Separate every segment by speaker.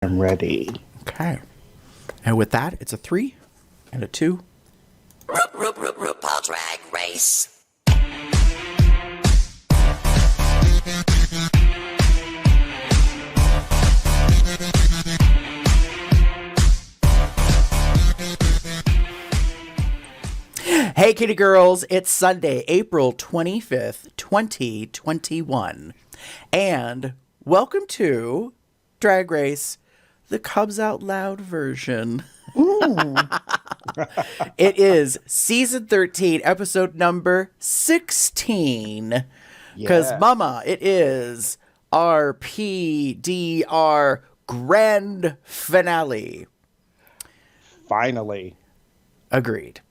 Speaker 1: I'm ready.
Speaker 2: Okay. And with that, it's a 3 and a 2.
Speaker 3: RuPaul Drag Race.
Speaker 2: Hey, kitty girls, it's Sunday, April 25th, 2021. And welcome to Drag Race, the Cubs Out Loud version. It is season 13, episode number 16. Because, mama, it is RPDR grand finale.
Speaker 1: Finally.
Speaker 2: Agreed.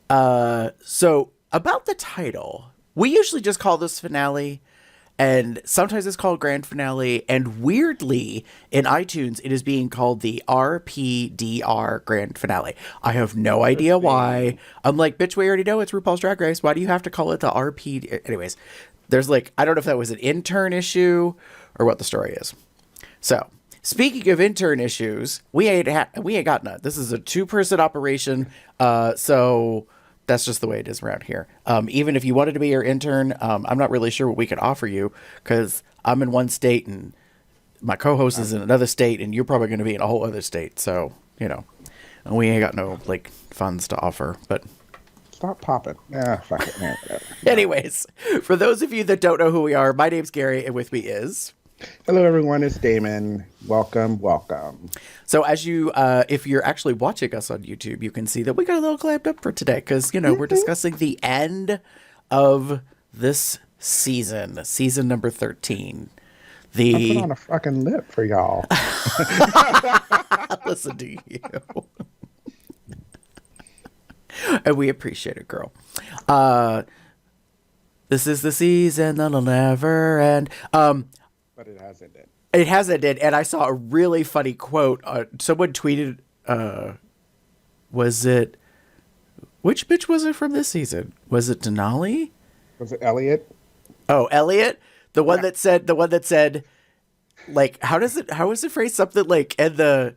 Speaker 2: So about the title, we usually just call this finale, and sometimes it's called grand finale, and weirdly in iTunes it is being called the RPDR grand finale. I have no idea why. I'm like, bitch, we already know it's RuPaul's Drag Race. Why do you have to call it the RP? Anyways, there's like, I don't know if that was an intern issue or what the story is. So speaking of intern issues, we ain't got none. This is a 2-person operation, so that's just the way it is around here. Even if you wanted to be our intern, I'm not really sure what we could offer you, because I'm in one state and my co-host is in another state, and you're probably going to be in a whole other state. So, you know, we ain't got no like funds to offer. But
Speaker 1: Stop popping. Yeah, fuck it, man.
Speaker 2: anyways, for those of you that don't know who we are, my name's Gary, and with me is...
Speaker 1: Hello, everyone. It's Damon. Welcome.
Speaker 2: So as you, if you're actually watching us on YouTube, you can see that we got a little glammed up for today because, you know, we're discussing the end of this season number 13.
Speaker 1: I put on a fucking lip for y'all.
Speaker 2: Listen to you. And we appreciate it, girl. This is the season that'll never end.
Speaker 1: But it has ended.
Speaker 2: It has ended, and I saw a really funny quote. Someone tweeted, was it, which bitch was it from this season? Was it Denali?
Speaker 1: Was it Elliot?
Speaker 2: Oh, Elliot? The one that said, like, how was it phrased? Something like, and the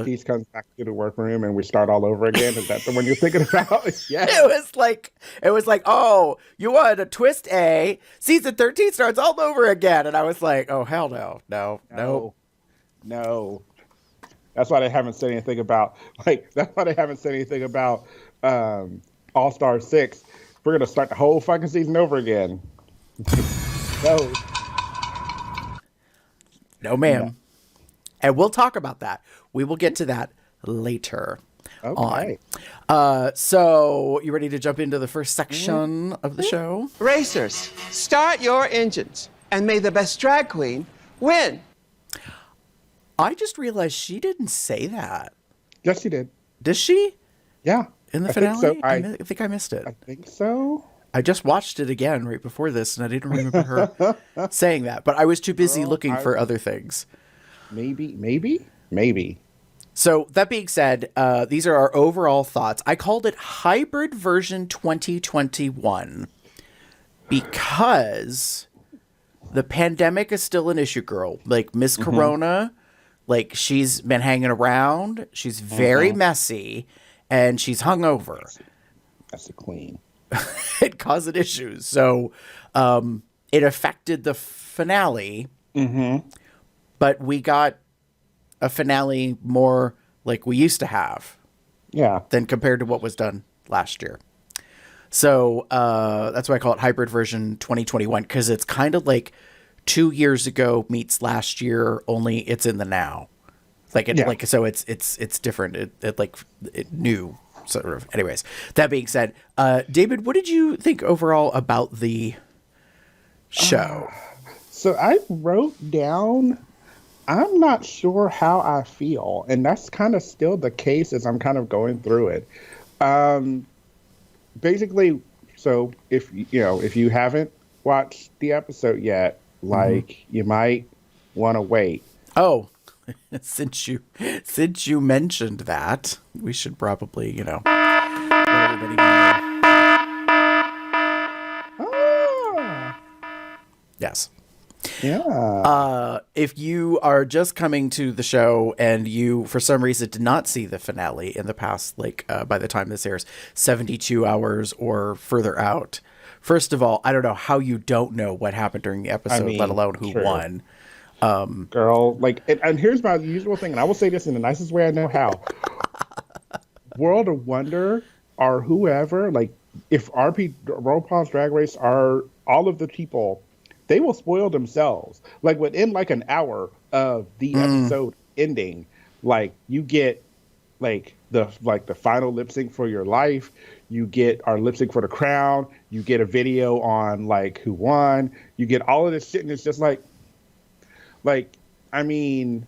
Speaker 1: piece comes back to the workroom and we start all over again. Is that the one you're thinking about? Yes.
Speaker 2: It was like, oh, you wanted a twist A. Season 13 starts all over again. And I was like, oh, hell no. No.
Speaker 1: That's why they haven't said anything about, All-Star 6. We're going to start the whole fucking season over again. No.
Speaker 2: No, ma'am. No. And we'll talk about that. We will get to that later.
Speaker 1: Okay.
Speaker 2: So you ready to jump into the first section of the show?
Speaker 4: Racers, start your engines, and may the best drag queen win.
Speaker 2: I just realized she didn't say that.
Speaker 1: Yes, she did.
Speaker 2: Does she?
Speaker 1: Yeah.
Speaker 2: In the finale?
Speaker 1: Think so.
Speaker 2: I think I missed it.
Speaker 1: I think so.
Speaker 2: I just watched it again right before this, and I didn't remember her saying that. But I was too busy looking for other things.
Speaker 1: Maybe.
Speaker 2: So that being said, these are our overall thoughts. I called it Hybrid Version 2021 because the pandemic is still an issue, girl. Like Miss Corona, like she's been hanging around. She's very messy, and she's hungover.
Speaker 1: That's the queen.
Speaker 2: It caused issues. So it affected the finale. But we got a finale more like we used to have.
Speaker 1: Yeah.
Speaker 2: Than compared to what was done last year. So that's why I call it Hybrid Version 2021, because it's kind of like 2 years ago meets last year, only it's in the now. So it's different. It new sort of. Anyways, that being said, David, what did you think overall about the show?
Speaker 1: So I wrote down, I'm not sure how I feel, and that's kind of still the case as I'm kind of going through it. Basically, so if you haven't watched the episode yet, you might want to wait.
Speaker 2: Oh, since you mentioned that, we should probably let everybody know. Yes.
Speaker 1: Yeah.
Speaker 2: If you are just coming to the show and you, for some reason, did not see the finale in the past, like by the time this airs, 72 hours or further out, first of all, I don't know how you don't know what happened during the episode, let alone who
Speaker 1: true.
Speaker 2: won.
Speaker 1: Girl, like, and here's my usual thing, and I will say this in the nicest way I know how. World of Wonder or whoever, like, if RuPaul's Drag Race are all of the people, they will spoil themselves. Like, within like an hour of the episode ending, like, you get the final lip sync for your life. You get our lip sync for the crown. You get a video on like who won. You get all of this shit, and it's just like, I mean,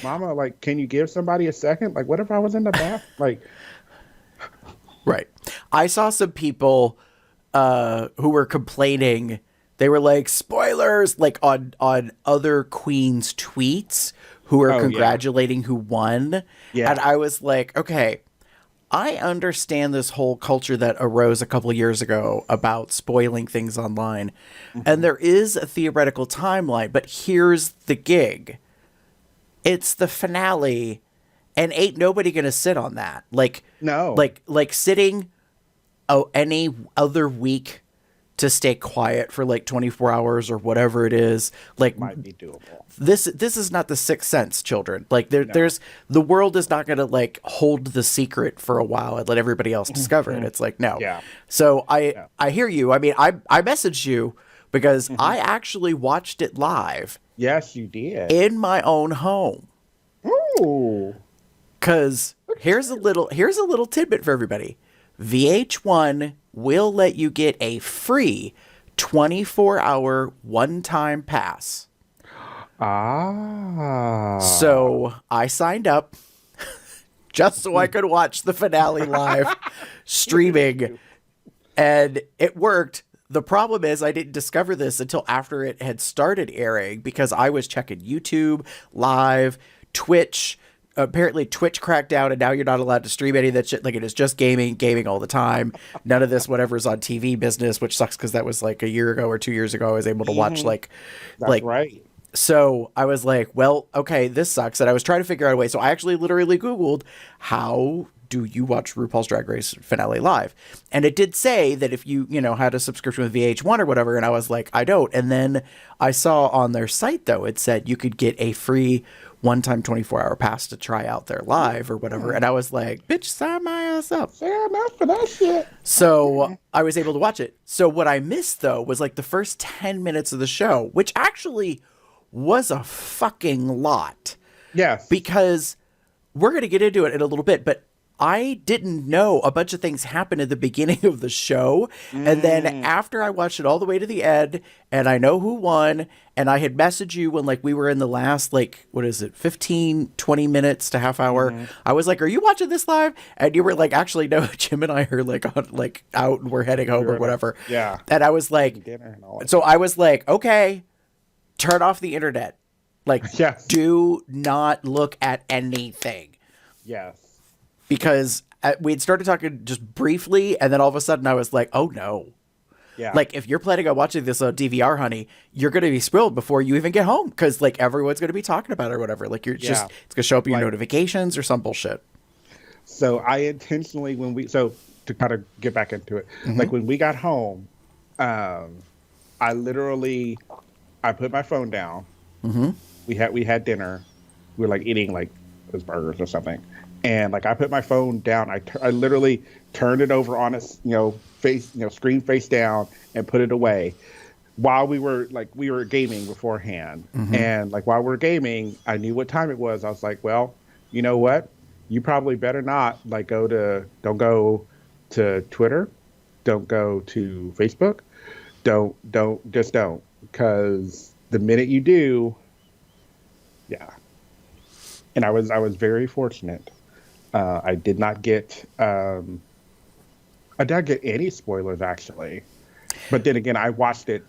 Speaker 1: Mama, like, can you give somebody a second? Like, what if I was in the bath? Like,
Speaker 2: Right. I saw some people who were complaining. They were like, spoilers, like on other queens' tweets who are congratulating who won.
Speaker 1: Yeah.
Speaker 2: And I was like, okay, I understand this whole culture that arose a couple years ago about spoiling things online. And there is a theoretical timeline, but here's the gig. It's the finale, and ain't nobody gonna sit on that. Like,
Speaker 1: no.
Speaker 2: Like sitting any other week to stay quiet for like 24 hours or whatever it is, like,
Speaker 1: might be doable.
Speaker 2: This is not the Sixth Sense, children. Like, there's the world is not gonna like hold the secret for a while and let everybody else discover it. It's like, no.
Speaker 1: Yeah.
Speaker 2: So I hear you. I mean, I messaged you because I actually watched it live.
Speaker 1: Yes, you did.
Speaker 2: In my own home.
Speaker 1: Ooh.
Speaker 2: Because here's a little tidbit for everybody. VH1 will let you get a free 24-hour one-time pass.
Speaker 1: Ah.
Speaker 2: So I signed up just so I could watch the finale live streaming, and it worked. The problem is I didn't discover this until after it had started airing, because I was checking YouTube, live, Twitch. Apparently Twitch cracked down, and now you're not allowed to stream any of that shit. Like, it is just gaming all the time. None of this whatever's on TV business, which sucks because that was like a year ago or 2 years ago. I was able to watch
Speaker 1: That's right.
Speaker 2: So I was like, well, okay, this sucks. And I was trying to figure out a way. So I actually literally Googled, how do you watch RuPaul's Drag Race finale live? And it did say that if you had a subscription with VH1 or whatever, and I was like, I don't. And then I saw on their site, though, it said you could get a free one-time 24-hour pass to try out their live or whatever. And I was like, bitch, sign my ass up.
Speaker 1: Fair enough for that shit.
Speaker 2: So I was able to watch it. So what I missed, though, was like the first 10 minutes of the show, which actually was a fucking lot.
Speaker 1: Yes.
Speaker 2: Because we're going to get into it in a little bit, but I didn't know a bunch of things happened at the beginning of the show. And then after I watched it all the way to the end, and I know who won, and I had messaged you when like we were in the last, like, what is it, 15, 20 minutes to half hour. I was like, are you watching this live? And you were like, actually, no, Jim and I are like on, like, out and we're heading home or whatever.
Speaker 1: Yeah.
Speaker 2: And I was like, so I was like, okay, turn off the internet. Like,
Speaker 1: yes.
Speaker 2: Do not look at anything.
Speaker 1: Yes.
Speaker 2: Because we had started talking just briefly, and then all of a sudden I was like, oh no.
Speaker 1: Yeah.
Speaker 2: Like, if you're planning on watching this on DVR, honey, you're going to be spoiled before you even get home, because like everyone's going to be talking about it or whatever. Like, you're just, it's going to show up in your notifications or some bullshit.
Speaker 1: So I intentionally, to kind of get back into it, like when we got home, I put my phone down. We had dinner. We were like eating like those burgers or something. And like I put my phone down, I literally turned it over on its screen face down and put it away while we were gaming beforehand. And like while we're gaming, I knew what time it was. I was like, well, you know what? You probably better not like don't go to Twitter, don't go to Facebook, don't, because the minute you do, yeah. And I was very fortunate. I did not get any spoilers, actually. But then again, I watched it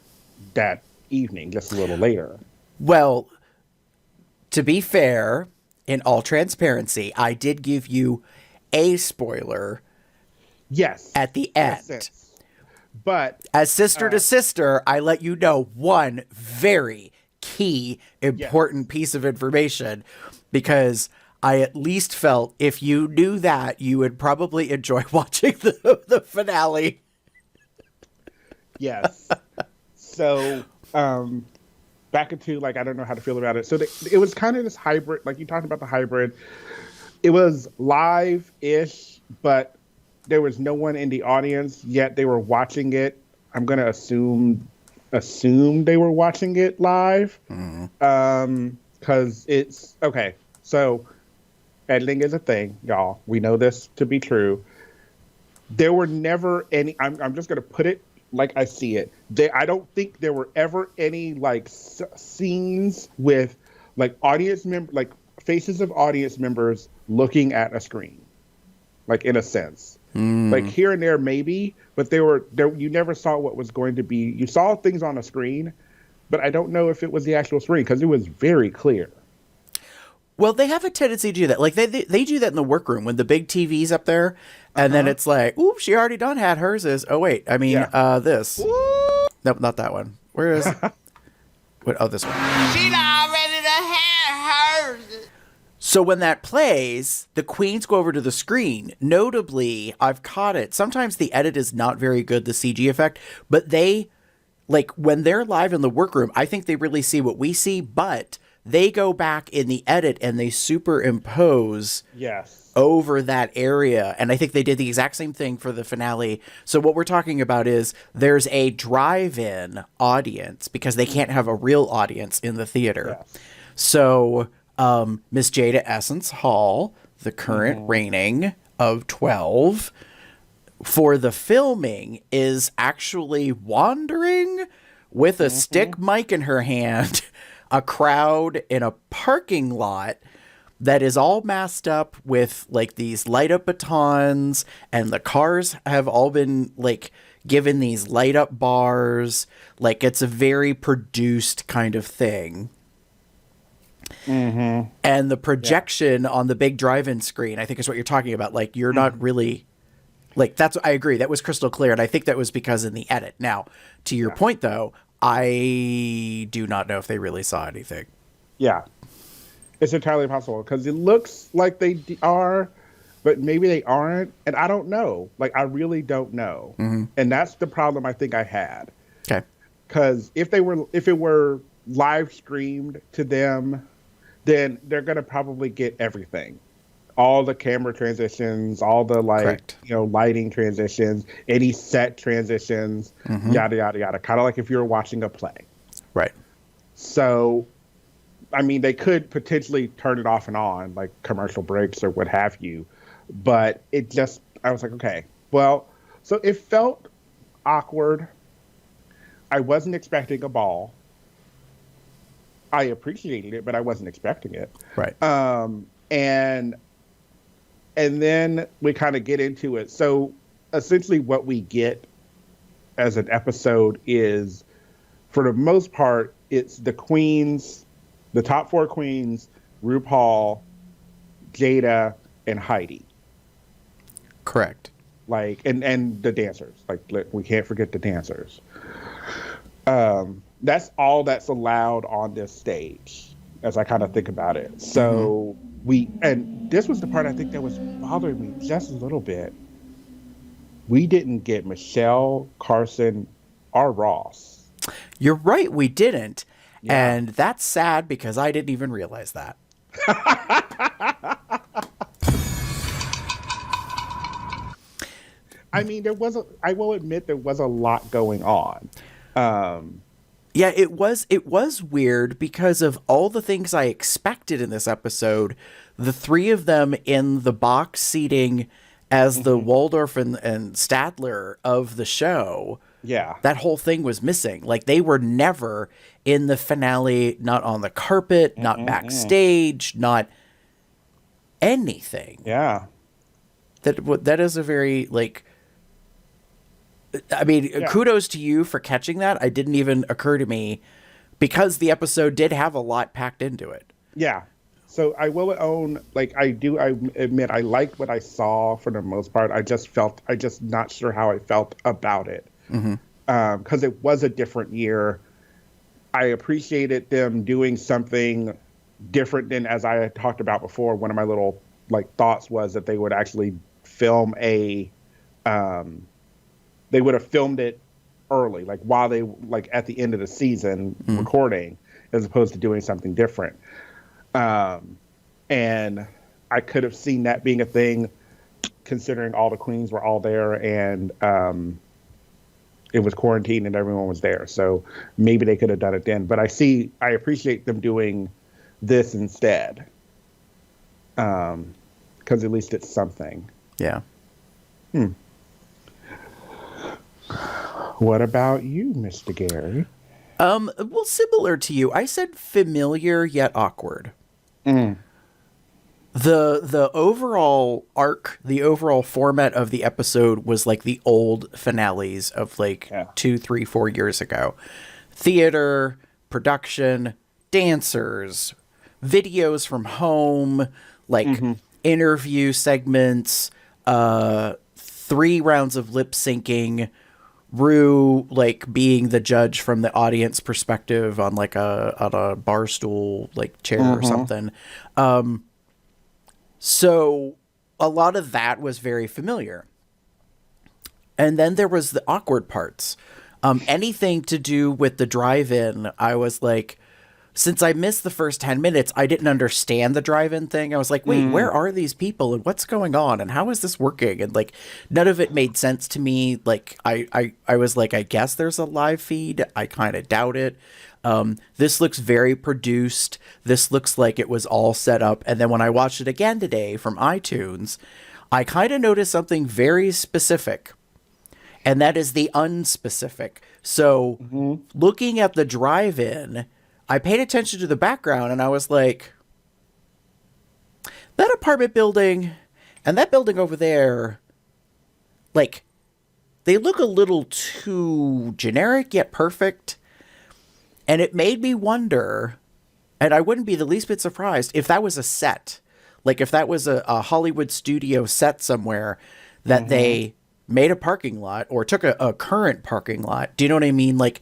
Speaker 1: that evening, just a little later.
Speaker 2: Well, to be fair, in all transparency, I did give you a spoiler.
Speaker 1: Yes.
Speaker 2: At the end.
Speaker 1: But
Speaker 2: as sister to sister, I let you know one very key, important piece of information, because I at least felt if you knew that, you would probably enjoy watching the finale.
Speaker 1: Yes. So, back into, like, I don't know how to feel about it. So it was kind of this hybrid, like you talked about the hybrid. It was live-ish, but there was no one in the audience, yet they were watching it. I'm going to assume they were watching it live. Because it's, okay, so editing is a thing, y'all. We know this to be true. There were never any, I'm just going to put it like I see it. I don't think there were ever any, like, scenes with, like, like, faces of audience members looking at a screen, like, in a sense. Like, here and there maybe, but you never saw what was going to be. You saw things on a screen, but I don't know if it was the actual screen, because it was very clear.
Speaker 2: Well, they have a tendency to do that. Like, they do that in the workroom when the big TV's up there, and then it's like, ooh, she already done had hers. Oh, wait, I mean, this. Nope, not that one. Where is what? Oh, this one.
Speaker 3: She already done had hers.
Speaker 2: So when that plays, the queens go over to the screen. Notably, I've caught it. Sometimes the edit is not very good, the CG effect, but they, like, when they're live in the workroom, I think they really see what we see, but they go back in the edit and they superimpose over that area. And I think they did the exact same thing for the finale. So what we're talking about is there's a drive-in audience because they can't have a real audience in the theater. So Miss Jada Essence Hall, the current reigning of 12, for the filming is actually wandering with a stick mic in her hand, a crowd in a parking lot that is all masked up with, like, these light up batons, and the cars have all been, like, given these light up bars. Like, it's a very produced kind of thing. And the projection on the big drive-in screen, I think, is what you're talking about. Like, you're not really, like, that's, I agree, that was crystal clear, and I think that was because in the edit. Now, to your point, though, I do not know if they really saw anything.
Speaker 1: Yeah, it's entirely possible, because it looks like they are, but maybe they aren't, and I don't know. Like, I really don't know, and that's the problem I think I had.
Speaker 2: Okay,
Speaker 1: because if it were live streamed to them, then they're gonna probably get everything, all the camera transitions, all the, like, lighting transitions, any set transitions, yada yada yada. Kind of like if you were watching a play,
Speaker 2: right?
Speaker 1: So, I mean, they could potentially turn it off and on, like commercial breaks or what have you, but it just, I was like, okay, well, so it felt awkward. I wasn't expecting a ball. I appreciated it, but I wasn't expecting it.
Speaker 2: Right.
Speaker 1: And then we kind of get into it. So essentially what we get as an episode is, for the most part, it's the queens, the top four queens, RuPaul, Jada, and Heidi.
Speaker 2: Correct.
Speaker 1: Like, and the dancers. Like, we can't forget the dancers. That's all that's allowed on this stage, as I kind of think about it. So and this was the part I think that was bothering me just a little bit. We didn't get Michelle, Carson, or Ross.
Speaker 2: You're right, we didn't. Yeah. And that's sad because I didn't even realize that.
Speaker 1: I mean, I will admit there was a lot going on.
Speaker 2: Yeah, it was weird because of all the things I expected in this episode. The three of them in the box seating as the Waldorf and Statler of the show. Yeah. That whole thing was missing. Like, they were never in the finale, not on the carpet, not backstage, not anything.
Speaker 1: Yeah.
Speaker 2: That is a very, like, I mean, kudos to you for catching that. It didn't even occur to me because the episode did have a lot packed into it.
Speaker 1: Yeah. So I will own, like, I admit I liked what I saw for the most part. I just not sure how I felt about it. Because it was a different year. I appreciated them doing something different than, as I had talked about before. One of my little like thoughts was that they would actually film they would have filmed it early, like while they like at the end of the season recording, as opposed to doing something different. And I could have seen that being a thing, considering all the queens were all there and it was quarantined and everyone was there. So maybe they could have done it then. But I appreciate them doing this instead. Because at least it's something.
Speaker 2: Yeah.
Speaker 1: What about you, Mr. Gary?
Speaker 2: Well, similar to you, I said familiar yet awkward. The overall arc, the overall format of the episode was like the old finales of like 2, 3, 4 years ago. Theater, production, dancers, videos from home, like interview segments, 3 rounds of lip syncing, Rue like being the judge from the audience perspective on like a bar stool like chair or something. So a lot of that was very familiar. And then there was the awkward parts. Anything to do with the drive-in, I was like, since I missed the first 10 minutes, I didn't understand the drive-in thing. I was like, wait, where are these people and what's going on and how is this working? And like, none of it made sense to me. Like, I was like, I guess there's a live feed. I kind of doubt it. This looks very produced. This looks like it was all set up. And then when I watched it again today from iTunes, I kind of noticed something very specific. And that is the unspecific. So looking at the drive-in, I paid attention to the background and I was like, that apartment building and that building over there, like, they look a little too generic yet perfect. And it made me wonder, and I wouldn't be the least bit surprised if that was a set. Like if that was a Hollywood studio set somewhere that they made a parking lot or took a current parking lot. Do you know what I mean? Like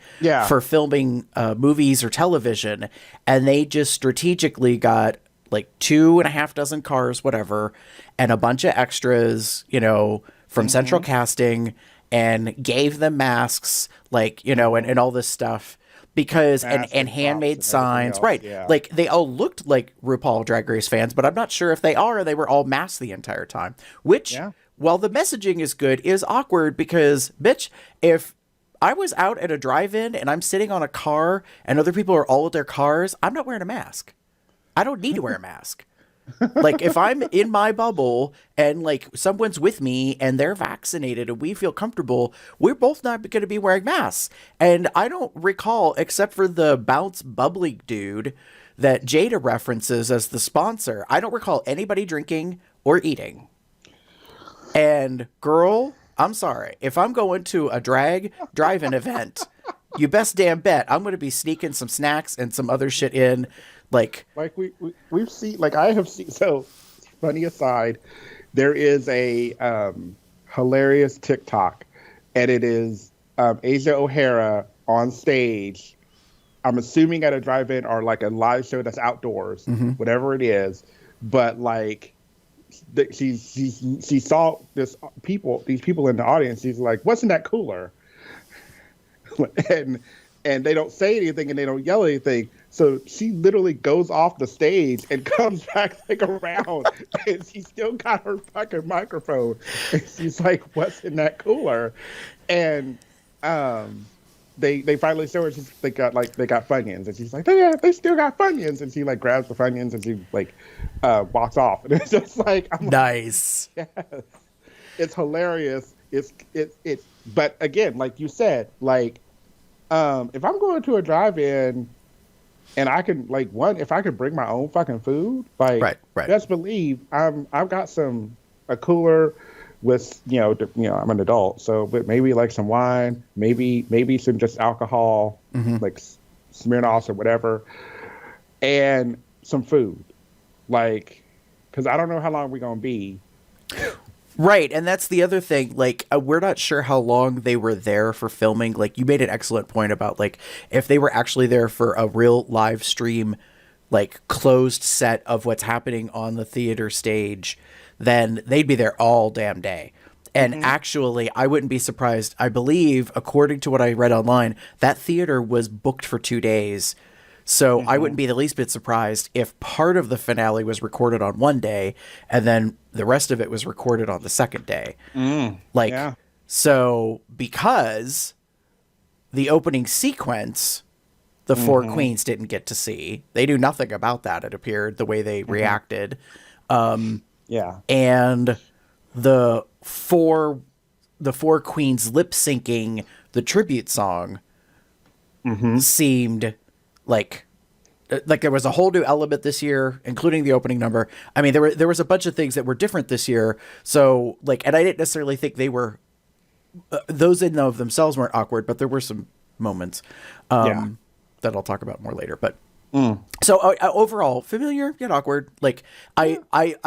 Speaker 2: for filming movies or television. And they just strategically got like 2.5 dozen cars, whatever, and a bunch of extras, you know, from central casting and gave them masks, like, you know, and all this stuff. Because and handmade signs, right? Yeah. Like they all looked like RuPaul Drag Race fans, but I'm not sure if they are. Or they were all masked the entire time. Which, while the messaging is good, is awkward because, bitch, if I was out at a drive-in and I'm sitting on a car and other people are all with their cars, I'm not wearing a mask. I don't need to wear a mask. Like if I'm in my bubble and like someone's with me and they're vaccinated and we feel comfortable, we're both not going to be wearing masks. And I don't recall, except for the Bounce Bubbly dude that Jada references as the sponsor, I don't recall anybody drinking or eating. And girl, I'm sorry. If I'm going to a drag drive-in event, you best damn bet I'm going to be sneaking some snacks and some other shit in. Like
Speaker 1: we've seen, like I have seen, so funny aside, there is a hilarious TikTok and it is Asia O'Hara on stage, I'm assuming at a drive-in or like a live show that's outdoors, whatever it is, but like she saw these people in the audience. She's like, what's in that cooler? and they don't say anything and they don't yell anything. So she literally goes off the stage and comes back like around and she still got her fucking microphone. And she's like, what's in that cooler? And they finally show her they got Funyuns and she's like, they still got Funyuns. And she like grabs the Funyuns and she like walks off. And it's just like, I'm
Speaker 2: nice.
Speaker 1: Like, yes. It's hilarious. It's but again, like you said, like if I'm going to a drive-in and I can like if I could bring my own fucking food, like
Speaker 2: right.
Speaker 1: Best believe I've got a cooler with I'm an adult, so but maybe like some wine, maybe some just alcohol, like Smirnoff or whatever, and some food, like because I don't know how long we're gonna be.
Speaker 2: Right, and that's the other thing. Like, we're not sure how long they were there for filming. Like, you made an excellent point about, like, if they were actually there for a real live stream, like, closed set of what's happening on the theater stage, then they'd be there all damn day. And actually, I wouldn't be surprised. I believe, according to what I read online, that theater was booked for 2 days. So I wouldn't be the least bit surprised if part of the finale was recorded on one day and then the rest of it was recorded on the second day. So because the opening sequence, the four queens didn't get to see. They knew nothing about that, it appeared, the way they reacted. And the four queens lip syncing the tribute song seemed like there was a whole new element this year, including the opening number. I mean, there was a bunch of things that were different this year. So and I didn't necessarily think they were those in and of themselves weren't awkward, but there were some moments that I'll talk about more later. But so overall, familiar yet awkward. Like I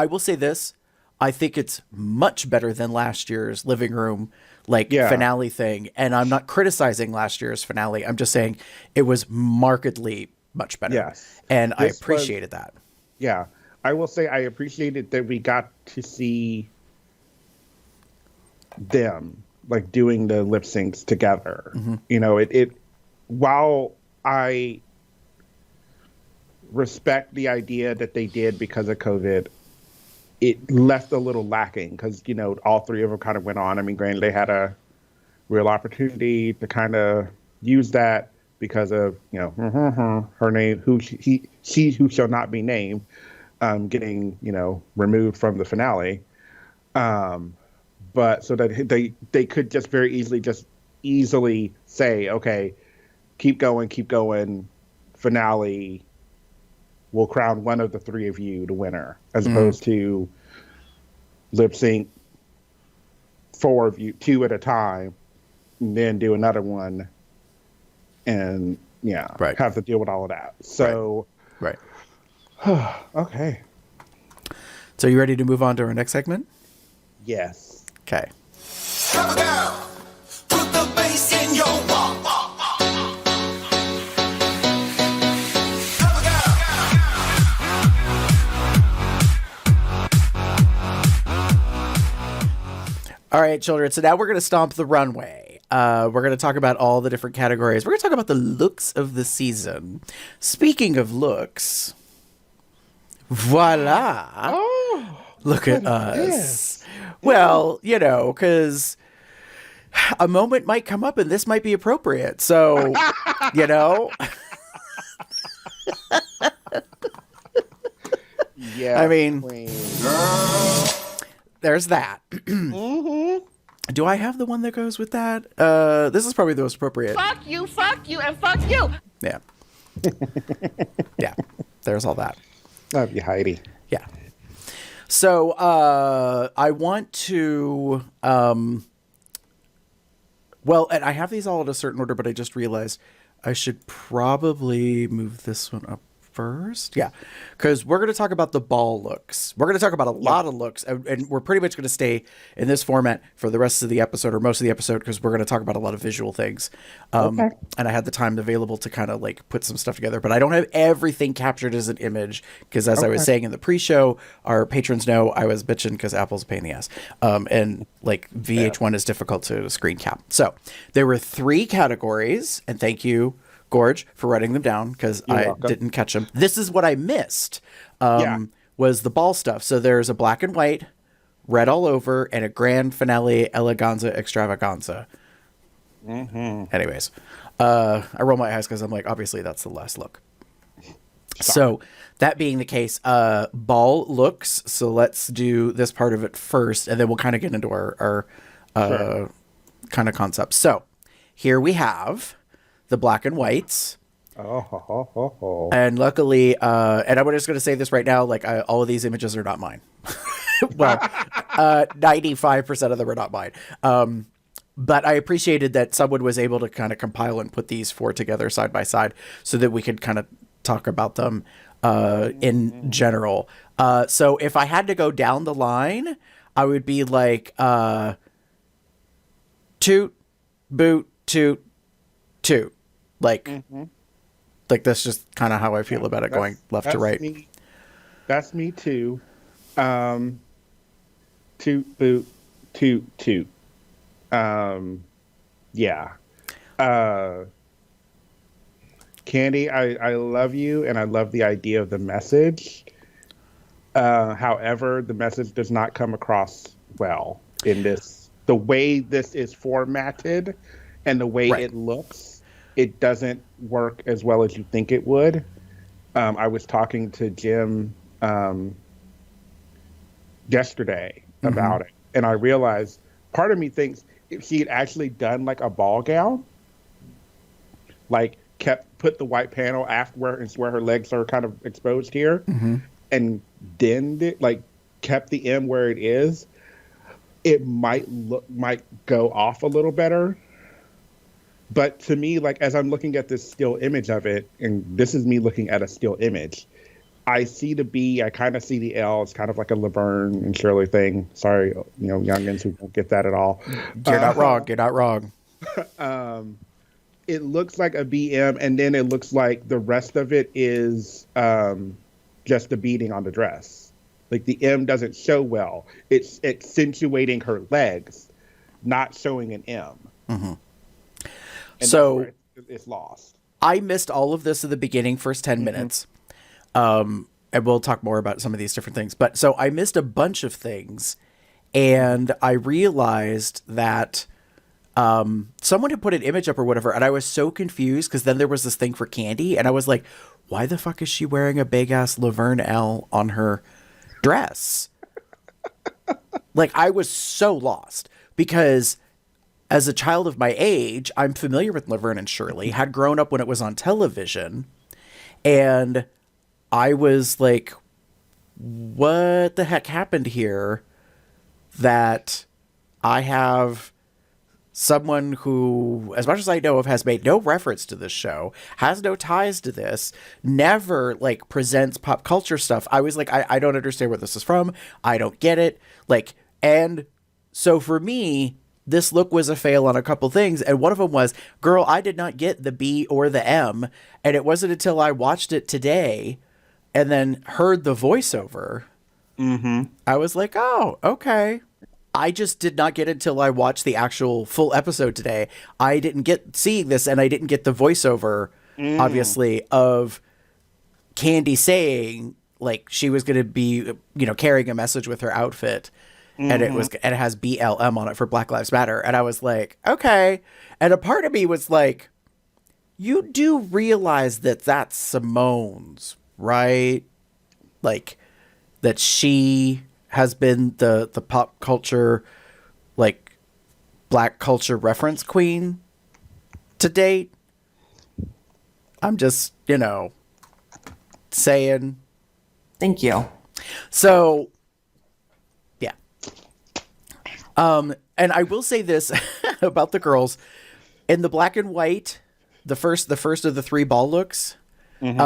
Speaker 2: will say this. I think it's much better than last year's living room finale thing. And I'm not criticizing last year's finale. I'm just saying it was markedly much better.
Speaker 1: Yes.
Speaker 2: And I appreciated that.
Speaker 1: Yeah. I will say I appreciated that we got to see them like doing the lip syncs together. You know, it while I respect the idea that they did because of COVID, it left a little lacking because, you know, all three of them kind of went on. I mean, granted, they had a real opportunity to kind of use that because of, you know, her name, she who shall not be named, getting, you know, removed from the finale. But so that they could just very easily say, okay, keep going, finale, we'll crown one of the three of you the winner, as opposed to lip sync 4 of you, 2 at a time, and then do another one, and have to deal with all of that. So,
Speaker 2: right.
Speaker 1: Okay.
Speaker 2: So you ready to move on to our next segment?
Speaker 1: Yes.
Speaker 2: Okay.
Speaker 5: Come down, put the bass in your walk.
Speaker 2: All right, children. So now we're going to stomp the runway. We're going to talk about all the different categories. We're going to talk about the looks of the season. Speaking of looks, voila.
Speaker 1: Oh,
Speaker 2: look at us. Well, you know, because a moment might come up and this might be appropriate. So, you know.
Speaker 1: Yeah.
Speaker 2: I mean,
Speaker 1: queen.
Speaker 2: There's that. Do I have the one that goes with that? This is probably the most appropriate.
Speaker 3: Fuck you, and fuck you.
Speaker 2: Yeah. Yeah. There's all that.
Speaker 1: Love you, Heidi.
Speaker 2: Yeah. So I want to and I have these all in a certain order, but I just realized I should probably move this one up first. Yeah, because we're going to talk about the ball looks. We're going to talk about a lot of looks, and we're pretty much going to stay in this format for the rest of the episode, or most of the episode, because we're going to talk about a lot of visual things. And I had the time available to kind of like put some stuff together, but I don't have everything captured as an image because, as I was saying in the pre-show, our patrons know I was bitching because Apple's a pain in the ass, and like VH1 is difficult to screen cap. So there were 3 categories, and thank you, Gorge, for writing them down because I didn't catch them. This is what I missed was the ball stuff. So there's a black and white, red all over, and a grand finale eleganza extravaganza. Anyways, I roll my eyes because I'm like, obviously that's the last look. So that being the case, ball looks. So let's do this part of it first, and then we'll kind of get into our kind of concept. So here we have the black and whites. And luckily, and I'm just going to say this right now, like all of these images are not mine. Well, 95% of them are not mine. But I appreciated that someone was able to kind of compile and put these 4 together side by side so that we could kind of talk about them in general. So if I had to go down the line, I would be like, toot, boot, toot, toot. Like, like that's just kind of how I feel about it going left to right.
Speaker 1: That's me too. Toot, boot, toot, toot. Yeah. Candy, I love you, and I love the idea of the message. However, the message does not come across well in this. The way this is formatted and the way it looks, it doesn't work as well as you think it would. I was talking to Jim yesterday about it, and I realized part of me thinks if she had actually done like a ball gown, like put the white panel after where her legs are kind of exposed here, and then like kept the M where it is, it might go off a little better. But to me, like as I'm looking at this still image of it, and this is me looking at a still image, I see the B, I kind of see the L. It's kind of like a Laverne and Shirley thing. Sorry, youngins who don't get that at all.
Speaker 2: You're not wrong. You're not wrong.
Speaker 1: It looks like a BM, and then it looks like the rest of it is just the beading on the dress. Like the M doesn't show well. It's accentuating her legs, not showing an M. And
Speaker 2: so
Speaker 1: it's lost.
Speaker 2: I missed all of this at the beginning, first 10 minutes. And we'll talk more about some of these different things. But so I missed a bunch of things, and I realized that someone had put an image up or whatever, and I was so confused because then there was this thing for Candy, and I was like, why the fuck is she wearing a big ass Laverne L on her dress? Like, I was so lost because as a child of my age, I'm familiar with Laverne and Shirley, had grown up when it was on television, and I was like, what the heck happened here that I have someone who, as much as I know of, has made no reference to this show, has no ties to this, never like presents pop culture stuff. I was like, I don't understand where this is from. I don't get it. Like, and so for me, this look was a fail on a couple things. And one of them was, girl, I did not get the B or the M. And it wasn't until I watched it today and then heard the voiceover, I was like, oh, okay. I just did not get it until I watched the actual full episode today. I didn't get seeing this, and I didn't get the voiceover, obviously, of Candy saying like she was going to be, carrying a message with her outfit, and it has BLM on it for Black Lives Matter, and I was like, okay. And a part of me was like, you do realize that that's Simone's, right? Like that she has been the pop culture, like black culture reference queen to date. I'm just, saying.
Speaker 6: Thank you.
Speaker 2: So, yeah. And I will say this about the girls in the black and white, the first of the 3 ball looks, 3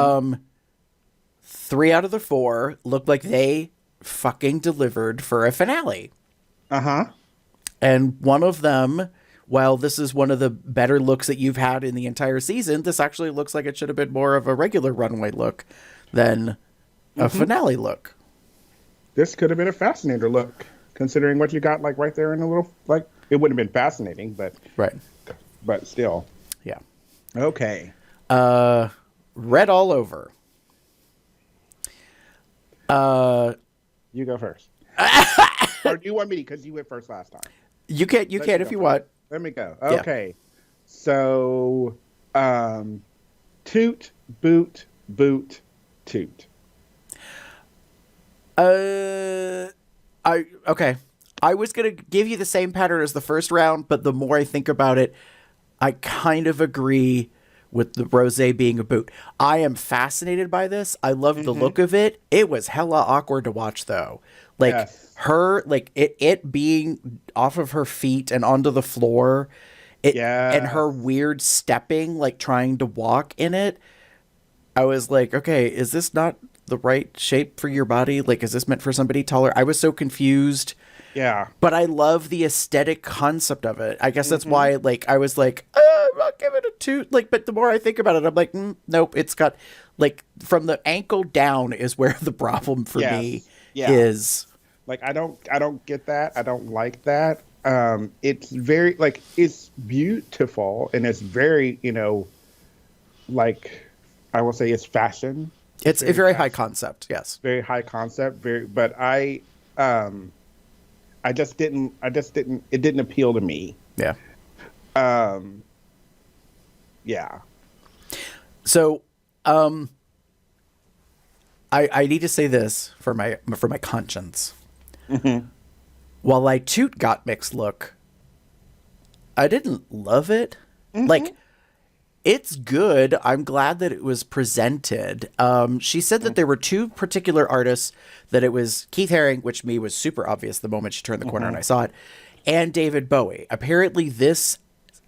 Speaker 2: out of the 4 looked like they fucking delivered for a finale. And one of them, while this is one of the better looks that you've had in the entire season, this actually looks like it should have been more of a regular runway look than a finale look.
Speaker 1: This could have been a fascinator look, considering what you got like right there in the little, like, it wouldn't have been fascinating, but still.
Speaker 2: Yeah.
Speaker 1: Okay.
Speaker 2: Red all over.
Speaker 1: You go first. Or do you want me? Because you went first last time.
Speaker 2: You can if you want.
Speaker 1: Let me go.
Speaker 2: Yeah.
Speaker 1: Okay. So, toot, boot, boot, toot.
Speaker 2: Okay. I was gonna give you the same pattern as the first round, but the more I think about it, I kind of agree with the rosé being a boot. I am fascinated by this. I love the look of it. It was hella awkward to watch though. Like her, like it being off of her feet and onto the floor. And her weird stepping, like trying to walk in it. I was like, okay, is this not the right shape for your body? Like, is this meant for somebody taller? I was so confused
Speaker 1: Yeah.
Speaker 2: But I love the aesthetic concept of it. I guess that's why, like, I was like, I'll give it a 2. Like, but the more I think about it, I'm like, nope. It's got, like, from the ankle down is where the problem for me is.
Speaker 1: Like, I don't get that. I don't like that. It's very, like, it's beautiful and it's very, like, I will say it's fashion.
Speaker 2: It's a very high concept. Yes.
Speaker 1: Very high concept. But I just didn't, it didn't appeal to me.
Speaker 2: Yeah.
Speaker 1: Yeah.
Speaker 2: So, I need to say this for my conscience. While I toot got mixed look, I didn't love it. Like, it's good. I'm glad that it was presented. She said that there were 2 particular artists, that it was Keith Haring, which me was super obvious the moment she turned the corner and I saw it, and David Bowie. Apparently this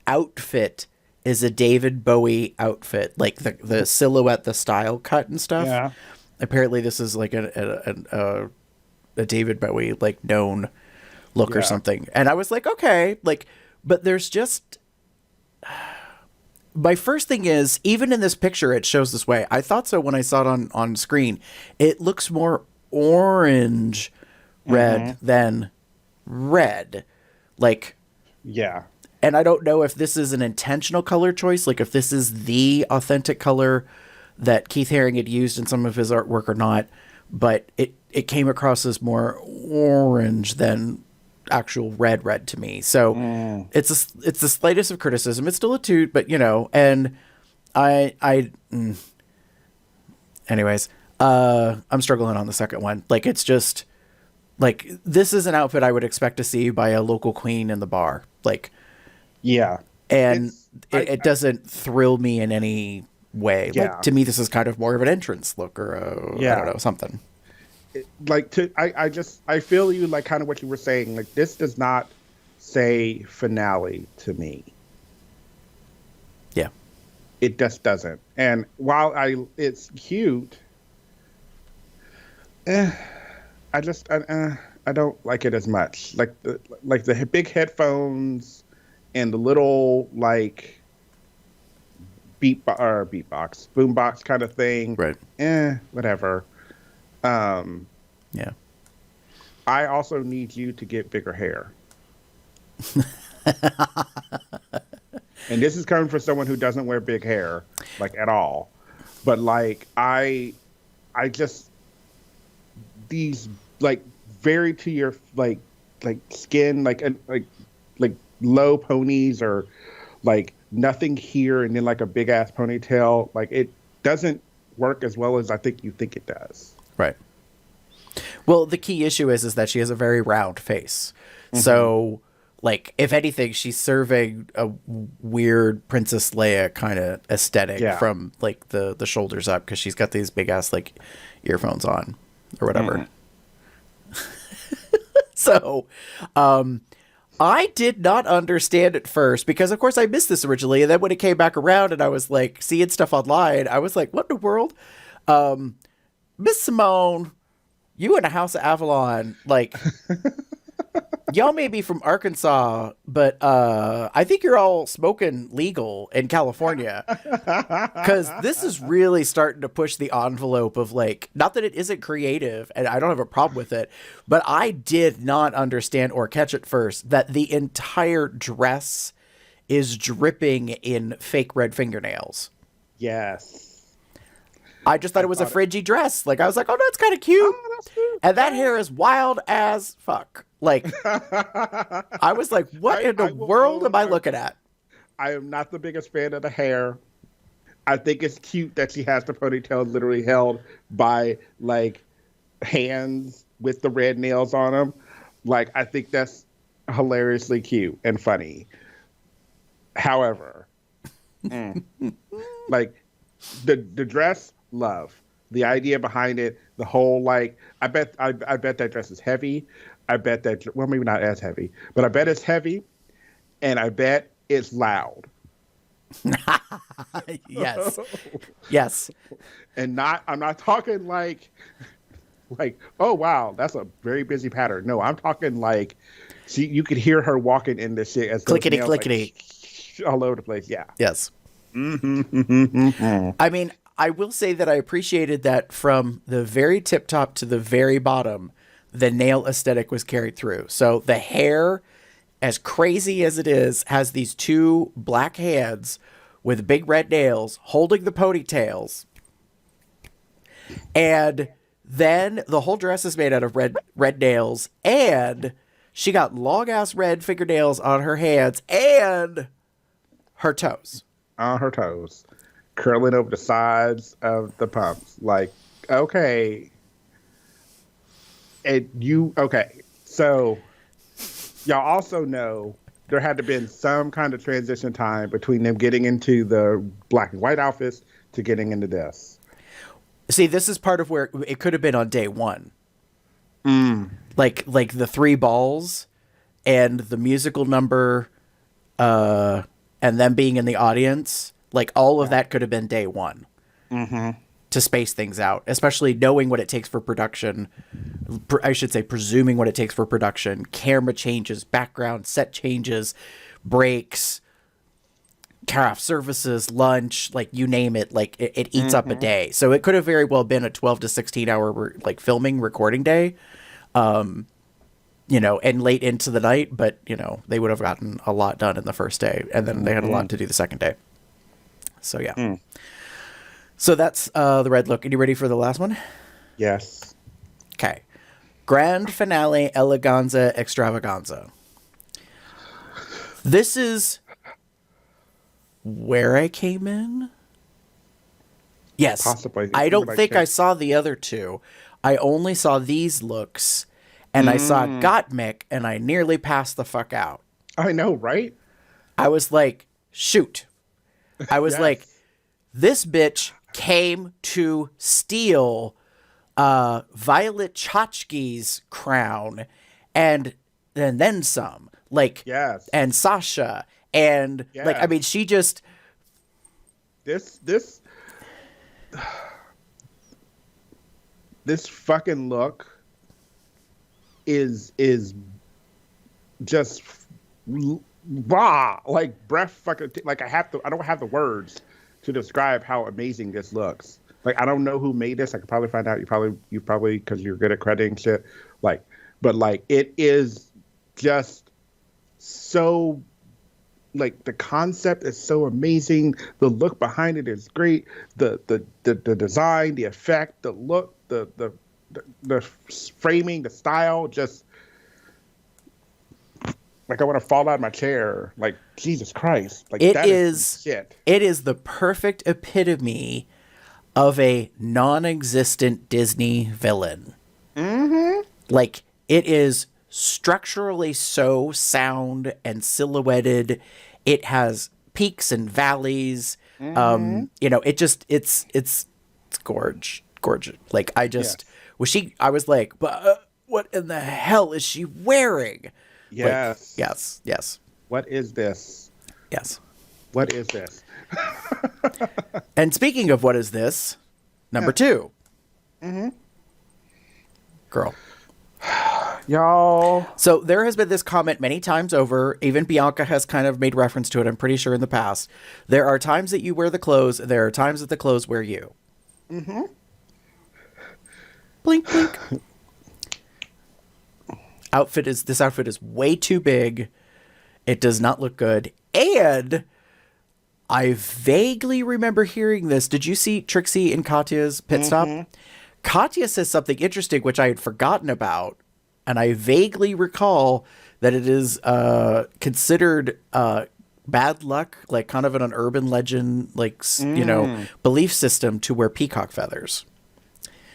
Speaker 2: outfit is a David Bowie outfit, like the silhouette, the style cut and stuff.
Speaker 1: Yeah.
Speaker 2: Apparently this is like a David Bowie, like, known look or something. And I was like, okay, like, but there's just, my first thing is, even in this picture, it shows this way. I thought so when I saw it on screen. It looks more orange red than red. Like,
Speaker 1: Yeah.
Speaker 2: and I don't know if this is an intentional color choice, like if this is the authentic color that Keith Haring had used in some of his artwork or not, but it came across as more orange than actual red to me. So it's the slightest of criticism. It's still a toot, but and anyways, I'm struggling on the second one. Like, it's just like, this is an outfit I would expect to see by a local queen in the bar. Like,
Speaker 1: Yeah.
Speaker 2: and it doesn't thrill me in any way.
Speaker 1: Yeah.
Speaker 2: Like, to me, this is kind of more of an entrance look or I don't know, something.
Speaker 1: I feel you, like, kind of what you were saying. Like, this does not say finale to me.
Speaker 2: Yeah.
Speaker 1: It just doesn't. And while it's cute, I don't like it as much. Like the big headphones and the little, like, beatbox, boombox kind of thing.
Speaker 2: Right.
Speaker 1: Whatever.
Speaker 2: Yeah.
Speaker 1: I also need you to get bigger hair. And this is coming from someone who doesn't wear big hair, like, at all. But, like, I just, these, like, very to your, like skin, like low ponies, or like nothing here and then like a big ass ponytail. Like, it doesn't work as well as I think you think it does.
Speaker 2: Right. Well, the key issue is that she has a very round face. So, like, if anything, she's serving a weird Princess Leia kind of aesthetic from, like, the shoulders up, because she's got these big ass, like, earphones on or whatever. So, I did not understand at first, because of course I missed this originally, and then when it came back around and I was like seeing stuff online, I was like, what in the world? Miss Simone, you in the House of Avalon, like, y'all may be from Arkansas, but I think you're all smoking legal in California, because this is really starting to push the envelope of, like, not that it isn't creative, and I don't have a problem with it, but I did not understand or catch at first that the entire dress is dripping in fake red fingernails.
Speaker 1: Yes.
Speaker 2: I just thought it was a fringy dress. Like, I was like, oh, no, it's kind of cute.
Speaker 1: Oh, that's cute.
Speaker 2: And that hair is wild as fuck. Like, I was like, what in the world am I looking at?
Speaker 1: I am not the biggest fan of the hair. I think it's cute that she has the ponytail literally held by, like, hands with the red nails on them. Like, I think that's hilariously cute and funny. However, like, the dress, love. The idea behind it, the whole, like, I bet that dress is heavy. I bet that, well, maybe not as heavy, but I bet it's heavy, and I bet it's loud.
Speaker 2: Yes. Yes.
Speaker 1: And I'm not talking like Like, oh wow, that's a very busy pattern. No, I'm talking like, see, you could hear her walking in this shit as those
Speaker 2: Clickety
Speaker 1: nails,
Speaker 2: clickety.
Speaker 1: like, all over the place. Yeah.
Speaker 2: Yes. I mean, I will say that I appreciated that from the very tip top to the very bottom, the nail aesthetic was carried through. So the hair, as crazy as it is, has these two black hands with big red nails holding the ponytails. And then the whole dress is made out of red nails, and she got long ass red fingernails on her hands and her toes.
Speaker 1: On her toes, curling over the sides of the pumps. Like, okay. Okay. So, y'all also know there had to been some kind of transition time between them getting into the black and white outfits to getting into this.
Speaker 2: See, this is part of where it could have been on day one. Like the three balls and the musical number, and them being in the audience, like all of that could have been day one to space things out, especially knowing what it takes for production. I should say, presuming what it takes for production, camera changes, background, set changes, breaks, craft services, lunch, like you name it, like it eats up a day. So it could have very well been a 12 to 16 hour like filming recording day. You know, and late into the night, but, you know, they would have gotten a lot done in the first day, and then they had a lot to do the second day. So, yeah. So that's the red look. Are you ready for the last one?
Speaker 1: Yes.
Speaker 2: Okay. Grand Finale Eleganza Extravaganza. This is where I came in? Yes.
Speaker 1: Possibly.
Speaker 2: I don't think I saw the other two. I only saw these looks. And I saw Gottmik, and I nearly passed the fuck out.
Speaker 1: I know, right?
Speaker 2: I was like, shoot. I was
Speaker 1: Yes.
Speaker 2: like, this bitch came to steal Violet Chachki's crown, and then some. Like,
Speaker 1: Yes.
Speaker 2: and Sasha. And, like, I mean, she just...
Speaker 1: This fucking look is just raw, like breath fucking like I don't have the words to describe how amazing this looks. Like, I don't know who made this. I could probably find out. You probably because you're good at crediting shit. Like, but like it is just so, like, the concept is so amazing. The look behind it is great. The design, the effect, the look, the framing, the style, just like I want to fall out of my chair. Like, Jesus Christ! Like,
Speaker 2: It
Speaker 1: that
Speaker 2: is
Speaker 1: shit.
Speaker 2: It is the perfect epitome of a non-existent Disney villain. Like, it is structurally so sound and silhouetted. It has peaks and valleys. You know, it's gorgeous. Like, I just I was like, but what in the hell is she wearing?
Speaker 1: Yes.
Speaker 2: Like, yes.
Speaker 1: What is this?
Speaker 2: Yes.
Speaker 1: What is this?
Speaker 2: And speaking of what is this, number two. Girl.
Speaker 1: Y'all.
Speaker 2: So there has been this comment many times over. Even Bianca has kind of made reference to it, I'm pretty sure, in the past. There are times that you wear the clothes. There are times that the clothes wear you. Blink, blink. This outfit is way too big. It does not look good. And I vaguely remember hearing this. Did you see Trixie and Katya's pit stop? Katya says something interesting, which I had forgotten about. And I vaguely recall that it is considered bad luck, like kind of an urban legend, like, you know, belief system to wear peacock feathers.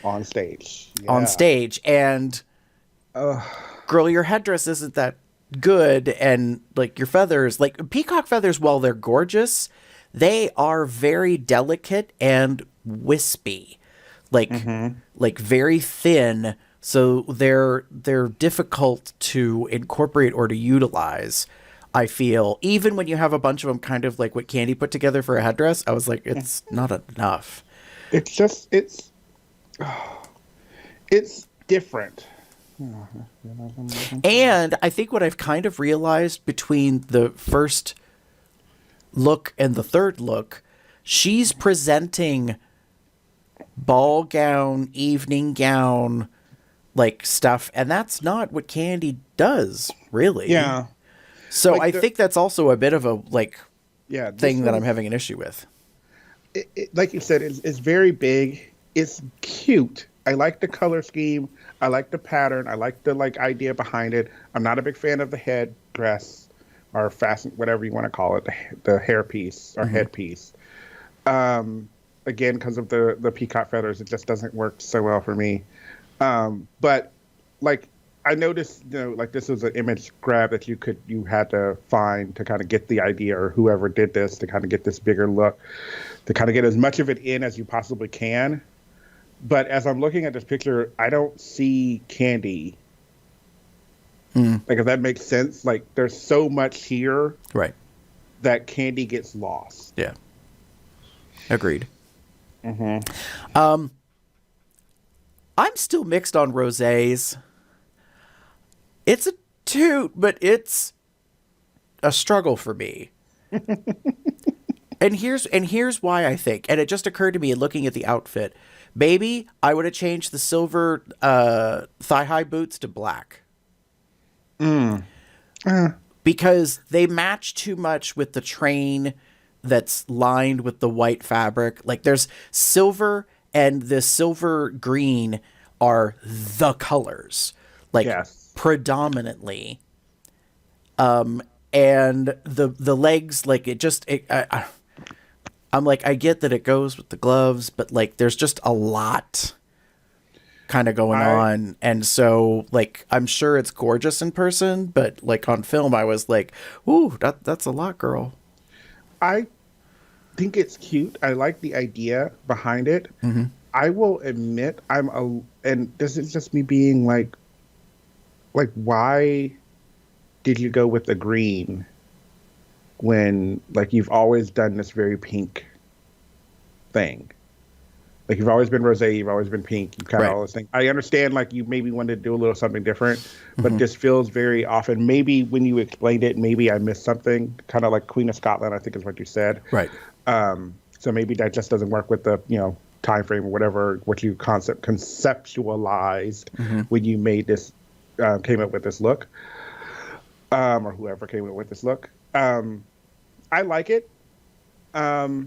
Speaker 1: On stage.
Speaker 2: On stage. And girl, your headdress isn't that good, and like your feathers, like peacock feathers, while they're gorgeous, they are very delicate and wispy, like very thin, so they're difficult to incorporate or to utilize. I feel, even when you have a bunch of them, kind of like what Candy put together for a headdress, I was like, it's not enough.
Speaker 1: It's It's different.
Speaker 2: And I think what I've kind of realized between the first look and the third look, she's presenting ball gown, evening gown, like stuff, and that's not what Candy does, really.
Speaker 1: Yeah.
Speaker 2: So
Speaker 1: Like
Speaker 2: I think that's also a bit of a
Speaker 1: Yeah. This
Speaker 2: thing that I'm
Speaker 1: was-
Speaker 2: having an issue with.
Speaker 1: like you said, it's very big. It's cute. I like the color scheme. I like the pattern. I like the idea behind it. I'm not a big fan of the headdress or fasten, whatever you want to call it, the hairpiece or headpiece. Again, because of the peacock feathers, it just doesn't work so well for me. But I noticed, this was an image grab that you had to find to kind of get the idea, or whoever did this to kind of get this bigger look, to kind of get as much of it in as you possibly can. But as I'm looking at this picture, I don't see Candy. If that makes sense. There's so much here,
Speaker 2: Right.
Speaker 1: that Candy gets lost.
Speaker 2: Yeah. Agreed. I'm still mixed on rosés. It's a toot, but it's a struggle for me. And here's why I think. And it just occurred to me in looking at the outfit. Maybe I would have changed the silver thigh-high boots to black. Because they match too much with the train that's lined with the white fabric. There's silver, and the silver green are the colors.
Speaker 1: Yes.
Speaker 2: Predominantly. And the legs, I'm I get that it goes with the gloves, but there's just a lot kind of going on. And so I'm sure it's gorgeous in person, but on film, I was ooh, that's a lot, girl.
Speaker 1: I think it's cute. I like the idea behind it. I will admit and this is just me being why did you go with the green when you've always done this very pink thing? You've always been rosé, you've always been pink, you kind of all this thing. I understand you maybe wanted to do a little something different, but this feels very often. Maybe when you explained it, maybe I missed something. Kind of like Queen of Scotland, I think is what you said.
Speaker 2: Right.
Speaker 1: So maybe that just doesn't work with the time frame or whatever what you conceptualized when you made this came up with this look, or whoever came up with this look. I like it. I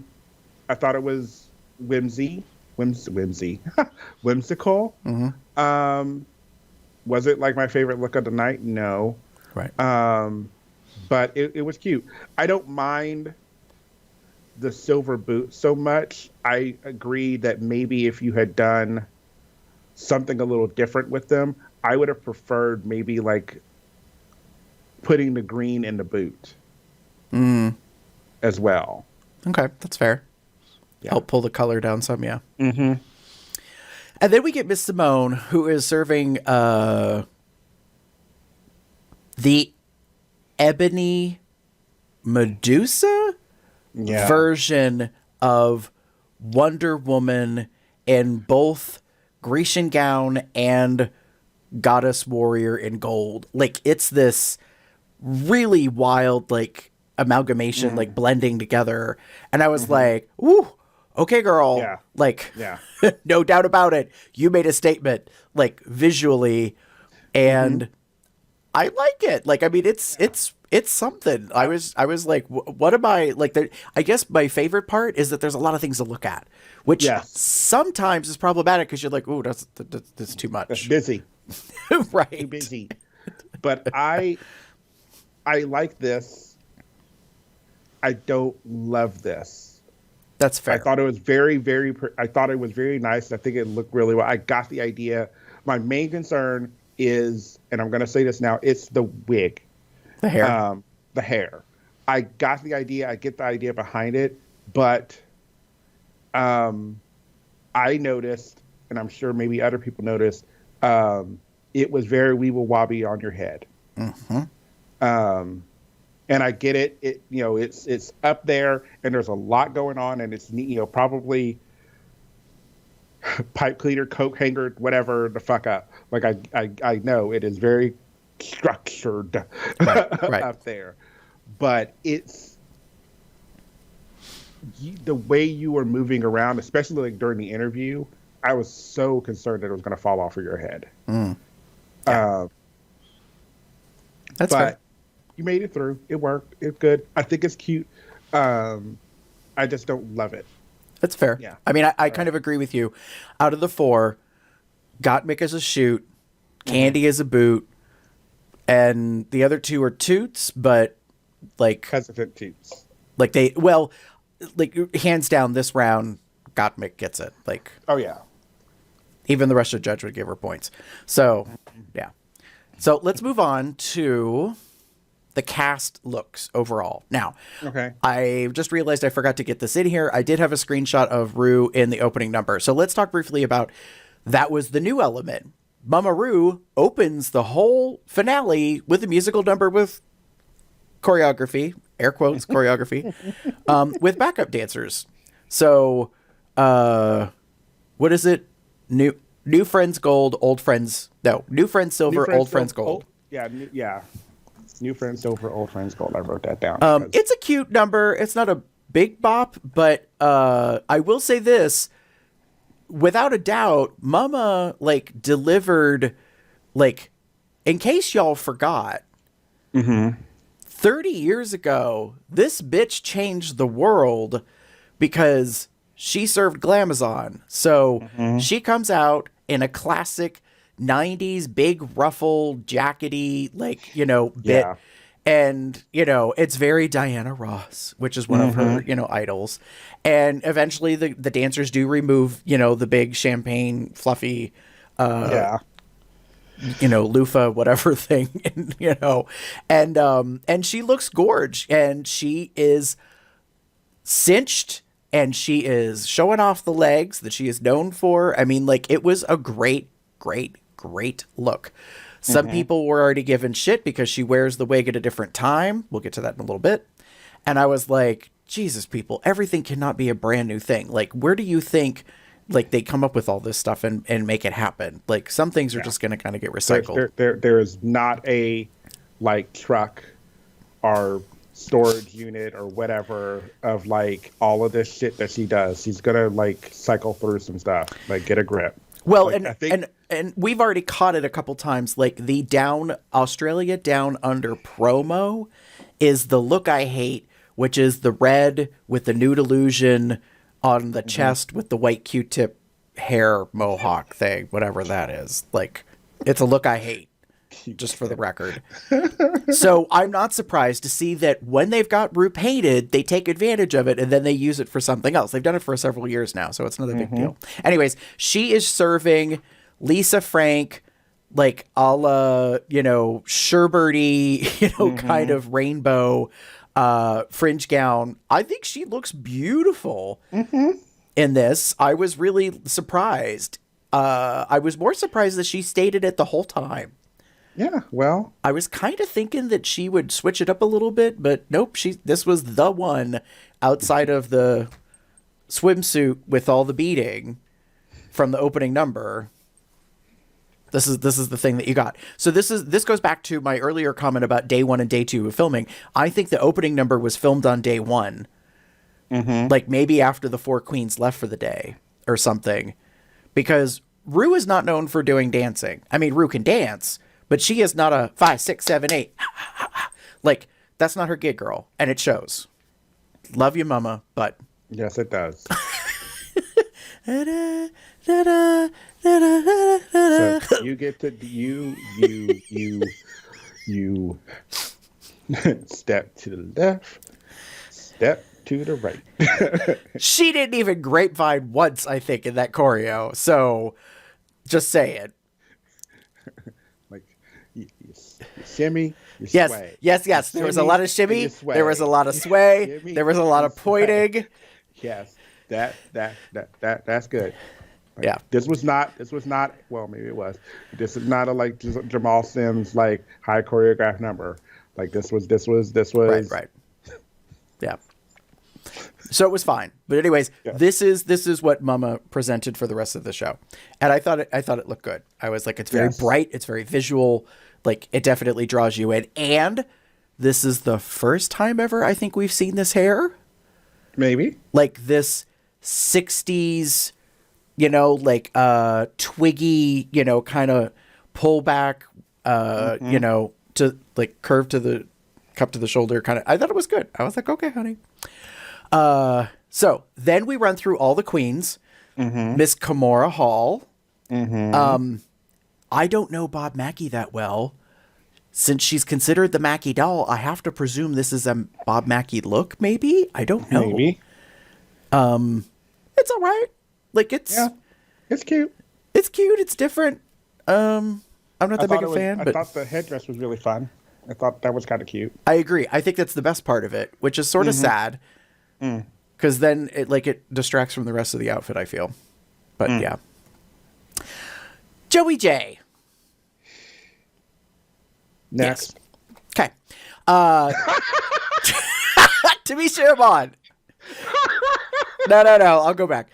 Speaker 1: thought it was whimsical. Was it my favorite look of the night? No.
Speaker 2: Right.
Speaker 1: But it was cute. I don't mind the silver boots so much. I agree that maybe if you had done something a little different with them, I would have preferred maybe putting the green in the boot as well.
Speaker 2: Okay, that's fair.
Speaker 1: Yeah.
Speaker 2: Help pull the color down some, yeah. And then we get Miss Simone, who is serving the Ebony Medusa version of Wonder Woman in both Grecian gown and Goddess Warrior in gold. It's this really wild amalgamation, blending together. And I was ooh, okay, girl.
Speaker 1: Yeah.
Speaker 2: No doubt about it. You made a statement, visually, and I like it. It's something. I was what am I I guess my favorite part is that there's a lot of things to look at, which sometimes is problematic because you're ooh, that's too much.
Speaker 1: That's busy.
Speaker 2: Right.
Speaker 1: Too busy. But I like this. I don't love this.
Speaker 2: That's fair.
Speaker 1: I thought it was very, very. I thought it was very nice. I think it looked really well. I got the idea. My main concern is, and I'm going to say this now, it's the wig,
Speaker 2: the hair.
Speaker 1: The hair. I got the idea. I get the idea behind it, but I noticed, and I'm sure maybe other people noticed, it was very weeble wobby on your head. And I get it. It's up there, and there's a lot going on, and it's probably pipe cleaner, coat hanger, whatever the fuck up. Like I know it is very structured
Speaker 2: Right.
Speaker 1: up there, but it's the way you were moving around, especially like during the interview. I was so concerned that it was going to fall off of your head.
Speaker 2: That's
Speaker 1: but
Speaker 2: fair.
Speaker 1: you made it through. It worked. It's good. I think it's cute. I just don't love it.
Speaker 2: That's fair.
Speaker 1: Yeah.
Speaker 2: I mean, I kind of agree with you. Out of the four, Gottmik is a shoot, Candy is a boot, and the other two are toots, but like
Speaker 1: Hesitant toots.
Speaker 2: like hands down this round, Gottmik gets it. Like
Speaker 1: Oh yeah.
Speaker 2: even the rest of the judge would give her points. So yeah. So let's move on to the cast looks overall. Now,
Speaker 1: Okay.
Speaker 2: I just realized I forgot to get this in here. I did have a screenshot of Rue in the opening number. So let's talk briefly about that was the new element. Mama Rue opens the whole finale with a musical number with choreography, air quotes, choreography, with backup dancers. So, what is it? New friends gold, old friends. No, new friends silver, old friends gold.
Speaker 1: Yeah. New friends silver, old friends gold. I wrote that down.
Speaker 2: It's a cute number. It's not a big bop, but I will say this. Without a doubt, Mama, like, delivered, like, in case y'all forgot, 30 years ago, this bitch changed the world because she served Glamazon. So she comes out in a classic 90s big ruffle jackety, like, you know, bit.
Speaker 1: Yeah.
Speaker 2: And, you know, it's very Diana Ross, which is one of her, you know, idols. And eventually the dancers do remove, you know, the big champagne fluffy,
Speaker 1: yeah.
Speaker 2: you know, loofah, whatever thing, and, you know, and she looks gorge and she is cinched and she is showing off the legs that she is known for. I mean, like, it was a great look. Some people were already given shit because she wears the wig at a different time. We'll get to that in a little bit. And I was like, Jesus, people, everything cannot be a brand new thing. Like, where do you think, like, they come up with all this stuff and make it happen? Like, some things are just going to kind of get recycled.
Speaker 1: There is not a, like, truck or storage unit or whatever of, like, all of this shit that she does. She's going to, like, cycle through some stuff. Like, get a grip.
Speaker 2: Well,
Speaker 1: Like, I think-
Speaker 2: and we've already caught it a couple times. Like, the Australia Down Under promo is the look I hate, which is the red with the nude illusion on the chest with the white Q-tip hair mohawk thing, whatever that is. Like, it's a look I hate, just for the record. So I'm not surprised to see that when they've got Rue painted, they take advantage of it and then they use it for something else. They've done it for several years now, so it's not a big deal. Anyways, she is serving Lisa Frank, like, a la, you know, Sherbert-y, you know, kind of rainbow fringe gown. I think she looks beautiful in this. I was really surprised. I was more surprised that she stayed in it the whole time.
Speaker 1: Yeah, well,
Speaker 2: I was kind of thinking that she would switch it up a little bit, but nope. This was the one outside of the swimsuit with all the beading from the opening number. This is the thing that you got. So this goes back to my earlier comment about day one and day two of filming. I think the opening number was filmed on day one, like maybe after the four queens left for the day or something, because Rue is not known for doing dancing. I mean, Rue can dance, but she is not a 5, 6, 7, 8. Like, that's not her gig, girl, and it shows. Love you, Mama, but
Speaker 1: yes, it does. So you get to you step to the left, step to the right.
Speaker 2: she didn't even grapevine once, I think, in that choreo. So, just say it.
Speaker 1: Like you shimmy, you
Speaker 2: Yes,
Speaker 1: sway.
Speaker 2: yes.
Speaker 1: You
Speaker 2: There was a lot of
Speaker 1: and
Speaker 2: shimmy.
Speaker 1: you sway.
Speaker 2: There was a lot of sway.
Speaker 1: Shimmy
Speaker 2: There was a lot
Speaker 1: and
Speaker 2: of
Speaker 1: sway.
Speaker 2: pointing.
Speaker 1: Yes, that's good. Like,
Speaker 2: Yeah.
Speaker 1: This was not. Well, maybe it was. This is not a like Jamal Sims like high choreographed number. Like this was.
Speaker 2: Right. Yeah. So it was fine. But anyways, this is what Mama presented for the rest of the show. And I thought it looked good. I was like, it's very bright, it's very visual, like it definitely draws you in. And this is the first time ever I think we've seen this hair.
Speaker 1: Maybe.
Speaker 2: Like this 60s, you know, like twiggy, you know, kind of pull back, you know, to like curve to the cup to the shoulder kind of. I thought it was good. I was like, okay, honey. So then we run through all the queens. Miss Kimora Hall. I don't know Bob Mackie that well. Since she's considered the Mackie doll, I have to presume this is a Bob Mackie look, maybe? I don't know.
Speaker 1: Maybe.
Speaker 2: It's all right. Like, it's
Speaker 1: cute.
Speaker 2: It's cute. It's different. I'm not that big a fan.
Speaker 1: I thought the headdress was really fun. I thought that was kind of cute.
Speaker 2: I agree. I think that's the best part of it, which is sort of sad. Because then it distracts from the rest of the outfit, I feel. But yeah. Joey J.
Speaker 1: Next.
Speaker 2: Yes. Okay. Tamisha Iman. No. I'll go back.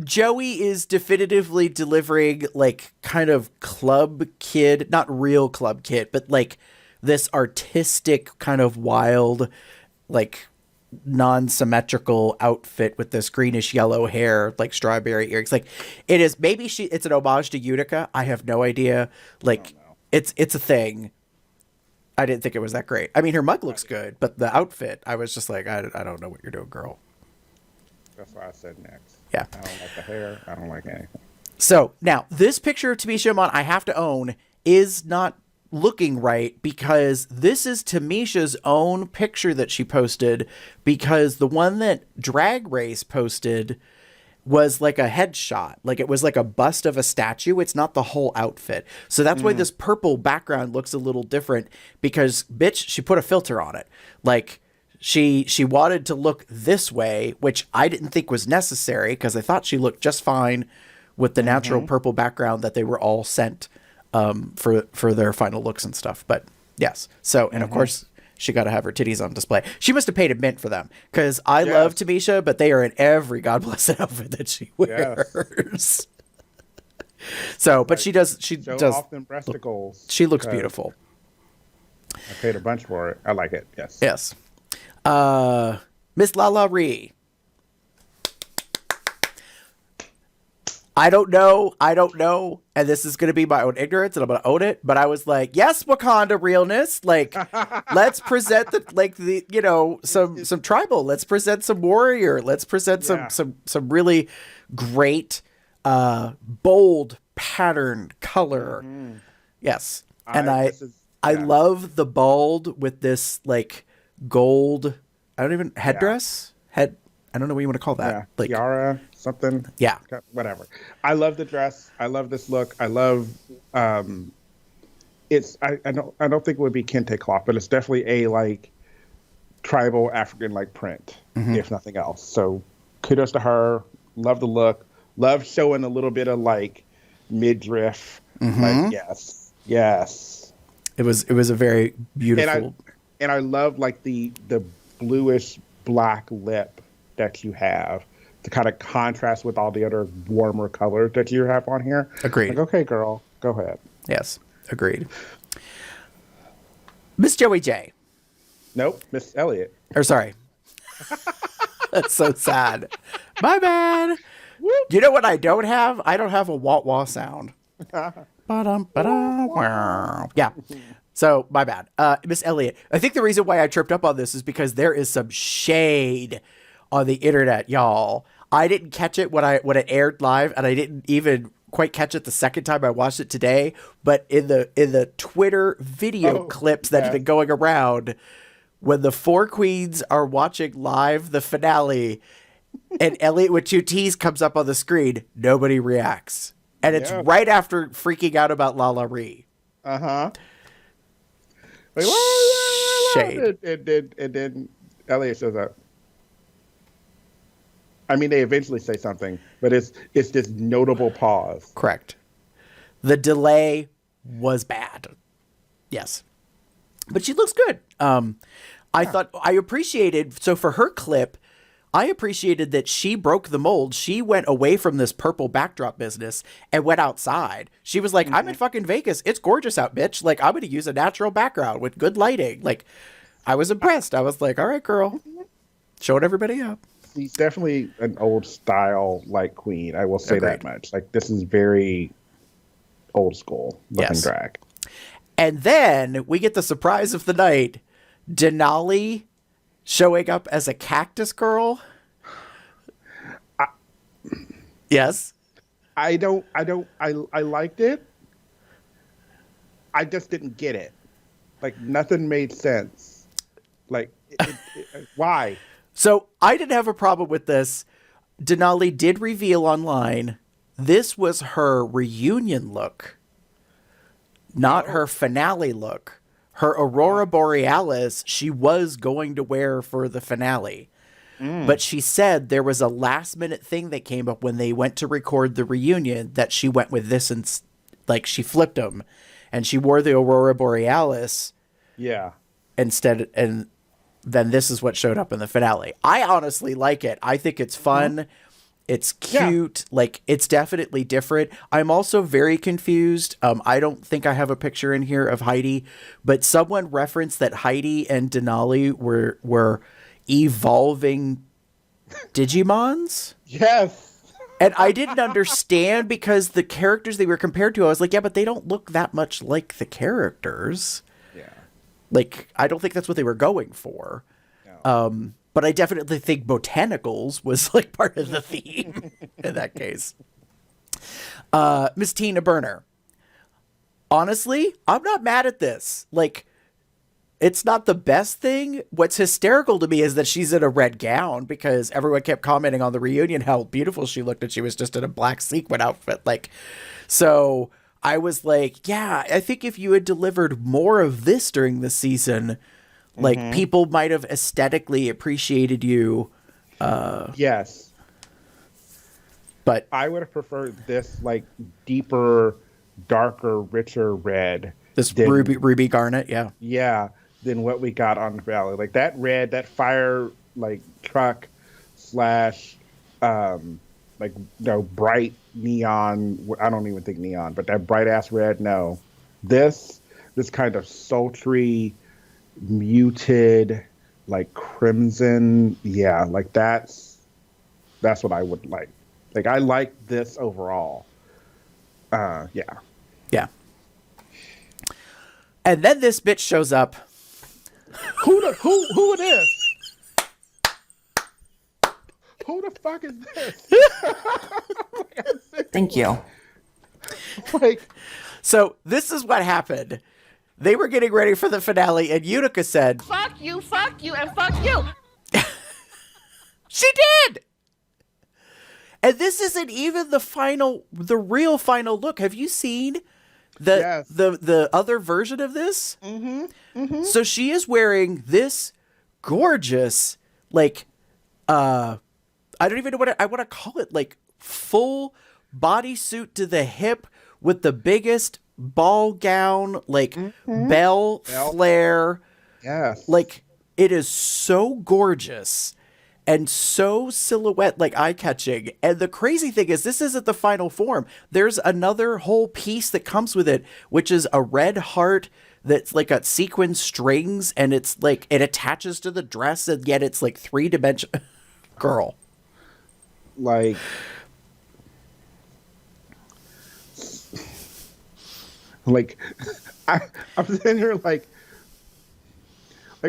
Speaker 2: Joey is definitively delivering like kind of club kid, not real club kid, but like this artistic kind of wild, like non-symmetrical outfit with this greenish yellow hair, like strawberry earrings. Like it is, maybe it's an homage to Utica. I have no idea. Like it's a thing. I didn't think it was that great. I mean, her mug looks good, but the outfit, I was just like, I don't know what you're doing, girl.
Speaker 1: That's why I said next.
Speaker 2: Yeah.
Speaker 1: I don't like the hair. I don't like anything.
Speaker 2: So now this picture of Tamisha Iman, I have to own, is not looking right because this is Tamisha's own picture that she posted, because the one that Drag Race posted was like a headshot. Like it was like a bust of a statue. It's not the whole outfit. So that's why this purple background looks a little different, because bitch, she put a filter on it. Like she wanted to look this way, which I didn't think was necessary because I thought she looked just fine with the natural purple background that they were all sent for their final looks and stuff. But yes. So, and of course she got to have her titties on display. She must have paid a mint for them, because I love Tamisha, but they are in every God bless it outfit that she wears. So, but she does
Speaker 1: off them breasticles.
Speaker 2: She looks beautiful.
Speaker 1: I paid a bunch for it. I like it. Yes.
Speaker 2: Yes. Miss Lala Ree. I don't know. And this is going to be my own ignorance and I'm going to own it. But I was like, yes, Wakanda realness. Like, let's present some tribal. Let's present some warrior. Let's present some really great, bold patterned color. Yes. And I love the bald with this like gold, headdress. I don't know what you want to call that.
Speaker 1: Yeah.
Speaker 2: Like
Speaker 1: tiara, something.
Speaker 2: Yeah.
Speaker 1: Whatever. I love the dress. I love this look. I love it's I don't think it would be kente cloth, but it's definitely a like tribal African like print, if nothing else. So kudos to her. Love the look. Love showing a little bit of like midriff. Like yes. It
Speaker 2: was a very beautiful.
Speaker 1: And I love like the bluish black lip that you have to kind of contrast with all the other warmer colors that you have on here.
Speaker 2: Agreed.
Speaker 1: Like, okay, girl, go ahead.
Speaker 2: Yes, agreed. Miss Joey J.
Speaker 1: Nope, Miss Elliott.
Speaker 2: Or sorry. That's so sad. My bad. You know what I don't have? I don't have a wah-wah sound. Ba-dum, ba-dum, wow. Yeah. So, my bad. Miss Elliott. I think the reason why I tripped up on this is because there is some shade on the internet, y'all. I didn't catch it when it aired live, and I didn't even quite catch it the second time I watched it today. But in the Twitter video clips that have been going around, when the four queens are watching live the finale, and Elliott with two T's comes up on the screen, nobody reacts. And it's right after freaking out about Lala Ree.
Speaker 1: Like,
Speaker 2: shade.
Speaker 1: And then Elliot shows up. I mean, they eventually say something, but it's this notable pause.
Speaker 2: Correct. The delay was bad. Yes. But she looks good. I thought I appreciated, so for her clip, I appreciated that she broke the mold. She went away from this purple backdrop business and went outside. She was like, I'm in fucking Vegas. It's gorgeous out, bitch. Like, I'm going to use a natural background with good lighting. Like, I was impressed. I was like, all right, girl, showing everybody up.
Speaker 1: She's definitely an old style like queen. I will say that much. Like, this is very old school looking drag.
Speaker 2: And then we get the surprise of the night, Denali showing up as a cactus girl. Yes.
Speaker 1: I liked it. I just didn't get it. Like, nothing made sense. Like, why?
Speaker 2: So I didn't have a problem with this. Denali did reveal online this was her reunion look, not her finale look. Her Aurora Borealis, she was going to wear for the finale. But she said there was a last minute thing that came up when they went to record the reunion that she went with this and like she flipped them and she wore the Aurora Borealis.
Speaker 1: Yeah.
Speaker 2: Instead, and then this is what showed up in the finale. I honestly like it. I think it's fun. It's cute. Yeah. Like, it's definitely different. I'm also very confused. I don't think I have a picture in here of Heidi, but someone referenced that Heidi and Denali were evolving Digimons.
Speaker 1: Yes.
Speaker 2: And I didn't understand because the characters they were compared to, I was like, yeah, but they don't look that much like the characters.
Speaker 1: Yeah.
Speaker 2: Like, I don't think that's what they were going for. No. But I definitely think botanicals was like part of the theme in that case. Miss Tina Burner. Honestly, I'm not mad at this. Like, it's not the best thing. What's hysterical to me is that she's in a red gown because everyone kept commenting on the reunion how beautiful she looked and she was just in a black sequin outfit. Like, so I was like, yeah, I think if you had delivered more of this during the season, like, people might have aesthetically appreciated you.
Speaker 1: Yes.
Speaker 2: But
Speaker 1: I would have preferred this, like, deeper, darker, richer red.
Speaker 2: This ruby garnet, yeah.
Speaker 1: Yeah, than what we got on the Valley. Like, that red, that fire, like, truck / like, no, bright neon. I don't even think neon, but that bright-ass red, no. This kind of sultry, muted, like, crimson, yeah, like, that's what I would like. Like, I like this overall. Yeah.
Speaker 2: And then this bitch shows up.
Speaker 1: Who it is? Who the fuck is this?
Speaker 6: Thank you.
Speaker 1: Like,
Speaker 2: so this is what happened. They were getting ready for the finale, and Utica said,
Speaker 3: Fuck you, and fuck you.
Speaker 2: She did! And this isn't even the real final look. Have you seen the other version of this? So she is wearing this gorgeous, like, I don't even know what I want to call it, like, full bodysuit to the hip with the biggest ball gown, like, bell flare.
Speaker 1: yes.
Speaker 2: Like, it is so gorgeous and so silhouette, like, eye-catching. And the crazy thing is, this isn't the final form. There's another whole piece that comes with it, which is a red heart that's like got sequin strings, and it's like it attaches to the dress, and yet it's like 3-dimensional. Girl,
Speaker 1: like, I'm sitting here like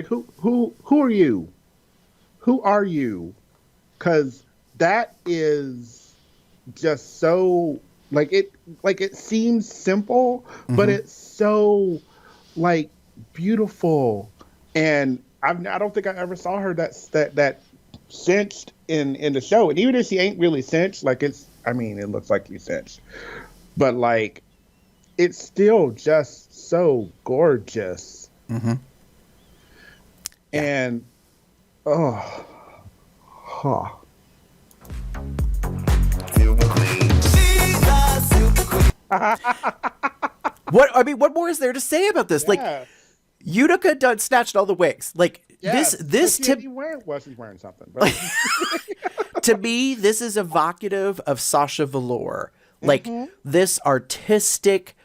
Speaker 1: who are you? Who are you? Because that is just so, like, it seems simple, but it's so, like, beautiful. And I don't think I ever saw her that cinched in the show. And even if she ain't really cinched, like, it looks like you cinched, but, like, it's still just so gorgeous. And
Speaker 2: what more is there to say about this?
Speaker 1: yeah.
Speaker 2: Like, Utica done snatched all the wigs. Like,
Speaker 1: Yes,
Speaker 2: this
Speaker 1: but
Speaker 2: to
Speaker 1: he's wearing something. But
Speaker 2: to me, this is evocative of Sasha Velour. Like this artistic,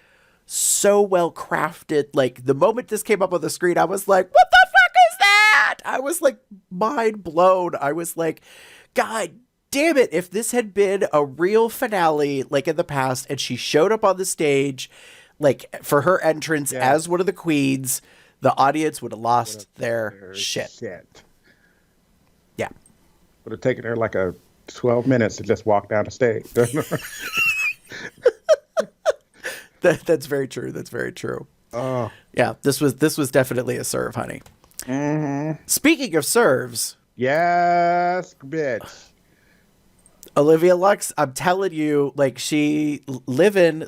Speaker 2: so well crafted. Like the moment this came up on the screen, I was like, "What the fuck is that?" I was like mind blown. I was like, "God damn it! If this had been a real finale, like in the past, and she showed up on the stage, like for her entrance as one of the queens, the audience would have lost their shit." Yeah.
Speaker 1: Would have taken her like 12 minutes to just walk down the stage.
Speaker 2: That's very true. That's very true.
Speaker 1: Oh.
Speaker 2: Yeah, this was definitely a serve, honey. Speaking of serves,
Speaker 1: Yes, bitch.
Speaker 2: Olivia Lux, I'm telling you, like she living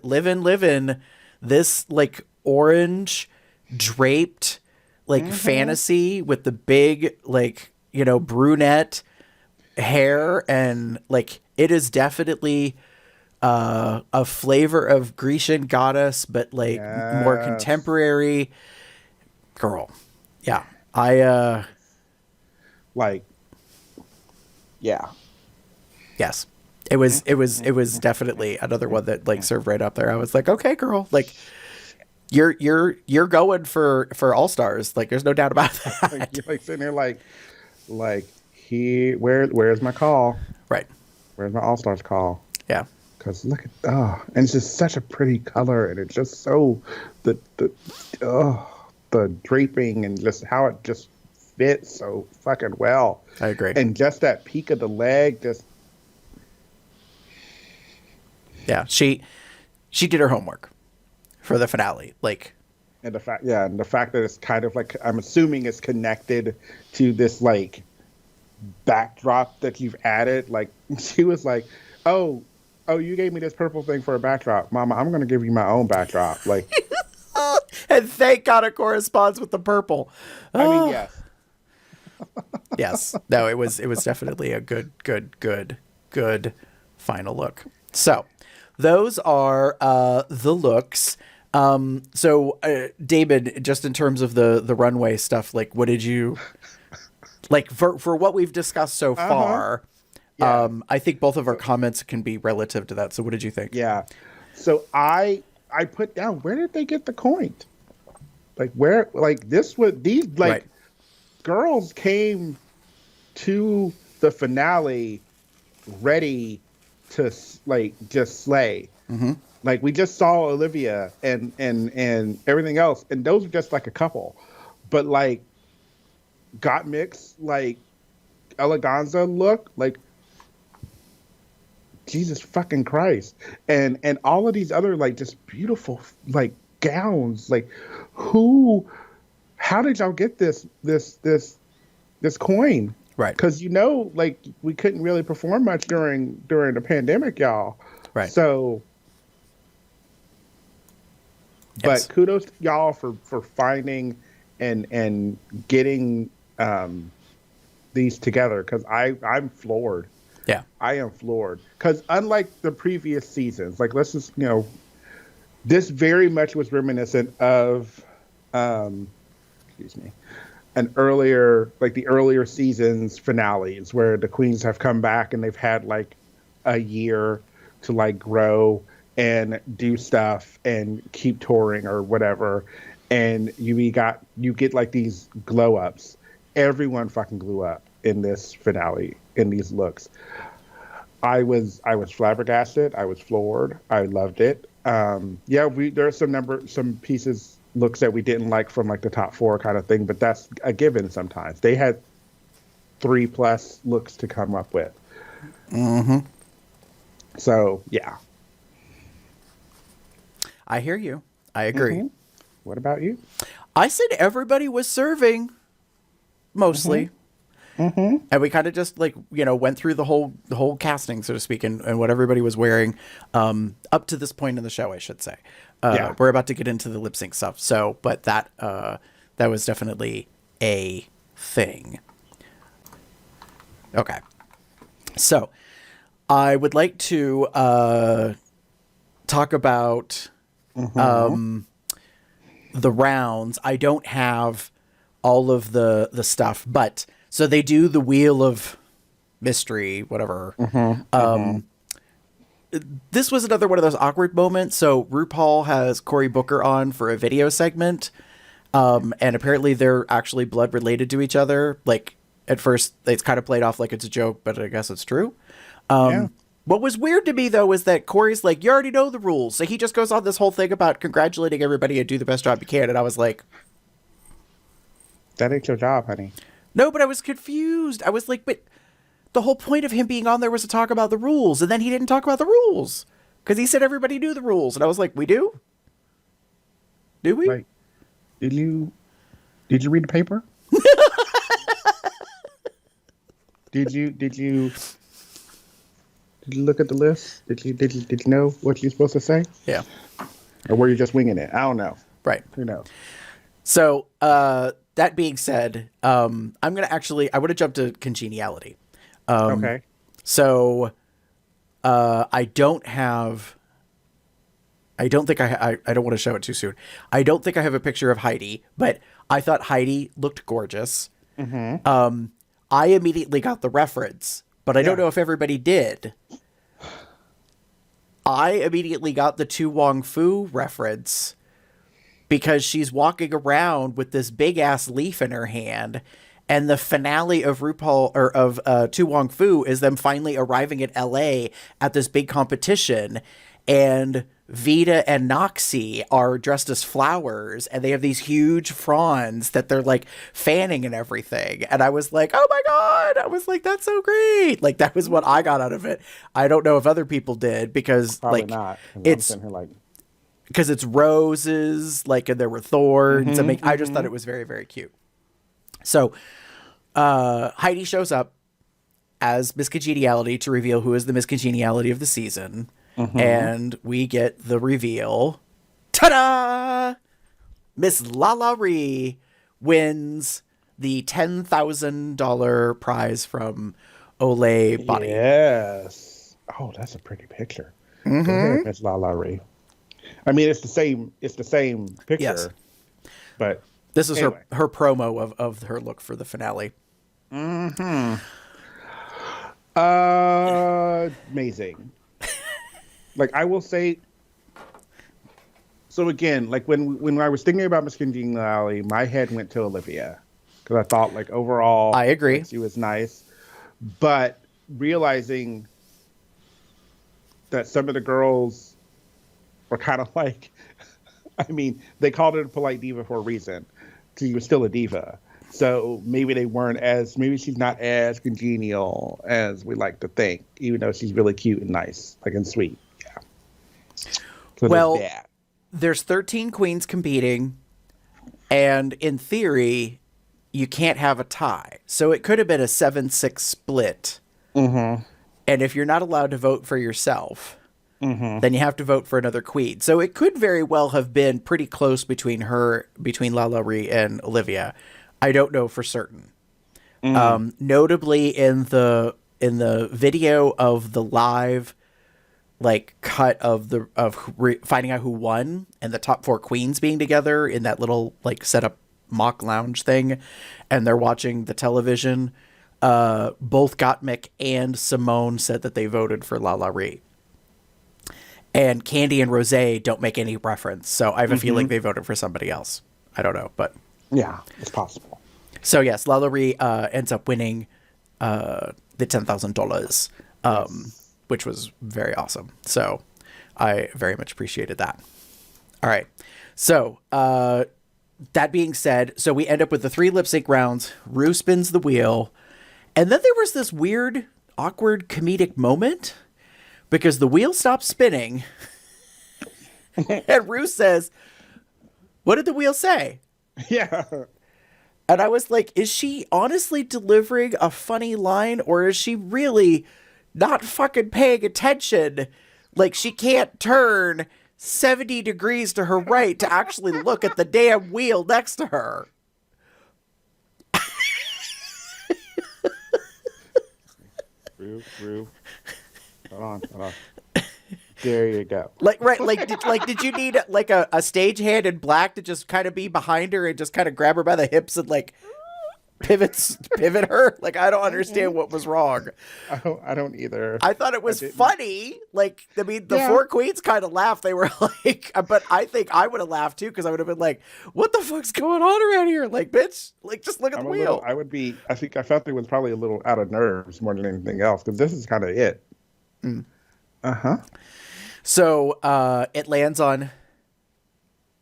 Speaker 2: this like orange draped like fantasy with the big like, you know, brunette hair, and like it is definitely a flavor of Grecian goddess, but like more contemporary. Girl. Yeah.
Speaker 1: Like, yeah.
Speaker 2: Yes. It was definitely another one that like served right up there. I was like, okay, girl, like you're going for all stars. Like there's no doubt about that.
Speaker 1: Like, you're like sitting there like where's my call?
Speaker 2: Right.
Speaker 1: Where's my All-Stars call?
Speaker 2: Yeah.
Speaker 1: Because look at and it's just such a pretty color, and it's just so the draping and just how it just fits so fucking well.
Speaker 2: I agree.
Speaker 1: And just that peak of the leg, just
Speaker 2: yeah, she did her homework for the finale. Like,
Speaker 1: and the fact that it's kind of like, I'm assuming it's connected to this like backdrop that you've added. Like she was like, oh, you gave me this purple thing for a backdrop, Mama. I'm gonna give you my own backdrop. Like,
Speaker 2: and thank God it corresponds with the purple.
Speaker 1: I mean, yes.
Speaker 2: Yes. No, it was definitely a good final look. So those are the looks. So David, just in terms of the runway stuff, like what did you like for what we've discussed so far?
Speaker 1: Yeah.
Speaker 2: I think both of our comments can be relative to that. So what did you think?
Speaker 1: Yeah. So I put down, where did they get the coin? Like where, like this would, these like
Speaker 2: Right.
Speaker 1: girls came to the finale ready to like just slay. Like we just saw Olivia and everything else, and those are just like a couple, but like got mixed, like eleganza look, like Jesus fucking Christ, and all of these other like just beautiful like gowns, like how did y'all get this coin?
Speaker 2: Right.
Speaker 1: Because like we couldn't really perform much during the pandemic, y'all.
Speaker 2: Right.
Speaker 1: So,
Speaker 2: Yes.
Speaker 1: but kudos to y'all for finding and getting these together, because I'm floored.
Speaker 2: Yeah.
Speaker 1: I am floored because unlike the previous seasons, like let's just, this very much was reminiscent of, the earlier seasons finales where the queens have come back and they've had like a year to like grow and do stuff and keep touring or whatever. And you get like these glow ups. Everyone fucking blew up in this finale, in these looks. I was flabbergasted. I was floored. I loved it. There are some looks that we didn't like from like the top four kind of thing, but that's a given sometimes. They had 3+ looks to come up with. So yeah.
Speaker 2: I hear you. I agree.
Speaker 1: What about you?
Speaker 2: I said everybody was serving mostly. And we kind of just like, went through the whole casting, so to speak, and what everybody was wearing up to this point in the show, I should say. We're about to get into the lip sync stuff. So, but that was definitely a thing. Okay. So I would like to talk about the rounds. I don't have all of the stuff. But so they do the Wheel of Mystery, whatever. This was another one of those awkward moments. So RuPaul has Cory Booker on for a video segment. And apparently they're actually blood related to each other. Like, at first, it's kind of played off like it's a joke, but I guess it's true. What was weird to me, though, is that Corey's like, you already know the rules. So he just goes on this whole thing about congratulating everybody and do the best job you can. And I was like,
Speaker 1: that ain't your job, honey.
Speaker 2: no, but I was confused. I was like, but the whole point of him being on there was to talk about the rules. And then he didn't talk about the rules because he said everybody knew the rules. And I was like, we do? Do we?
Speaker 1: Like, did you read the paper? Did you look at the list? Did you know what you're supposed to say?
Speaker 2: Yeah.
Speaker 1: Or were you just winging it? I don't know.
Speaker 2: Right.
Speaker 1: Who knows?
Speaker 2: So, that being said, I want to jump to congeniality.
Speaker 1: Okay.
Speaker 2: So, I don't think I don't want to show it too soon. I don't think I have a picture of Heidi, but I thought Heidi looked gorgeous. I immediately got the reference, but I don't know if everybody did. I immediately got the Tu Wong Fu reference because she's walking around with this big ass leaf in her hand, and the finale of Tu Wong Fu is them finally arriving at LA at this big competition, and Vita and Noxie are dressed as flowers, and they have these huge fronds that they're like fanning and everything. And I was like, oh my God. I was like, that's so great. Like, that was what I got out of it. I don't know if other people did because
Speaker 1: Probably
Speaker 2: like
Speaker 1: not.
Speaker 2: it's because it's roses, like, and there were thorns. I just thought it was very, very cute. So Heidi shows up as Miss Congeniality to reveal who is the Miss Congeniality of the season. And we get the reveal. Ta-da! Miss Lala Ree wins the $10,000 prize from Olay Body.
Speaker 1: Yes. Oh, that's a pretty picture. Go ahead, Miss Lala Ree. I mean, it's the same picture.
Speaker 2: Yes.
Speaker 1: But
Speaker 2: this is
Speaker 1: anyway.
Speaker 2: her promo of her look for the finale.
Speaker 1: Amazing. Like, I will say, so again, like when I was thinking about Miss Congeniality, my head went to Olivia because I thought, like, overall,
Speaker 2: I agree.
Speaker 1: like, she was nice, but realizing that some of the girls were kind of like, I mean, they called her a polite diva for a reason. She was still a diva. So maybe maybe she's not as congenial as we like to think, even though she's really cute and nice, like, and sweet. Yeah. So
Speaker 2: Well, there's 13 queens competing, and in theory, you can't have a tie. So it could have been a 7-6 split. And if you're not allowed to vote for yourself, then you have to vote for another queen. So it could very well have been pretty close between Lala Ree and Olivia. I don't know for certain. Notably in the video of the live like cut of finding out who won and the top 4 queens being together in that little like set up mock lounge thing, and they're watching the television, both Gottmik and Simone said that they voted for Lala Ree. And Candy and Rosé don't make any reference, so I have a feeling they voted for somebody else. I don't know, but
Speaker 1: yeah, it's possible.
Speaker 2: So yes, Lala Ree ends up winning the $10,000, which was very awesome. So I very much appreciated that. All right. So that being said, so we end up with the 3 lip sync rounds. Rue spins the wheel. And then there was this weird, awkward comedic moment because the wheel stops spinning. And Rue says, "What did the wheel say?"
Speaker 1: Yeah.
Speaker 2: And I was like, is she honestly delivering a funny line, or is she really not fucking paying attention? Like, she can't turn 70 degrees to her right to actually look at the damn wheel next to her.
Speaker 1: Rue. Hold on. There you go.
Speaker 2: Like, right, did you need like a stagehand in black to just kind of be behind her and just kind of grab her by the hips and like pivot her? Like, I don't understand what was wrong.
Speaker 1: I don't either.
Speaker 2: I thought it was funny. Like, I mean, the four queens kind of laughed. They were like, but I think I would have laughed too, because I would have been like, what the fuck's going on around here? Like, bitch, like, just look at the wheel.
Speaker 1: I think I felt it was probably a little out of nerves more than anything else, because this is kind of it. Uh-huh.
Speaker 2: So it lands on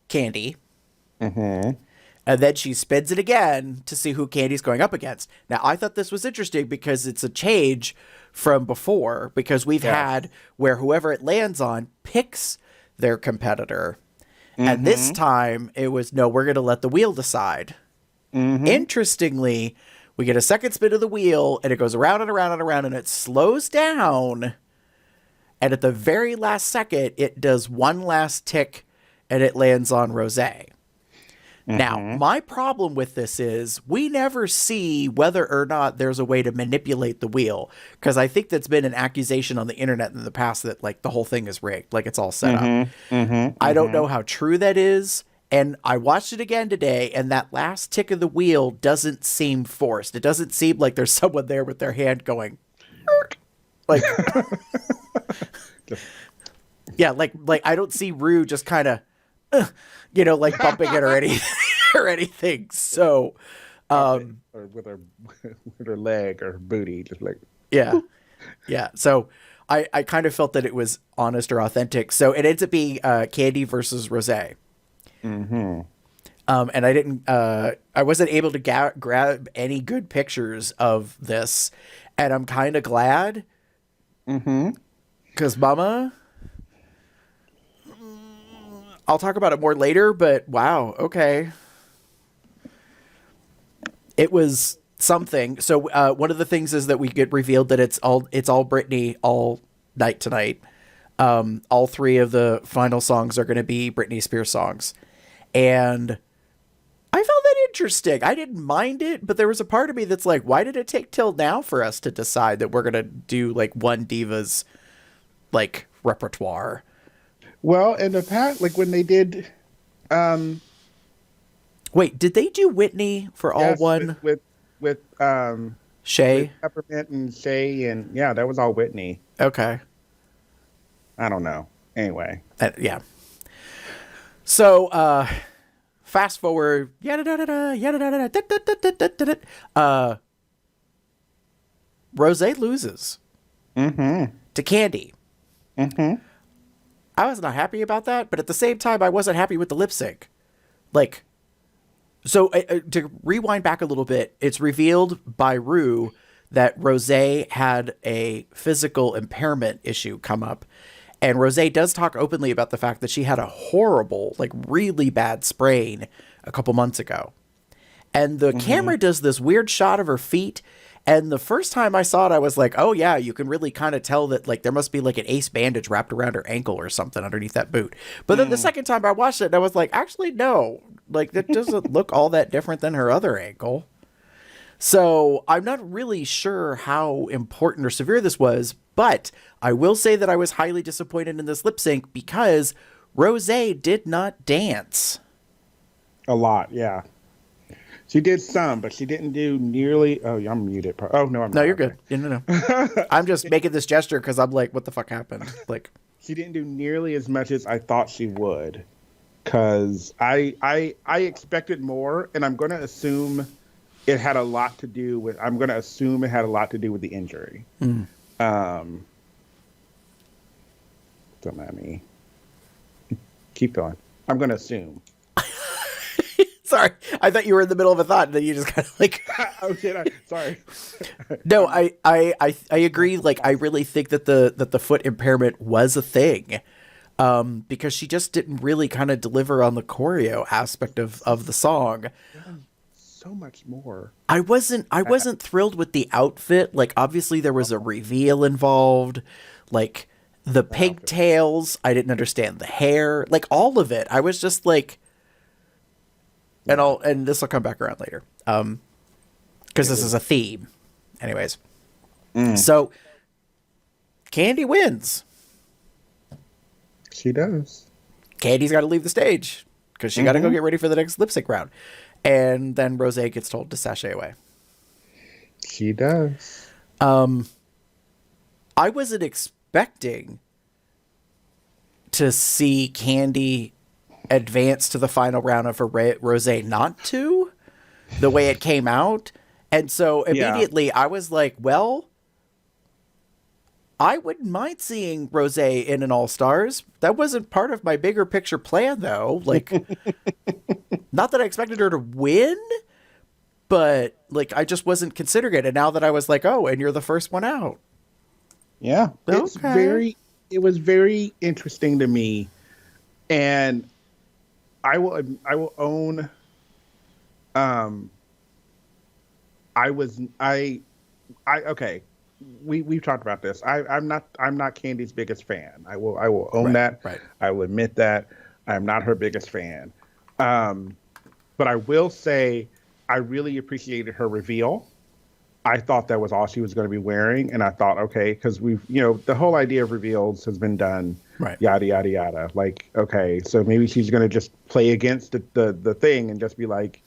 Speaker 2: Candy.
Speaker 1: Mm-hmm.
Speaker 2: And then she spins it again to see who Candy's going up against. Now, I thought this was interesting because it's a change from before, because we've had where whoever it lands on picks their competitor. Mm-hmm. And this time it was, no, we're going to let the wheel decide. Mm-hmm. Interestingly, we get a second spin of the wheel and it goes around and around and around and it slows down. And at the very last second, it does one last tick and it lands on Rosé. Mm-hmm. Now, my problem with this is we never see whether or not there's a way to manipulate the wheel, because I think that's been an accusation on the internet in the past that like the whole thing is rigged, like it's all set up. I don't know how true that is. And I watched it again today, and that last tick of the wheel doesn't seem forced. It doesn't seem like there's someone there with their hand going, like, yeah, like I don't see Rue just kind of, like bumping it or anything. So,
Speaker 1: or with her leg or her booty, just like,
Speaker 2: yeah. So I kind of felt that it was honest or authentic. So it ends up being Candy versus Rosé. Mm-hmm. And I wasn't able to grab any good pictures of this, and I'm kind of glad. Mm-hmm. Because Mama, I'll talk about it more later, but wow, okay. It was something. So one of the things is that we get revealed that it's all Britney all night tonight. All three of the final songs are going to be Britney Spears songs. And I found that interesting. I didn't mind it, but there was a part of me that's like, why did it take till now for us to decide that we're going to do like one diva's like repertoire?
Speaker 1: Well, in the past, like when they did,
Speaker 2: wait, did they do Whitney for all one
Speaker 1: with
Speaker 2: Shay,
Speaker 1: with Peppermint and Shay, and yeah, that was all Whitney.
Speaker 2: Okay,
Speaker 1: I don't know. Anyway,
Speaker 2: yeah. So, fast forward, Rosé loses to Candy. Mm-hmm. I was not happy about that, but at the same time, I wasn't happy with the lip sync. Like, so to rewind back a little bit, it's revealed by Rue that Rosé had a physical impairment issue come up. And Rosé does talk openly about the fact that she had a horrible, like really bad sprain a couple months ago. And the camera does this weird shot of her feet. And the first time I saw it, I was like, oh yeah, you can really kind of tell that like there must be like an ace bandage wrapped around her ankle or something underneath that boot. But then the second time I watched it, I was like, actually, no, like that doesn't look all that different than her other ankle. So I'm not really sure how important or severe this was, but I will say that I was highly disappointed in this lip sync because Rosé did not dance.
Speaker 1: A lot, yeah. She did some, but she didn't do nearly. Oh, I'm muted. Oh no, I'm not.
Speaker 2: No, you're good. No. I'm just making this gesture because I'm like, what the fuck happened? Like,
Speaker 1: she didn't do nearly as much as I thought she would, because I expected more, and I'm going to assume it had a lot to do with. I'm going to assume it had a lot to do with the injury. Don't mind me. Keep going. I'm going to assume.
Speaker 2: Sorry, I thought you were in the middle of a thought, and then you just kind of like.
Speaker 1: Oh shit! Sorry.
Speaker 2: No, I agree. Like, I really think that the foot impairment was a thing, because she just didn't really kind of deliver on the choreo aspect of the song.
Speaker 1: So much more.
Speaker 2: I wasn't thrilled with the outfit. Like, obviously there was a reveal involved. Like the pigtails, I didn't understand the hair. Like all of it, I was just like. And this will come back around later, because this is a theme. Anyways, so Candy wins.
Speaker 1: She does.
Speaker 2: Candy's got to leave the stage because she got to go get ready for the next lip sync round. And then Rose gets told to sashay away.
Speaker 1: She does.
Speaker 2: I wasn't expecting to see Candy advance to the final round of a Rose not to, the way it came out. And so immediately I was like, well, I wouldn't mind seeing Rose in an All-Stars. That wasn't part of my bigger picture plan, though. Like, not that I expected her to win, but like I just wasn't considering it. And now that I was like, oh, and you're the first one out.
Speaker 1: Yeah, it was very interesting to me, and I will own. Okay. We've talked about this. I'm not Candy's biggest fan. I will own that.
Speaker 2: Right.
Speaker 1: I will admit that I'm not her biggest fan. But I will say I really appreciated her reveal. I thought that was all she was going to be wearing, and I thought, okay, because the whole idea of reveals has been done,
Speaker 2: right?
Speaker 1: Yada yada yada. Like, okay, so maybe she's going to just play against the thing and just be like,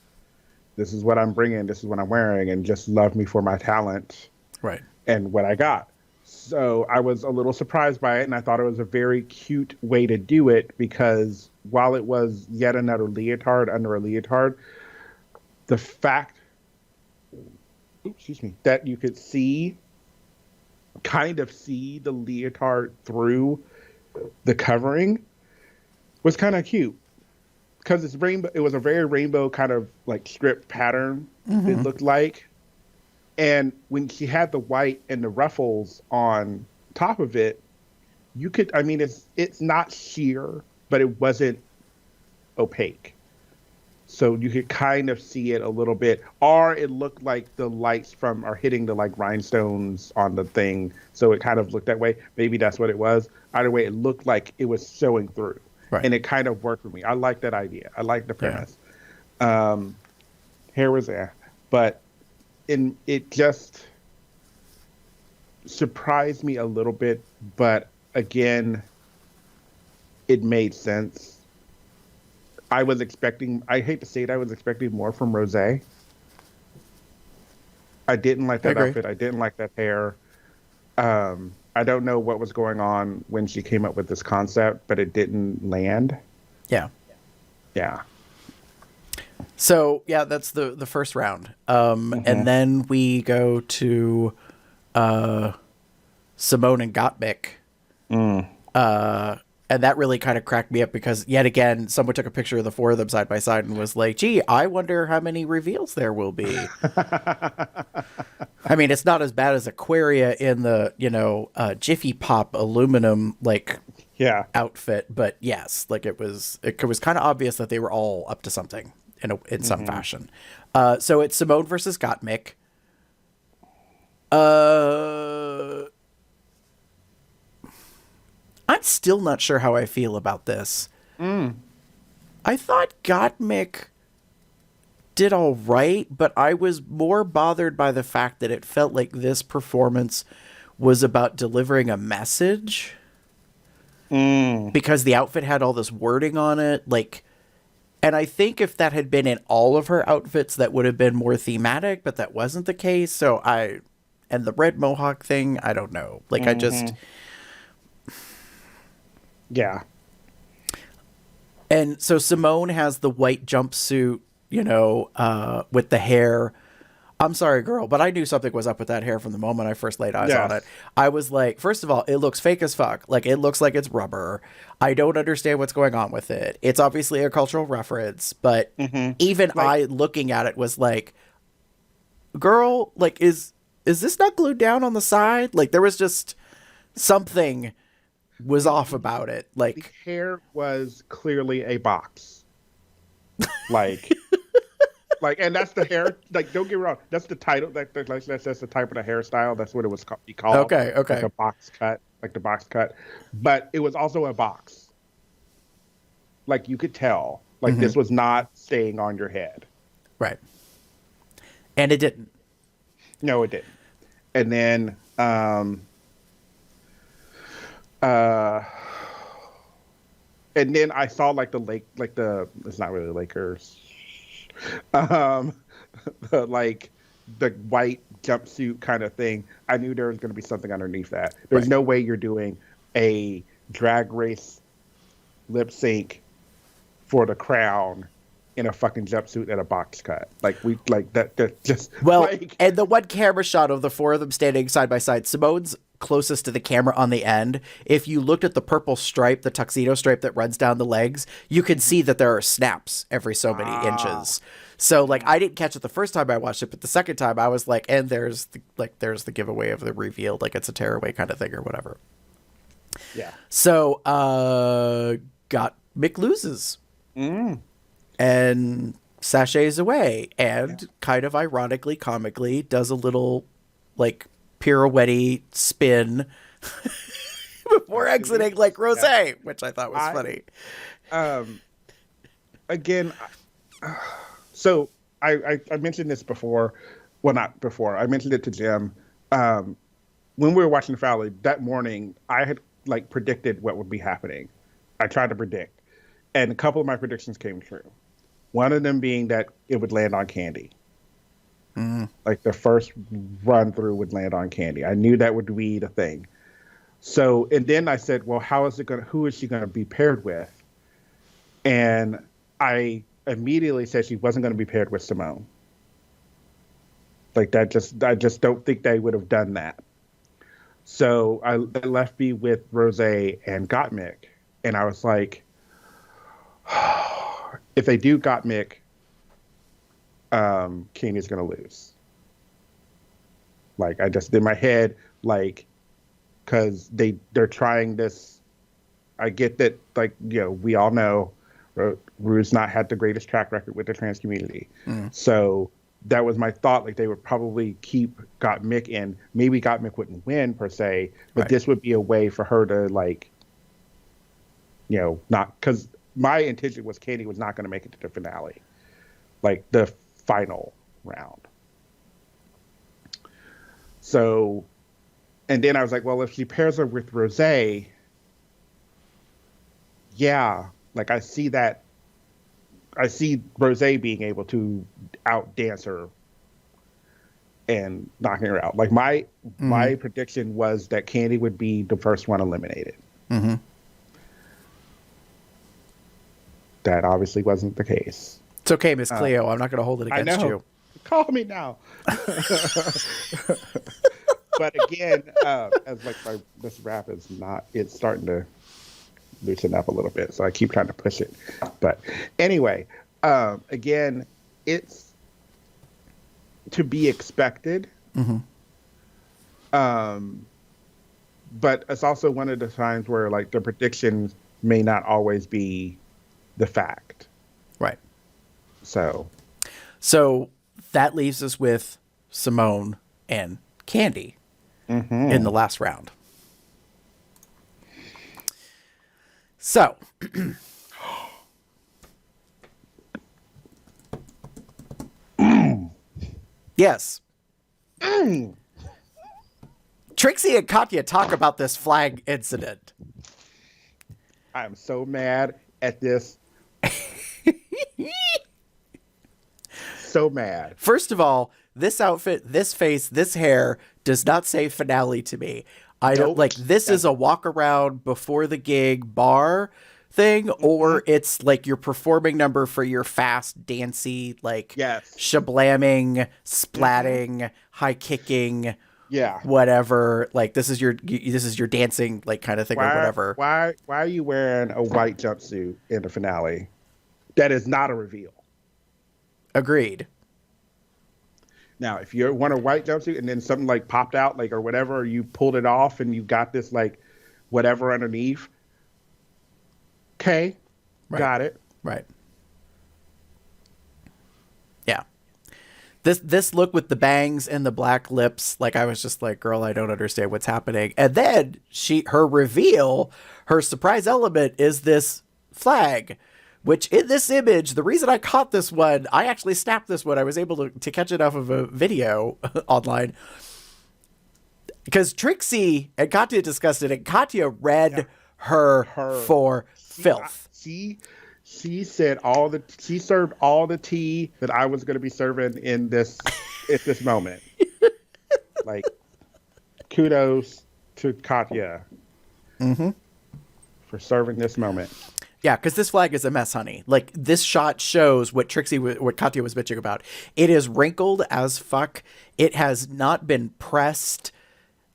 Speaker 1: this is what I'm bringing, this is what I'm wearing, and just love me for my talent,
Speaker 2: right?
Speaker 1: And what I got. So I was a little surprised by it, and I thought it was a very cute way to do it because while it was yet another leotard under a leotard, the fact that you could kind of see the leotard through the covering was kind of cute because it's rainbow. It was a very rainbow kind of like strip pattern. It looked like, and when she had the white and the ruffles on top of it, you could. I mean, it's not sheer, but it wasn't opaque. So you could kind of see it a little bit, or it looked like the lights are hitting the like rhinestones on the thing. So it kind of looked that way. Maybe that's what it was. Either way, it looked like it was showing through,
Speaker 2: right.
Speaker 1: And it kind of worked for me. I like that idea. I like the premise. Hair was there, but it just surprised me a little bit. But again, it made sense. I hate to say it, I was expecting more from Rose. I didn't like that outfit. I didn't like that hair. I don't know what was going on when she came up with this concept, but it didn't land.
Speaker 2: Yeah.
Speaker 1: Yeah.
Speaker 2: So, yeah, that's the first round. And then we go to Simone and Gottmik. And that really kind of cracked me up because, yet again, someone took a picture of the four of them side by side and was like, gee, I wonder how many reveals there will be. I mean, it's not as bad as Aquaria in the, Jiffy Pop aluminum, outfit. But yes, like it was kind of obvious that they were all up to something in some fashion. So it's Simone versus Gottmik. I'm still not sure how I feel about this. I thought Gottmik did all right, but I was more bothered by the fact that it felt like this performance was about delivering a message. Because the outfit had all this wording on it. And I think if that had been in all of her outfits, that would have been more thematic, but that wasn't the case. And the red mohawk thing, I don't know. I just...
Speaker 1: Yeah.
Speaker 2: And so Simone has the white jumpsuit, with the hair. I'm sorry, girl, but I knew something was up with that hair from the moment I first laid eyes on it. I was like, first of all, it looks fake as fuck. It looks like it's rubber. I don't understand what's going on with it. It's obviously a cultural reference, but even I looking at it was like, girl, is this not glued down on the side? There was just something was off about it.
Speaker 1: The hair was clearly a box. And that's the hair. Don't get me wrong. That's the title. That's the type of the hairstyle. That's what it was called.
Speaker 2: Okay.
Speaker 1: Like a box cut, the box cut. But it was also a box. You could tell. This was not staying on your head.
Speaker 2: Right. And it didn't.
Speaker 1: No, it didn't. And then, and then I saw like the lake, like it's not really Lakers, um, like the white jumpsuit kind of thing. I knew there was going to be something underneath that. There's no way you're doing a drag race lip sync for the crown in a fucking jumpsuit and a box cut. Like that just
Speaker 2: and the one camera shot of the four of them standing side by side, Simone's closest to the camera on the end. If you looked at the purple stripe, the tuxedo stripe that runs down the legs, you can see that there are snaps every so many inches. So like I didn't catch it the first time I watched it, but the second time I was like, and there's the giveaway of the reveal, like it's a tearaway kind of thing or whatever.
Speaker 1: Yeah.
Speaker 2: So got Mick loses. And sachets away and kind of ironically, comically does a little like pirouette spin before exiting like Rosé, which I thought was funny.
Speaker 1: Again, so I mentioned this before. Well, not before. I mentioned it to Jim. When we were watching the finale that morning, I had like predicted what would be happening. I tried to predict, and a couple of my predictions came true. One of them being that it would land on Candy. Like the first run through would land on Candy. I knew that would be the thing. So, and then I said, well, who is she going to be paired with? And I immediately said she wasn't going to be paired with Simone. Like I just don't think they would have done that. So I left me with Rosé and Gottmik. And I was like, if they do Gottmik, Candy's gonna lose. Like I just in my head, like, because they're trying this. I get that, like, you know, we all know Rue's not had the greatest track record with the trans community, so that was my thought. Like they would probably keep Gottmik in. Maybe Gottmik wouldn't win per se, but this would be a way for her to, like, you know, not, because my intention was Candy was not going to make it to the finale, like the final round. So, and then I was like, well, if she pairs her with Rosé, yeah, like I see Rosé being able to outdance her and knocking her out. Like my prediction was that Candy would be the first one eliminated. That obviously wasn't the case.
Speaker 2: It's okay, Miss Cleo. I'm not going to hold it against you.
Speaker 1: Call me now. But again, as like this rap is not, it's starting to loosen up a little bit, so I keep trying to push it. But anyway, again, it's to be expected. But it's also one of the times where like the predictions may not always be the fact.
Speaker 2: Right.
Speaker 1: So
Speaker 2: that leaves us with Simone and Candy in the last round. So yes. Trixie and Katya talk about this flag incident.
Speaker 1: I'm so mad at this. So mad.
Speaker 2: First of all, this outfit, this face, this hair does not say finale to me. I don't like this is a walk around before the gig bar thing, or it's like your performing number for your fast, dancey, like shablamming, splatting, high kicking, whatever. Like this is your dancing like kind of thing or whatever.
Speaker 1: Why are you wearing a white jumpsuit in the finale? That is not a reveal.
Speaker 2: Agreed.
Speaker 1: Now, if you want a white jumpsuit and then something like popped out, like, or whatever, or you pulled it off and you got this like whatever underneath, okay, got it.
Speaker 2: Right. Yeah. This look with the bangs and the black lips, like I was just like, girl, I don't understand what's happening. And then her reveal, her surprise element is this flag. Which in this image, the reason I caught this one, I actually snapped this one. I was able to catch enough of a video online. Because Trixie and Katya discussed it, and Katya read her
Speaker 1: Her
Speaker 2: for filth.
Speaker 1: She said she served all the tea that I was going to be serving in this at this moment. Like, kudos to Katya for serving this moment.
Speaker 2: Yeah, because this flag is a mess, honey. Like, this shot shows what Katya was bitching about. It is wrinkled as fuck. It has not been pressed,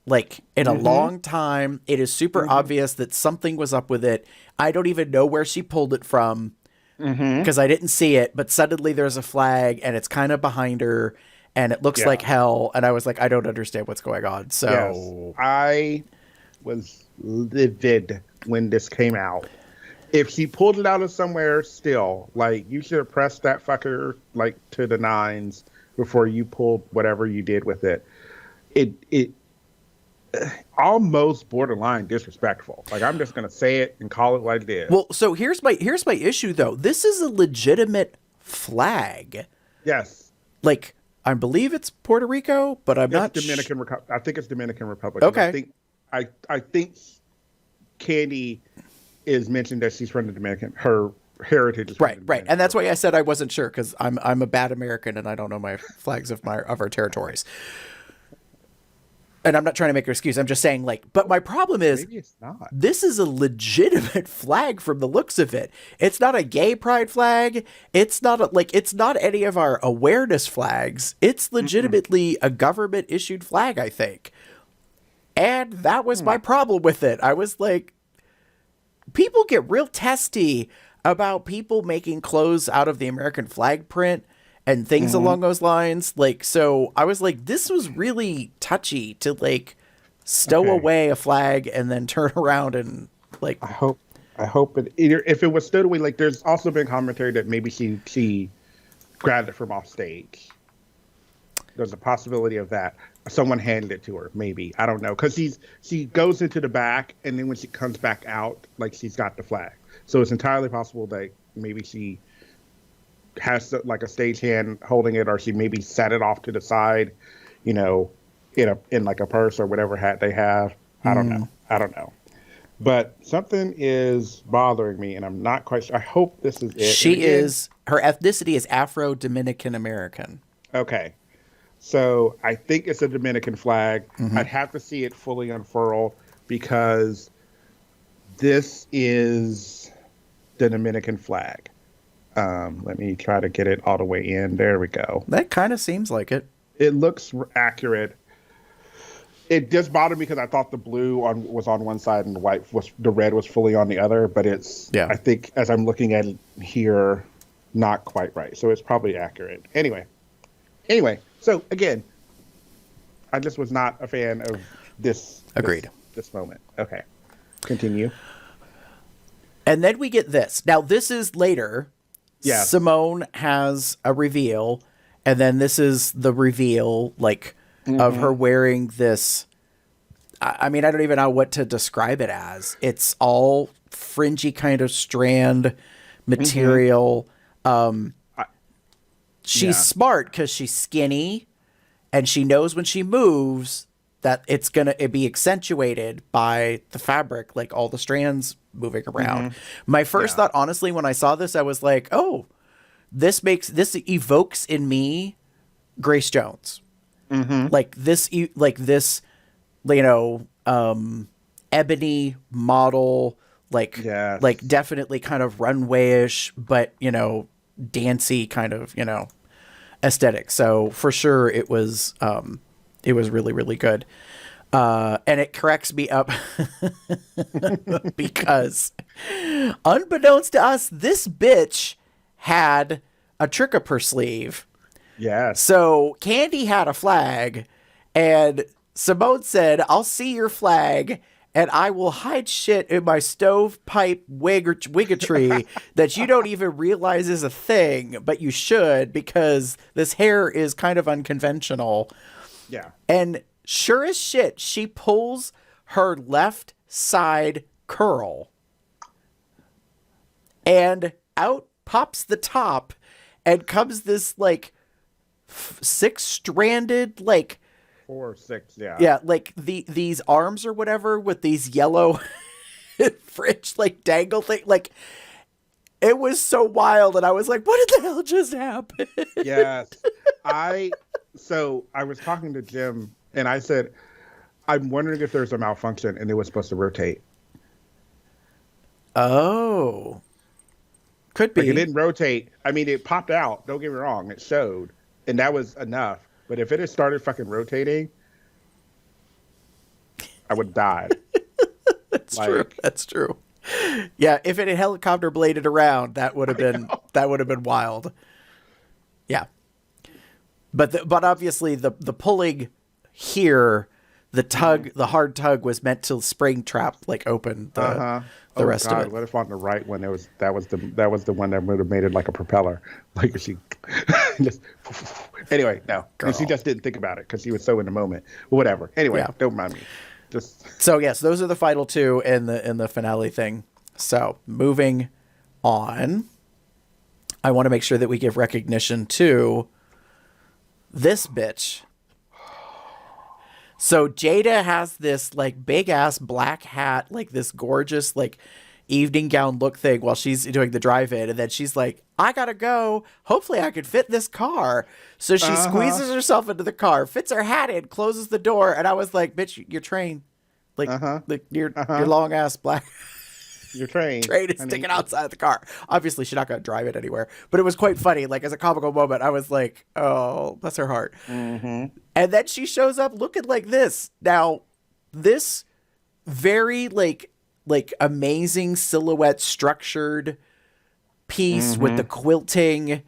Speaker 2: like, in a long time. It is super obvious that something was up with it. I don't even know where she pulled it from because I didn't see it. But suddenly there's a flag, and it's kind of behind her, and it looks like hell. And I was like, I don't understand what's going on. So
Speaker 1: yes, I was livid when this came out. If she pulled it out of somewhere still, like, you should have pressed that fucker, like, to the nines before you pulled whatever you did with it. It almost borderline disrespectful. Like, I'm just going to say it and call it like it is.
Speaker 2: well, so here's my issue, though. This is a legitimate flag.
Speaker 1: Yes.
Speaker 2: Like, I believe it's Puerto Rico, but I'm not
Speaker 1: Dominican Republic. I think it's Dominican Republic.
Speaker 2: Okay.
Speaker 1: I think Candy is mentioned that she's from the Dominican. Her heritage is from the
Speaker 2: Right,
Speaker 1: Dominican
Speaker 2: and that's why I said I wasn't sure, because I'm a bad American and I don't know my flags of our territories. And I'm not trying to make an excuse. I'm just saying, like, but my problem is,
Speaker 1: Maybe it's not.
Speaker 2: this is a legitimate flag from the looks of it. It's not a gay pride flag. It's not it's not any of our awareness flags. It's legitimately a government issued flag, I think. And that was my problem with it. I was like, people get real testy about people making clothes out of the American flag print and things along those lines. Like, so I was like, this was really touchy to, like, stow away a flag and then turn around and, like,
Speaker 1: I hope it either, if it was stowed away, like, there's also been commentary that maybe she grabbed it from off stage. There's a possibility of that. Someone handed it to her, maybe. I don't know. Because she goes into the back, and then when she comes back out, like, she's got the flag. So it's entirely possible that maybe she has, like, a stagehand holding it, or she maybe set it off to the side, you know, in like a purse or whatever hat they have. I don't know. But something is bothering me, and I'm not quite sure. I hope this is it.
Speaker 2: Her ethnicity is Afro-Dominican American.
Speaker 1: Okay. So I think it's a Dominican flag. I'd have to see it fully unfurl because this is the Dominican flag. Let me try to get it all the way in. There we go.
Speaker 2: That kind of seems like it.
Speaker 1: It looks accurate. It just bothered me because I thought the blue was on one side and the red was fully on the other. But it's, I think as I'm looking at it here, not quite right. So it's probably accurate. Anyway. So again, I just was not a fan of this.
Speaker 2: Agreed.
Speaker 1: This moment. Okay. Continue.
Speaker 2: And then we get this. Now, this is later.
Speaker 1: Yes.
Speaker 2: Simone has a reveal, and then this is the reveal, like, of her wearing this. I mean, I don't even know what to describe it as. It's all fringy kind of strand material. She's smart because she's skinny, and she knows when she moves that it's going to be accentuated by the fabric, like all the strands moving around. My first thought, honestly, when I saw this, I was like, oh, this evokes in me Grace Jones. Like this, you know, ebony model, like definitely kind of runway-ish, but, you know, dancey kind of, you know, aesthetic. So for sure it was really, really good. And it cracks me up because unbeknownst to us, this bitch had a trick up her sleeve.
Speaker 1: Yes.
Speaker 2: So Candy had a flag, and Simone said, I'll see your flag, and I will hide shit in my stovepipe wiggetry that you don't even realize is a thing, but you should, because this hair is kind of unconventional.
Speaker 1: Yeah.
Speaker 2: And sure as shit, she pulls her left side curl, and out pops the top, and comes this, like, six-stranded, like,
Speaker 1: 4 or 6, yeah.
Speaker 2: Yeah, like these arms or whatever with these yellow fridge like dangle thing. Like, it was so wild, and I was like, what did the hell just happen?
Speaker 1: Yes. So I was talking to Jim, and I said, I'm wondering if there's a malfunction, and it was supposed to rotate.
Speaker 2: Oh. Could be.
Speaker 1: Like, it didn't rotate. I mean, it popped out. Don't get me wrong. It showed, and that was enough. But if it had started fucking rotating, I would have died.
Speaker 2: That's true. That's true. Yeah, if it had helicopter bladed around, that would have been wild. Yeah. But obviously the pulling here, the hard tug was meant to spring trap, like open the rest of it.
Speaker 1: What if on the right one that was the one that would have made it like a propeller, like she just anyway. No, and she just didn't think about it because she was so in the moment. Whatever. Anyway, don't mind me.
Speaker 2: So yes, those are the final two in the finale thing. So moving on, I want to make sure that we give recognition to this bitch. So Jada has this like big ass black hat, like this gorgeous like evening gown look thing while she's doing the drive-in, and then she's like, I gotta go. Hopefully I could fit this car. So she squeezes herself into the car, fits her hat in, closes the door, and I was like, bitch, your train. Like, your long ass black
Speaker 1: your train
Speaker 2: is sticking outside the car. Obviously she's not gonna drive it anywhere. But it was quite funny. Like, as a comical moment, I was like, oh, bless her heart. And then she shows up looking like this. Now, this very like amazing silhouette structured piece with the quilting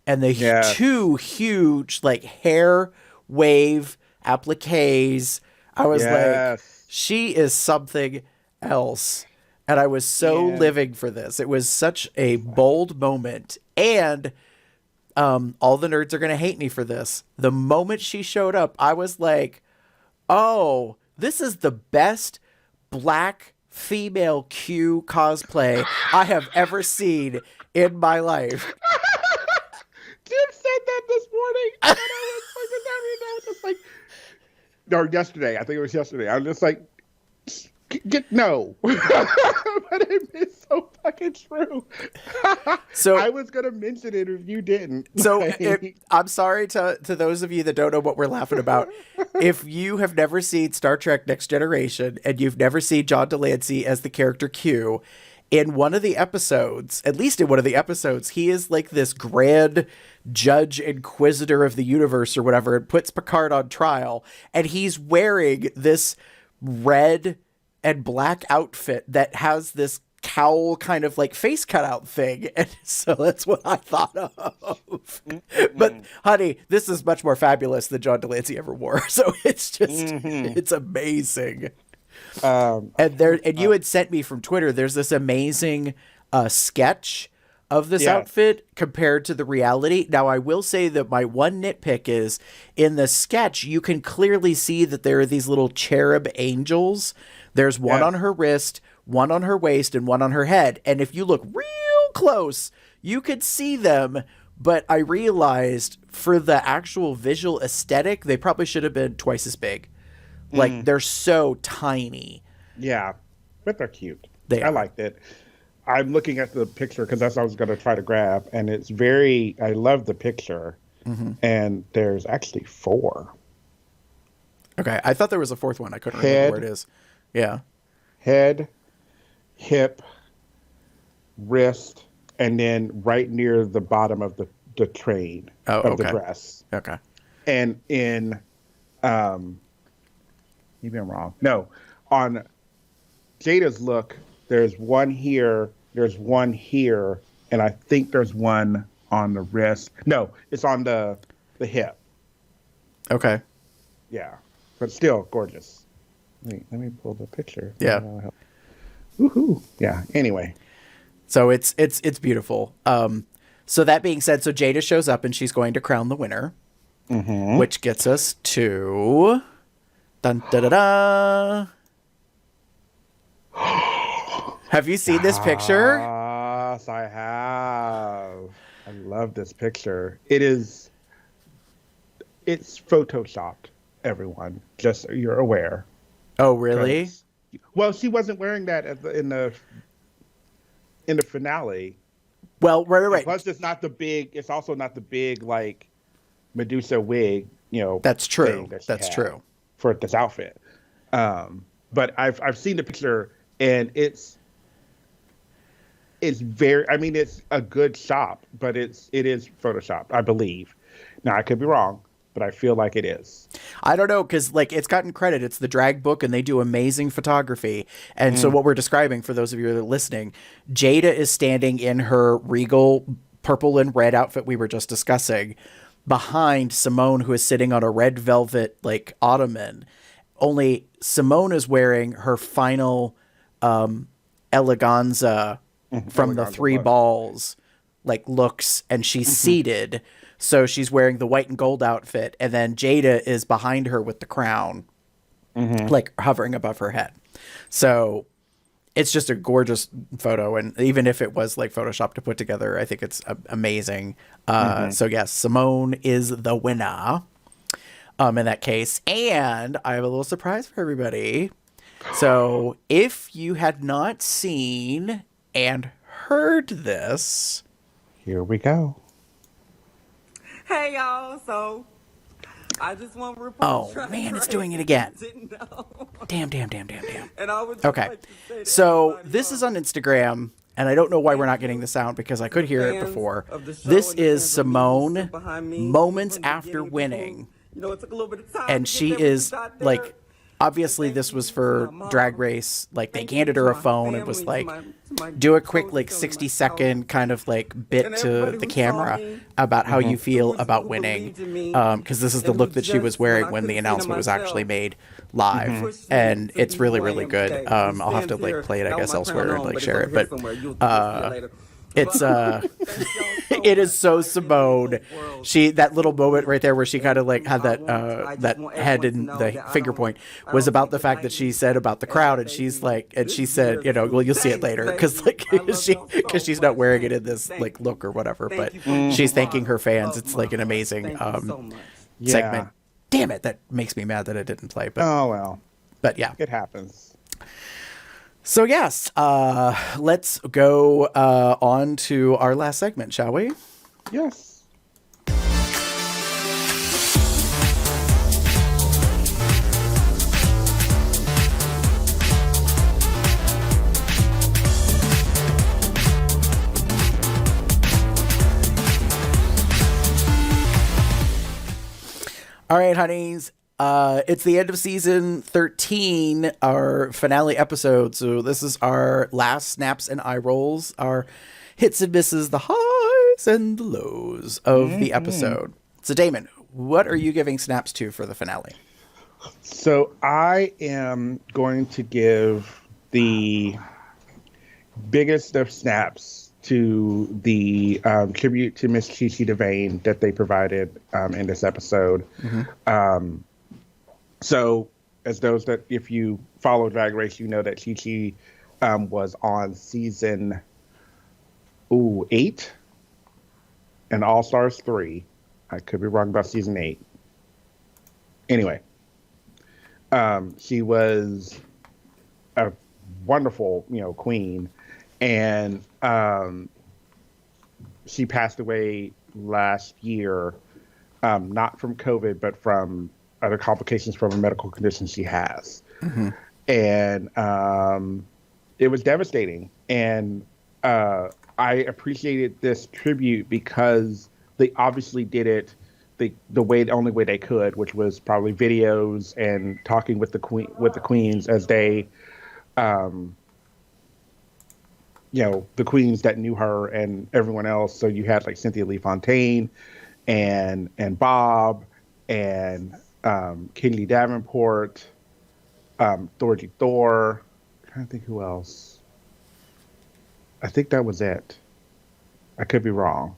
Speaker 2: and the two huge like hair wave appliques. I was like, she is something else. And I was so living for this. It was such a bold moment. And all the nerds are going to hate me for this. The moment she showed up, I was like, oh, this is the best black female Q cosplay I have ever seen in my life.
Speaker 1: Jim said that this morning. And I was just like, or yesterday. I think it was yesterday. I was just like, no. But it's so fucking true. So I was gonna mention it if you didn't.
Speaker 2: So I'm sorry to those of you that don't know what we're laughing about. If you have never seen Star Trek Next Generation and you've never seen John Delancey as the character Q, in one of the episodes, at least in one of the episodes, he is like this grand judge inquisitor of the universe or whatever, and puts Picard on trial, and he's wearing this red and black outfit that has this cowl kind of like face cutout thing. And so that's what I thought of. But honey, this is much more fabulous than John Delancey ever wore. So it's just, it's amazing. And you had sent me from Twitter, there's this amazing sketch of this outfit compared to the reality. Now, I will say that my one nitpick is in the sketch, you can clearly see that there are these little cherub angels. There's one on her wrist, one on her waist, and one on her head. And if you look real close, you could see them. But I realized for the actual visual aesthetic, they probably should have been twice as big. Like, they're so tiny.
Speaker 1: Yeah, but they're cute.
Speaker 2: I
Speaker 1: liked it. I'm looking at the picture because that's what I was going to try to grab. And it's very, I love the picture. And there's actually 4.
Speaker 2: Okay, I thought there was a 4th one. I couldn't remember where it is. Yeah.
Speaker 1: Head, hip, wrist, and then right near the bottom of the train of the dress.
Speaker 2: Okay.
Speaker 1: And in, maybe I'm wrong. No, on Jada's look, there's one here, there's one here, and I think there's one on the wrist. No, it's on the hip.
Speaker 2: Okay.
Speaker 1: Yeah, but still gorgeous. Wait, let me pull the picture.
Speaker 2: Yeah.
Speaker 1: Woohoo. Yeah. Anyway.
Speaker 2: So it's beautiful. So that being said, so Jada shows up and she's going to crown the winner, which gets us to dun da da da. Have you seen this picture?
Speaker 1: Yes, I have. I love this picture. It's photoshopped, everyone. Just so you're aware.
Speaker 2: Oh, really?
Speaker 1: Well, she wasn't wearing that in the finale.
Speaker 2: Well, right.
Speaker 1: Plus, it's not the big. It's also not the big like Medusa wig,
Speaker 2: That's true.
Speaker 1: thing that she
Speaker 2: That's
Speaker 1: had
Speaker 2: true.
Speaker 1: for this outfit. But I've seen the picture, and it's very. I mean, it's a good shop, but it is photoshopped, I believe. Now I could be wrong, but I feel like it is.
Speaker 2: I don't know, because like it's gotten credit. It's the drag book, and they do amazing photography. And so what we're describing, for those of you that are listening, Jada is standing in her regal purple and red outfit we were just discussing, behind Simone, who is sitting on a red velvet like ottoman. Only Simone is wearing her final eleganza from the three balls like looks, and she's seated. So she's wearing the white and gold outfit, and then Jada is behind her with the crown, like hovering above her head. So it's just a gorgeous photo, and even if it was like Photoshop to put together, I think it's amazing. So yes, Simone is the winner in that case. And I have a little surprise for everybody. So if you had not seen and heard this,
Speaker 1: Here we go.
Speaker 6: Hey y'all, so I just want to report.
Speaker 2: oh man, it's doing it again.
Speaker 6: Didn't know.
Speaker 2: Damn.
Speaker 6: And I would just
Speaker 2: Okay.
Speaker 6: like to say to
Speaker 2: So
Speaker 6: everybody,
Speaker 2: this is on Instagram, and I don't know why we're not getting the sound, because I could hear it
Speaker 6: fans
Speaker 2: before.
Speaker 6: of the show
Speaker 2: This
Speaker 6: and the
Speaker 2: is
Speaker 6: fans of
Speaker 2: Simone
Speaker 6: me, behind me,
Speaker 2: moments
Speaker 6: from the
Speaker 2: after
Speaker 6: beginning,
Speaker 2: winning.
Speaker 6: people, it took a little bit of time
Speaker 2: And
Speaker 6: to
Speaker 2: she
Speaker 6: get
Speaker 2: is
Speaker 6: everything out there.
Speaker 2: like, obviously this was for Drag Race. Like they handed her a phone and was like, do a quick like 60-second kind of like bit to the camera about how you feel about winning, because this is the look that she was wearing when the announcement was actually made live, and it's really good. I'll have to like play it, I guess, elsewhere and like share it, but it's it is so Simone. That little moment right there where she kind of like had that that head and the finger point was about the fact that she said about the crowd, and she's like, and she said, well, you'll see it later, because like she's not wearing it in this like look or whatever, but she's thanking her fans. It's like an amazing segment. Damn it, that makes me mad that I didn't play, but
Speaker 1: Oh well,
Speaker 2: but yeah,
Speaker 1: it happens.
Speaker 2: so yes, let's go on to our last segment, shall we?
Speaker 1: Yes.
Speaker 2: All right, honeys. It's the end of season 13, our finale episode. So this is our last snaps and eye rolls, our hits and misses, the highs and the lows of the episode. So Damon, what are you giving snaps to for the finale?
Speaker 1: So I am going to give the biggest of snaps to the tribute to Miss Chi-Chi DeVane that they provided in this episode. So as those that, if you follow Drag Race, you know that Chi-Chi was on season 8 and All Stars 3. I could be wrong about season 8. Anyway, she was a wonderful, queen, and she passed away last year, not from COVID, but from other complications from a medical condition she has. And it was devastating. And I appreciated this tribute because they obviously did it the only way they could, which was probably videos and talking with the queens as they, the queens that knew her and everyone else. So you had like Cynthia Lee Fontaine and Bob and Kennedy Davenport, Thorgy Thor. I'm trying to think who else. I think that was it. I could be wrong.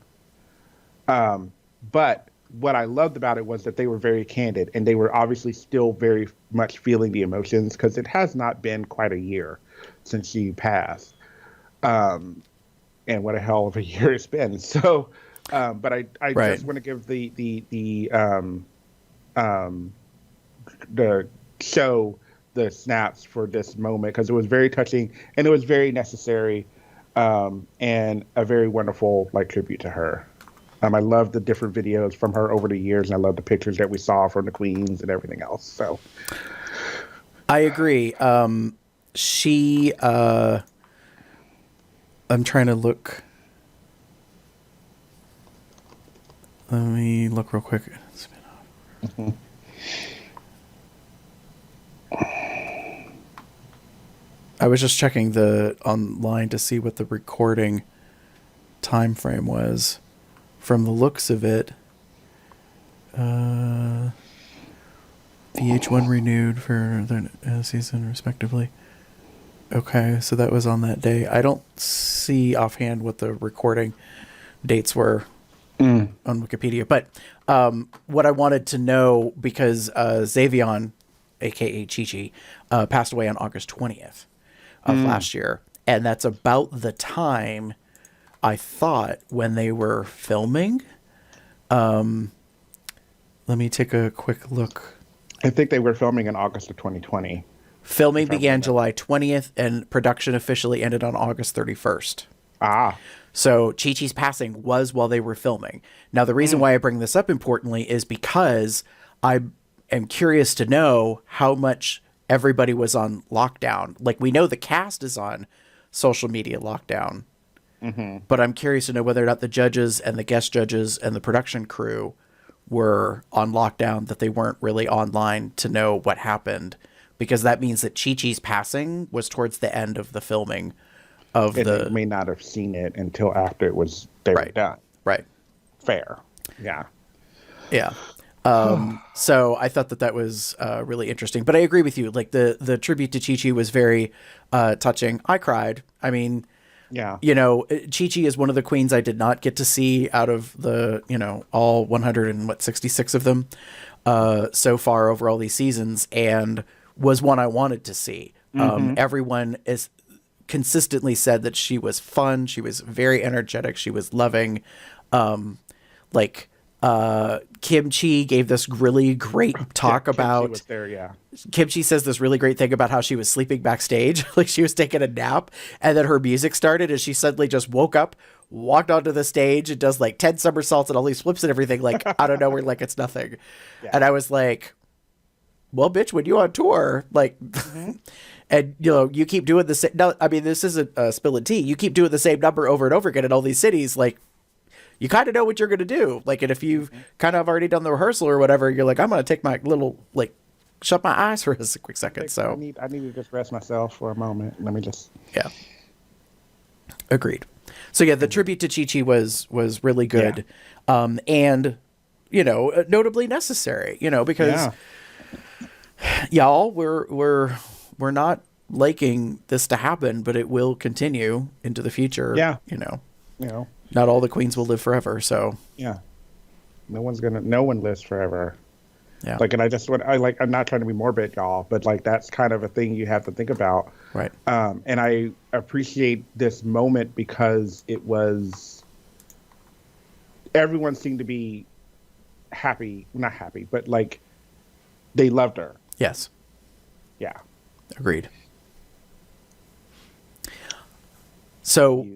Speaker 1: But what I loved about it was that they were very candid, and they were obviously still very much feeling the emotions, because it has not been quite a year since she passed. And what a hell of a year it's been. So, but I
Speaker 2: Right.
Speaker 1: just want to give the show the snaps for this moment because it was very touching and it was very necessary, and a very wonderful like tribute to her. I love the different videos from her over the years, and I love the pictures that we saw from the queens and everything else. So
Speaker 2: I agree. She, I'm trying to look. Let me look real quick.
Speaker 1: Mm-hmm.
Speaker 2: I was just checking the online to see what the recording time frame was. From the looks of it, VH1 renewed for their season respectively. Okay, so that was on that day. I don't see offhand what the recording dates were on Wikipedia, but what I wanted to know, because Xavion, aka Chi Chi, passed away on August 20th of last year, and that's about the time I thought when they were filming. Let me take a quick look.
Speaker 1: I think they were filming in August of 2020.
Speaker 2: Filming began July 20th, and production officially ended on August 31st.
Speaker 1: Ah.
Speaker 2: So Chi Chi's passing was while they were filming. Now, the reason why I bring this up importantly is because I am curious to know how much everybody was on lockdown. Like, we know the cast is on social media lockdown, but I'm curious to know whether or not the judges and the guest judges and the production crew were on lockdown, that they weren't really online to know what happened, because that means that Chi Chi's passing was towards the end of the filming of
Speaker 1: They may not have seen it until after they were done.
Speaker 2: Right.
Speaker 1: Fair. Yeah.
Speaker 2: Yeah. So I thought that was really interesting. But I agree with you. Like, the tribute to Chi Chi was very touching. I cried. I mean,
Speaker 1: yeah.
Speaker 2: Chi Chi is one of the queens I did not get to see out of the, all 166 of them so far over all these seasons, and was one I wanted to see. Everyone is consistently said that she was fun. She was very energetic. She was loving. Kim Chi gave this really great talk about.
Speaker 1: Kim Chi was there, yeah.
Speaker 2: Kim Chi says this really great thing about how she was sleeping backstage, like she was taking a nap, and then her music started, and she suddenly just woke up, walked onto the stage, and does like 10 somersaults and all these flips and everything, like out of nowhere, like it's nothing. Yeah. And I was like, well, bitch, when you on tour, like, and you keep doing the same. No, I mean, this isn't spilling tea. You keep doing the same number over and over again in all these cities, like. You kind of know what you're going to do. Like, and if you've kind of already done the rehearsal or whatever, you're like, I'm going to take my little, like, shut my eyes for a quick second. So
Speaker 1: I need to just rest myself for a moment. Let me just.
Speaker 2: Yeah. Agreed. So yeah, the tribute to Chi Chi was really good. Yeah. And, notably necessary, because y'all, we're not liking this to happen, but it will continue into the future.
Speaker 1: Yeah.
Speaker 2: Not all the queens will live forever, so
Speaker 1: yeah, no one lives forever.
Speaker 2: Yeah,
Speaker 1: like, and I'm not trying to be morbid, y'all, but like that's kind of a thing you have to think about,
Speaker 2: right?
Speaker 1: And I appreciate this moment because everyone seemed to be not happy, but like they loved her.
Speaker 2: Yes.
Speaker 1: Yeah.
Speaker 2: Agreed. So.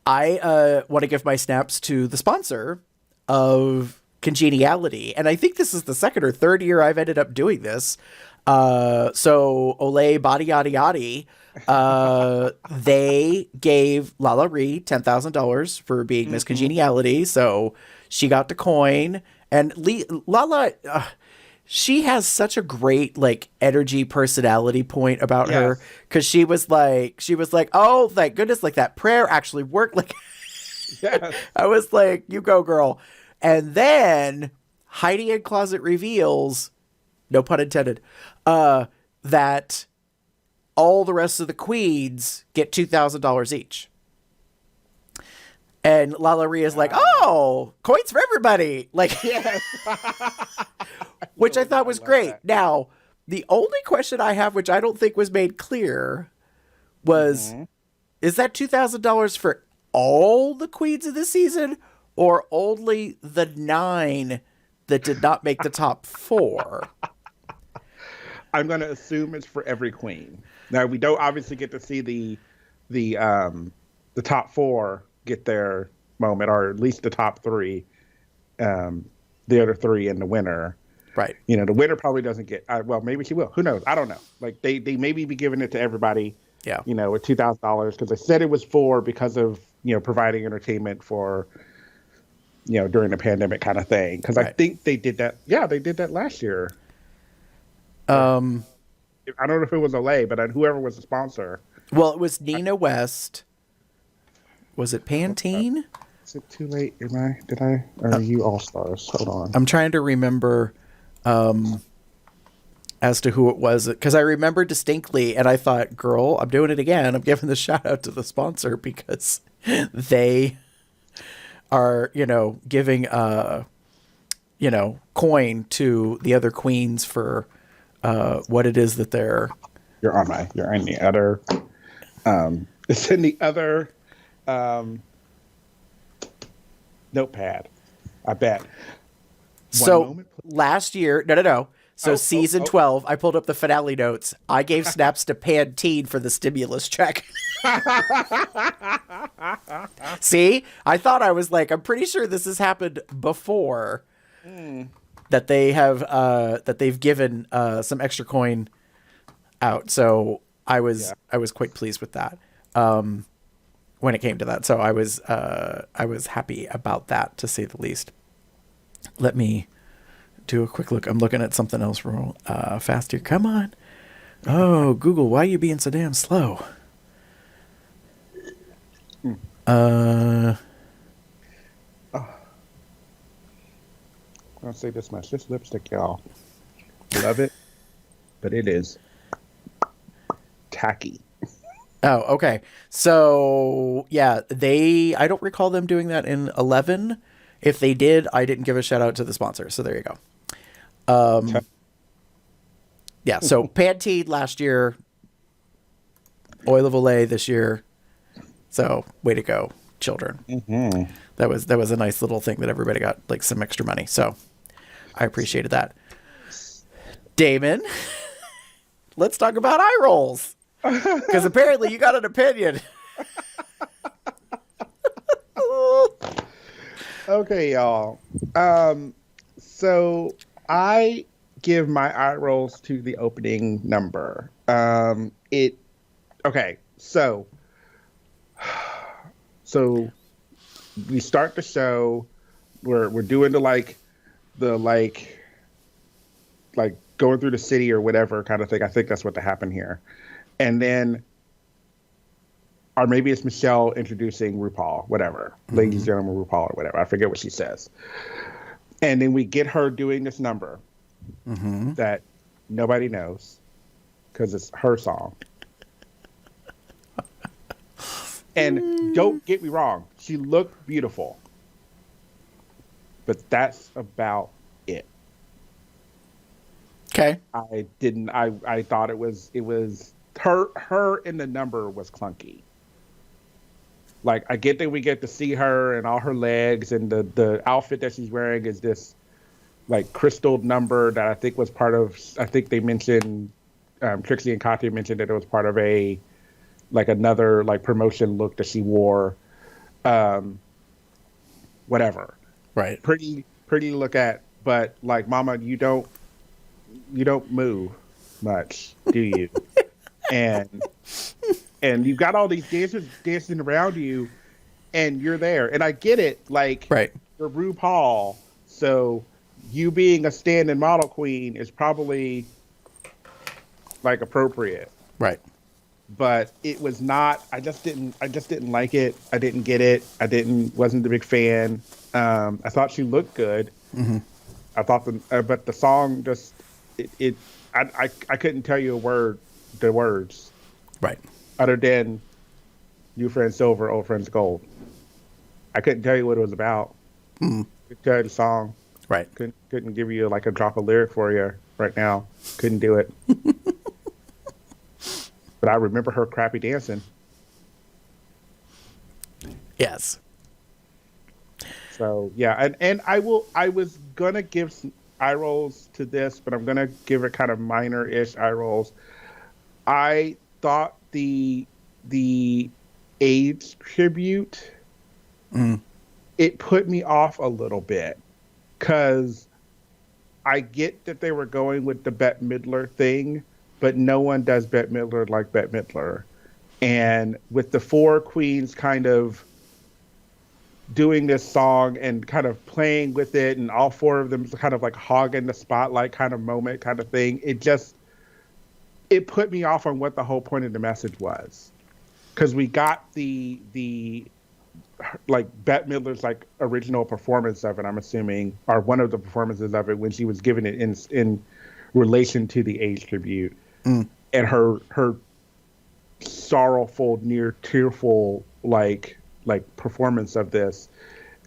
Speaker 2: I want to give my snaps to the sponsor of Congeniality. And I think this is the second or third year I've ended up doing this. So Olay Body Yaddy Yaddy, they gave Lala Ree $10,000 for being Miss Congeniality. So she got the coin. And Lala... she has such a great like energy personality point about her, because she was like, oh, thank goodness, like that prayer actually worked. Like, yes. I was like, you go, girl. And then Heidi in Closet reveals, no pun intended, that all the rest of the queens get $2,000 each. And Lala Rhea is like, oh, coins for everybody. Like, yes. Which I thought was great. That. Now, the only question I have, which I don't think was made clear, was, is that $2,000 for all the queens of the season, or only the 9 that did not make the top 4?
Speaker 1: I'm going to assume it's for every queen. Now we don't obviously get to see the top four get their moment, or at least the top three. The other three and the winner.
Speaker 2: Right.
Speaker 1: You know, the winner probably doesn't get. Well, maybe she will. Who knows? I don't know. Like they maybe be giving it to everybody.
Speaker 2: Yeah.
Speaker 1: You know, with $2,000 because they said it was because of providing entertainment for during the pandemic kind of thing. Because I think they did that. Yeah, they did that last year. I don't know if it was Olay, but whoever was the sponsor.
Speaker 2: Well, it was Nina West. Was it Pantene?
Speaker 1: Is it too late? Or are you All Stars? Hold on.
Speaker 2: I'm trying to remember as to who it was, because I remember distinctly, and I thought, girl, I'm doing it again. I'm giving the shout out to the sponsor because they are, giving coin to the other queens for what it is that they're.
Speaker 1: You're on the other. It's in the other notepad. I bet.
Speaker 2: Last year, no. So season 12, I pulled up the finale notes. I gave snaps to Pantene for the stimulus check. See, I thought I was like, I'm pretty sure this has happened before that they have that they've given some extra coin out. So I was quite pleased with that when it came to that. So I was happy about that, to say the least. Let me do a quick look. I'm looking at something else real fast here. Come on. Oh, Google, why are you being so damn slow?
Speaker 1: I'll say this much. This lipstick, y'all. Love it, but it is tacky.
Speaker 2: Oh, okay. So, yeah, I don't recall them doing that in 11. If they did, I didn't give a shout out to the sponsor. So there you go. Yeah, so Pantene last year, Oil of Olay this year. So way to go, children. Mm-hmm. That was a nice little thing that everybody got, like, some extra money. So I appreciated that. Damon, let's talk about eye rolls. Because apparently you got an opinion.
Speaker 1: Okay, y'all. So I give my eye rolls to the opening number. Okay, so we start the show. We're doing the going through the city or whatever kind of thing. I think that's what happened here. And then, or maybe it's Michelle introducing RuPaul, whatever. Mm-hmm. Ladies and gentlemen, RuPaul or whatever. I forget what she says. And then we get her doing this number that nobody knows because it's her song. And don't get me wrong, she looked beautiful. But that's about it.
Speaker 2: Okay.
Speaker 1: I thought it was her in the number was clunky. Like, I get that we get to see her and all her legs, and the outfit that she's wearing is this like crystal number that I think was part of. I think they mentioned Trixie and Katya mentioned that it was part of another promotion look that she wore. Whatever.
Speaker 2: Right.
Speaker 1: Pretty to look at, but like, Mama, you don't move much, do you? And you've got all these dancers dancing around you, and you're there. And I get it, like,
Speaker 2: right.
Speaker 1: You're RuPaul, so you being a stand-in model queen is probably appropriate.
Speaker 2: Right.
Speaker 1: But it was not. I just didn't like it. I didn't get it. Wasn't a big fan. I thought she looked good. Mm-hmm. I thought but the song just I couldn't tell you the words.
Speaker 2: Right.
Speaker 1: Other than new friends silver, old friends gold. I couldn't tell you what it was about. Mm. Couldn't tell you the song.
Speaker 2: Right.
Speaker 1: Couldn't give you a drop of lyric for you right now. Couldn't do it. But I remember her crappy dancing.
Speaker 2: Yes.
Speaker 1: So yeah, and I was gonna give eye rolls to this, but I'm gonna give it kind of minor-ish eye rolls. I thought the AIDS tribute, it put me off a little bit because I get that they were going with the Bette Midler thing, but no one does Bette Midler like Bette Midler. And with the four queens kind of doing this song and kind of playing with it, and all four of them kind of like hogging the spotlight kind of moment kind of thing, it put me off on what the whole point of the message was. Because we got the like Bette Midler's like original performance of it, I'm assuming, or one of the performances of it when she was giving it in relation to the AIDS tribute, and her sorrowful, near tearful like performance of this,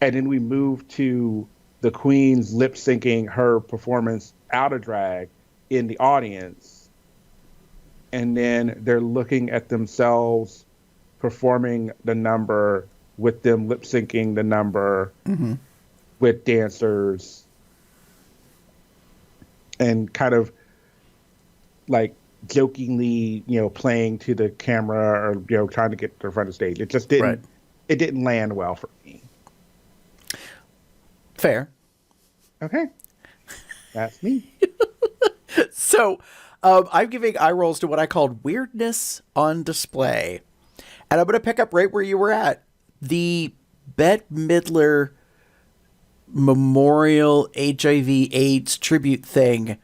Speaker 1: and then we move to the queens lip syncing her performance out of drag in the audience, and then they're looking at themselves performing the number with them lip syncing the number with dancers, and kind of like jokingly, playing to the camera, or trying to get to the front of the stage. It just didn't.
Speaker 2: Right.
Speaker 1: It didn't land well for me.
Speaker 2: Fair.
Speaker 1: Okay, that's me.
Speaker 2: So, I'm giving eye rolls to what I called weirdness on display, and I'm going to pick up right where you were at. The Bette Midler Memorial HIV/AIDS tribute thing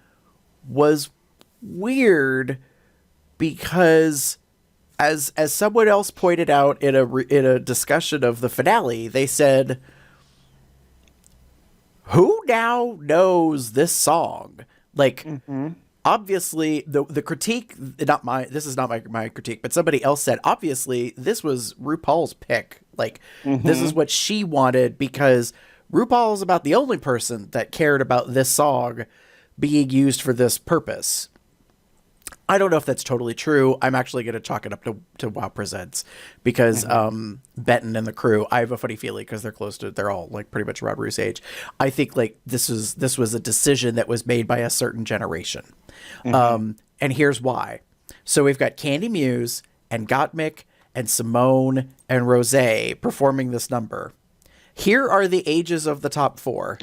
Speaker 2: was weird because, as someone else pointed out in a discussion of the finale, they said, "Who now knows this song?" Like, obviously, the critique, this is not my critique, but somebody else said, obviously, this was RuPaul's pick. Like, this is what she wanted, because RuPaul is about the only person that cared about this song being used for this purpose. I don't know if that's totally true. I'm actually going to chalk it up to WoW Presents, because Benton and the crew, I have a funny feeling, because they're all like pretty much around Rue's age. I think like this was a decision that was made by a certain generation. And here's why. So we've got Candy Muse and Gottmik and Simone and Rosé performing this number. Here are the ages of the top four: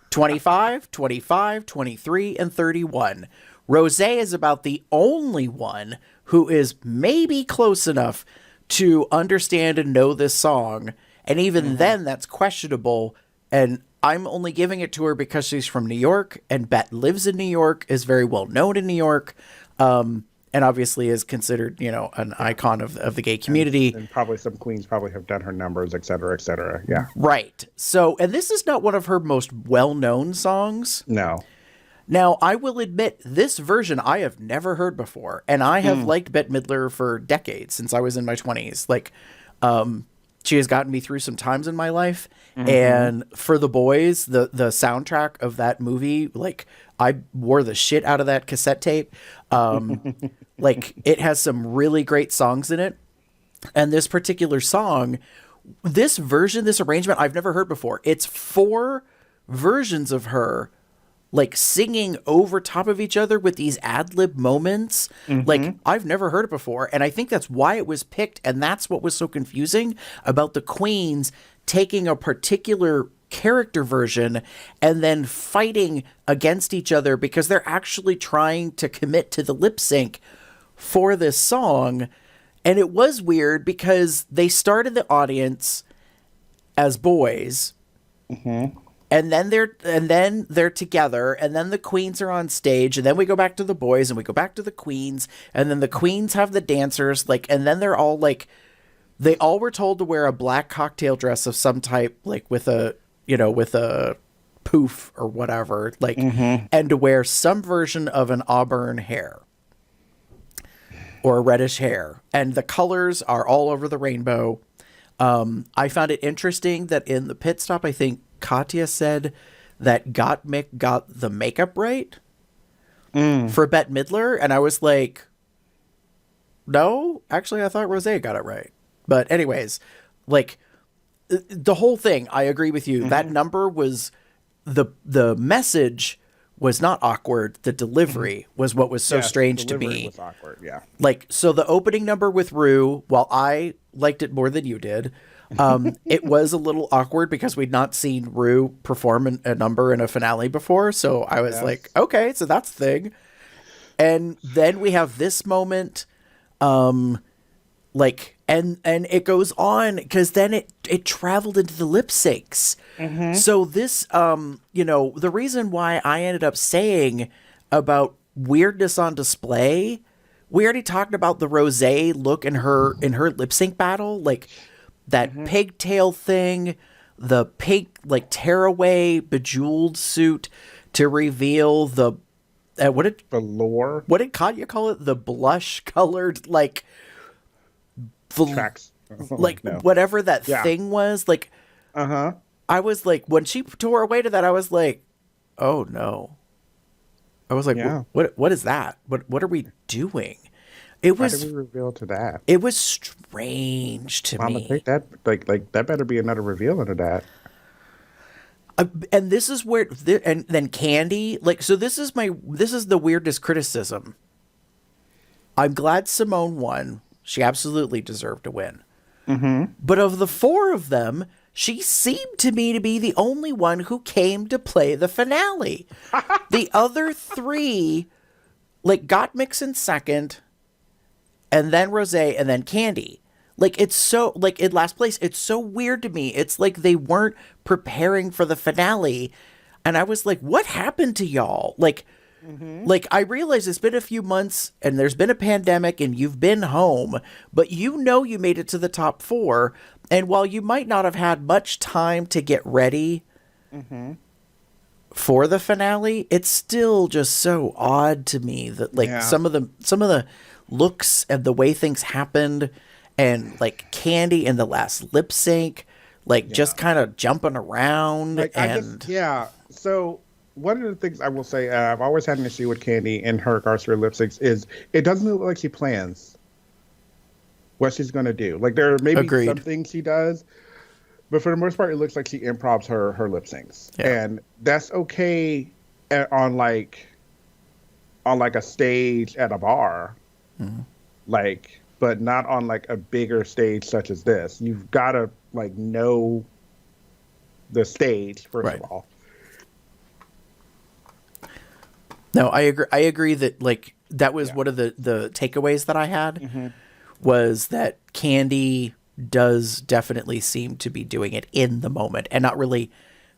Speaker 2: 25, 25, 23, and 31. Rosé is about the only one who is maybe close enough to understand and know this song. And even then, that's questionable. And I'm only giving it to her because she's from New York, and Bette lives in New York, is very well known in New York, and obviously is considered, an icon of the gay community.
Speaker 1: And probably some queens probably have done her numbers, et cetera, et cetera. Yeah.
Speaker 2: Right. So, and this is not one of her most well-known songs.
Speaker 1: No.
Speaker 2: Now, I will admit, this version I have never heard before, and I have liked Bette Midler for decades, since I was in my 20s. Like, she has gotten me through some times in my life, and For the Boys, the soundtrack of that movie, like, I wore the shit out of that cassette tape. Like, it has some really great songs in it, and this particular song, this version, this arrangement, I've never heard before. It's 4 versions of her, like, singing over top of each other with these ad-lib moments. Like, I've never heard it before, and I think that's why it was picked, and that's what was so confusing about the queens taking a particular character version and then fighting against each other, because they're actually trying to commit to the lip sync for this song. And it was weird because they started the audience as boys, and then they're together, and then the queens are on stage, and then we go back to the boys, and we go back to the queens, and then the queens have the dancers, like, and then they're all like, they all were told to wear a black cocktail dress of some type, like with a poof or whatever, like, and to wear some version of an auburn hair or a reddish hair, and the colors are all over the rainbow. I found it interesting that in the pit stop, I think Katya said that Gottmik got the makeup right for Bette Midler, and I was like, no, actually, I thought Rosé got it right. But anyways, like, the whole thing, I agree with you. That number was, the message was not awkward. The delivery was what was so
Speaker 1: Yes,
Speaker 2: strange to
Speaker 1: delivery
Speaker 2: me.
Speaker 1: was awkward. Yeah.
Speaker 2: Like, so the opening number with Rue, while I liked it more than you did, it was a little awkward because we'd not seen Rue perform a number in a finale before. So I was like, okay, so that's the thing. And then we have this moment, like, and it goes on because then it traveled into the lip syncs. So this, you know, the reason why I ended up saying about weirdness on display, we already talked about the rosé look in her lip sync battle, like that pigtail thing, the pink like tearaway bejeweled suit to reveal the
Speaker 1: Velour
Speaker 2: what did Katya call it? The blush colored like
Speaker 1: tracks.
Speaker 2: like
Speaker 1: No.
Speaker 2: whatever that
Speaker 1: Yeah.
Speaker 2: thing was. Like I was like, when she tore away to that, I was like, oh no. I was like,
Speaker 1: Yeah.
Speaker 2: what is that? What are we doing? It
Speaker 1: Why
Speaker 2: was
Speaker 1: did we reveal to that?
Speaker 2: it was strange to
Speaker 1: Mama,
Speaker 2: me.
Speaker 1: take that. Like that better be another reveal into that.
Speaker 2: And this is where and then Candy, like, so this is the weirdest criticism. I'm glad Simone won. She absolutely deserved to win. But of the four of them, she seemed to me to be the only one who came to play the finale. The other three, like, got mixed in second, and then Rosé, and then Candy. Like, it's so, like, in last place, it's so weird to me. It's like they weren't preparing for the finale. And I was like, what happened to y'all? Like, like, I realize it's been a few months and there's been a pandemic and you've been home, but you know you made it to the top four. And while you might not have had much time to get ready for the finale, it's still just so odd to me that, like, some of the looks and the way things happened, and like Candy in the last lip sync, like just kind of jumping around.
Speaker 1: Like, So one of the things I will say, I've always had an issue with Candy in her regards to her lip syncs is it doesn't look like she plans what she's going to do. Like, there may be some things she does, but for the most part, it looks like she improvs her lip syncs.
Speaker 2: Yeah.
Speaker 1: And that's okay on like a stage at a bar, like, but not on like a bigger stage such as this. You've got to like know the stage first of all.
Speaker 2: No, I agree. I agree that, like, that was one of the takeaways that I had was that Candy does definitely seem to be doing it in the moment and not really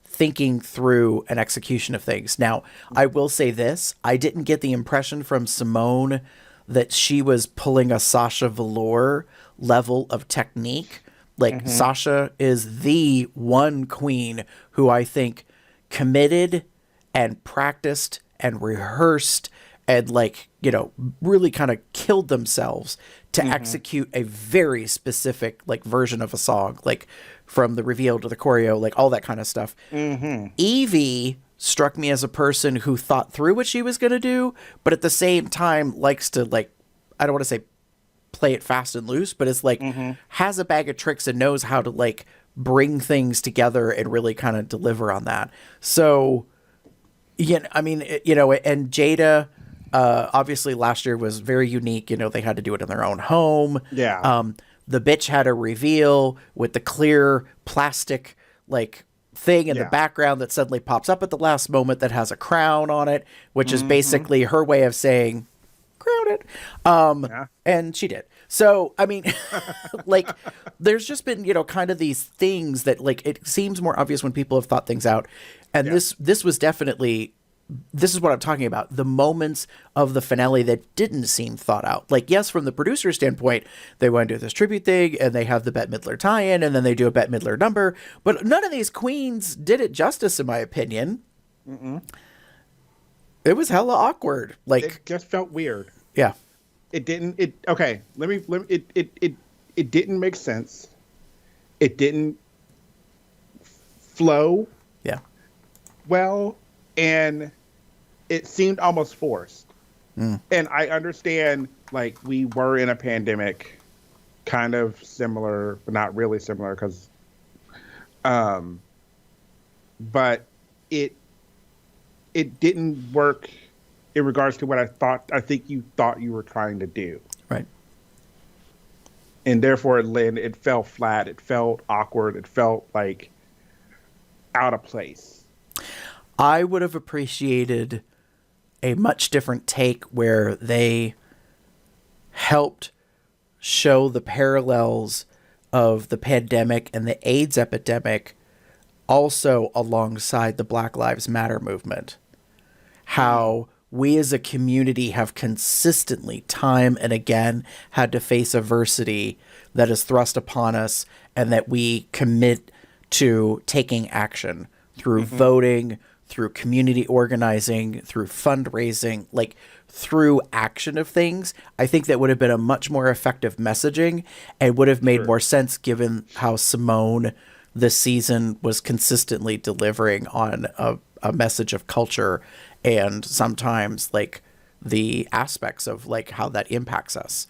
Speaker 2: thinking through an execution of things. Now, I will say this. I didn't get the impression from Simone that she was pulling a Sasha Velour level of technique. Like, Sasha is the one queen who I think committed and practiced and rehearsed and, like, you know, really kind of killed themselves to execute a very specific, like, version of a song, like from the reveal to the choreo, like all that kind of stuff. Evie struck me as a person who thought through what she was going to do, but at the same time likes to, like, I don't want to say play it fast and loose, but it's like has a bag of tricks and knows how to, like, bring things together and really kind of deliver on that. So, yeah, I mean, you know, and Jada, obviously last year was very unique. You know, they had to do it in their own home.
Speaker 1: Yeah.
Speaker 2: The bitch had a reveal with the clear plastic, like, thing in the background that suddenly pops up at the last moment that has a crown on it, which is basically her way of saying, crown it. And she did. So, I mean, like, there's just been, you know, kind of these things that, like, it seems more obvious when people have thought things out. And this was definitely, this is what I'm talking about. The moments of the finale that didn't seem thought out. Like, yes, from the producer standpoint, they want to do this tribute thing and they have the Bette Midler tie-in and then they do a Bette Midler number. But none of these queens did it justice, in my opinion. It was hella awkward. Like,
Speaker 1: It just felt weird.
Speaker 2: yeah.
Speaker 1: It didn't. It didn't make sense. It didn't flow
Speaker 2: Yeah.
Speaker 1: well, and it seemed almost forced. And I understand, like, we were in a pandemic, kind of similar, but not really similar, because, but it didn't work in regards to what I think you thought you were trying to do.
Speaker 2: Right.
Speaker 1: And therefore it fell flat. It felt awkward. It felt like out of place.
Speaker 2: I would have appreciated a much different take where they helped show the parallels of the pandemic and the AIDS epidemic also alongside the Black Lives Matter movement. How we as a community have consistently, time and again, had to face adversity that is thrust upon us, and that we commit to taking action through voting, through community organizing, through fundraising, like through action of things. I think that would have been a much more effective messaging and would have made more sense given how Simone this season was consistently delivering on a message of culture and sometimes like the aspects of like how that impacts us.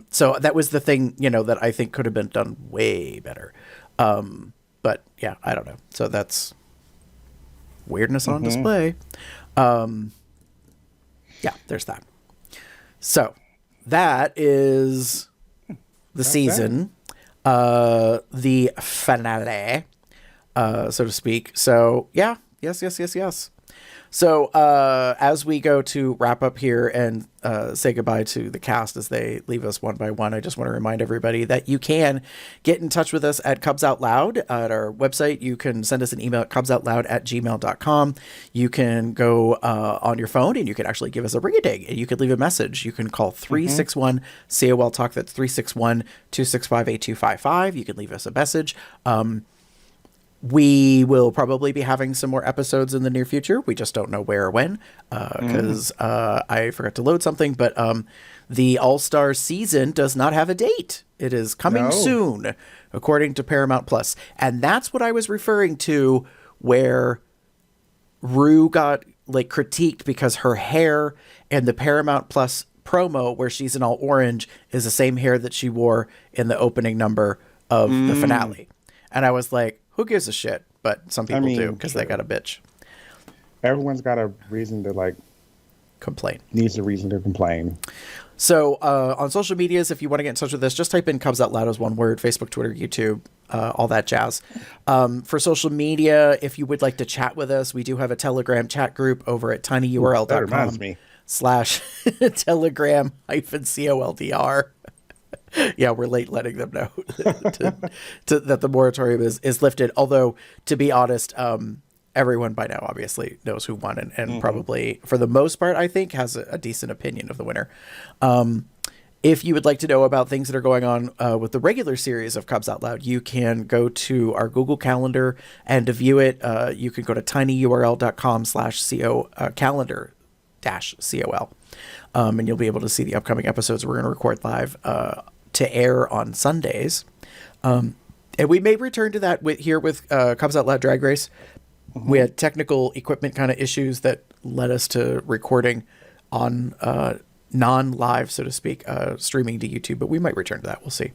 Speaker 2: So that was the thing, you know, that I think could have been done way better. But yeah, I don't know. So that's weirdness on display. Yeah, there's that. So that is the season, the finale, so to speak. So yeah, yes. So as we go to wrap up here and say goodbye to the cast as they leave us one by one, I just want to remind everybody that you can get in touch with us at Cubs Out Loud at our website. You can send us an email at cubsoutloud@gmail.com. You can go on your phone and you can actually give us a ring-a-ding and you can leave a message. You can call 361 COL Talk. That's 361-265-8255. You can leave us a message. We will probably be having some more episodes in the near future. We just don't know where or when, because I forgot to load something. But the All-Star season does not have a date. It is coming soon, according to Paramount Plus. And that's what I was referring to, where Rue got like critiqued because her hair and the Paramount Plus promo, where she's in all orange, is the same hair that she wore in the opening number of the finale. And I was like, who gives a shit? But some people do, because they got a bitch.
Speaker 1: Everyone's got a reason to like
Speaker 2: complain.
Speaker 1: Needs a reason to complain.
Speaker 2: So on social medias, if you want to get in touch with us, just type in Cubs Out Loud as one word: Facebook, Twitter, YouTube, all that jazz. For social media, if you would like to chat with us, we do have a Telegram chat group over at tinyurl.com/telegram-coldr. Yeah, we're late letting them know that the moratorium is lifted. Although, to be honest, everyone by now obviously knows who won and probably, for the most part, I think, has a decent opinion of the winner. If you would like to know about things that are going on with the regular series of Cubs Out Loud, you can go to our Google Calendar, and to view it, you can go to tinyurl.com/calendar-col. And you'll be able to see the upcoming episodes we're going to record live to air on Sundays. And we may return to that with Cubs Out Loud Drag Race. We had technical equipment kind of issues that led us to recording on non-live, so to speak, streaming to YouTube, but we might return to that. We'll see.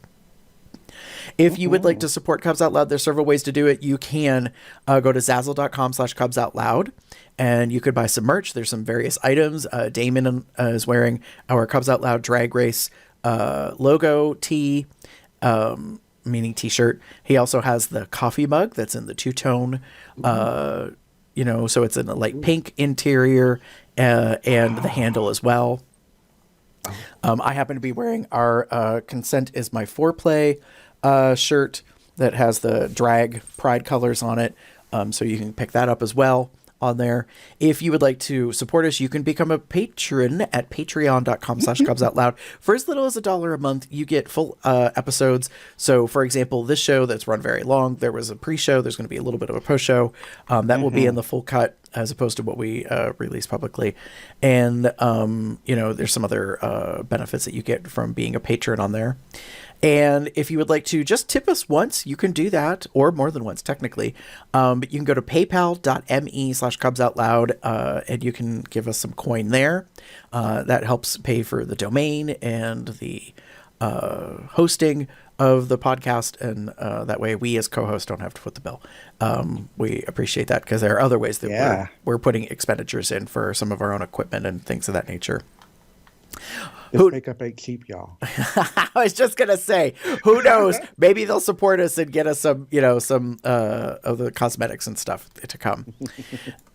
Speaker 2: If you would like to support Cubs Out Loud, there's several ways to do it. You can go to Zazzle.com/CubsOutLoud, and you could buy some merch. There's some various items. Damon is wearing our Cubs Out Loud Drag Race logo tee, meaning t-shirt. He also has the coffee mug that's in the two-tone, so it's in a light pink interior, and the handle as well. I happen to be wearing our Consent is My Foreplay shirt that has the drag pride colors on it. So you can pick that up as well on there. If you would like to support us, you can become a patron at patreon.com/CubsOutLoud. For as little as $1 a month, you get full episodes. So, for example, this show that's run very long, there was a pre-show. There's going to be a little bit of a post-show. That will be in the full cut as opposed to what we release publicly. And, there's some other benefits that you get from being a patron on there. And if you would like to just tip us once, you can do that, or more than once, technically. But you can go to paypal.me/CubsOutLoud, and you can give us some coin there. That helps pay for the domain and the hosting of the podcast, and that way we as co-hosts don't have to foot the bill. We appreciate that because there are other ways that we're putting expenditures in for some of our own equipment and things of that nature.
Speaker 1: This makeup ain't cheap, y'all.
Speaker 2: I was just gonna say, who knows? Maybe they'll support us and get us some, some of the cosmetics and stuff to come.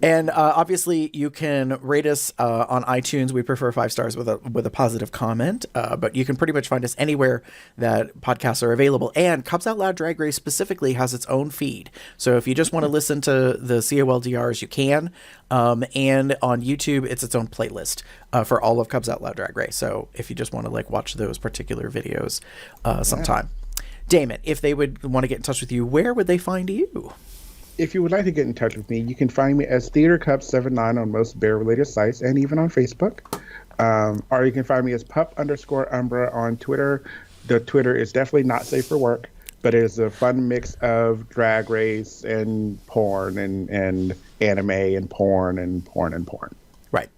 Speaker 2: And obviously, you can rate us on iTunes. We prefer 5 stars with a positive comment, but you can pretty much find us anywhere that podcasts are available. And Cubs Out Loud Drag Race specifically has its own feed. So if you just want to listen to the COLDRs, you can. And on YouTube, it's its own playlist for all of Cubs Out Loud Drag Race. So if you just want to watch those particular videos sometime. Damon, if they would want to get in touch with you, where would they find you?
Speaker 1: If you would like to get in touch with me, you can find me as TheaterCup79 on most bear-related sites and even on Facebook. Or you can find me as pup_Umbra on Twitter. The Twitter is definitely not safe for work, but it is a fun mix of drag race and porn and anime and porn and porn and porn.
Speaker 2: Right.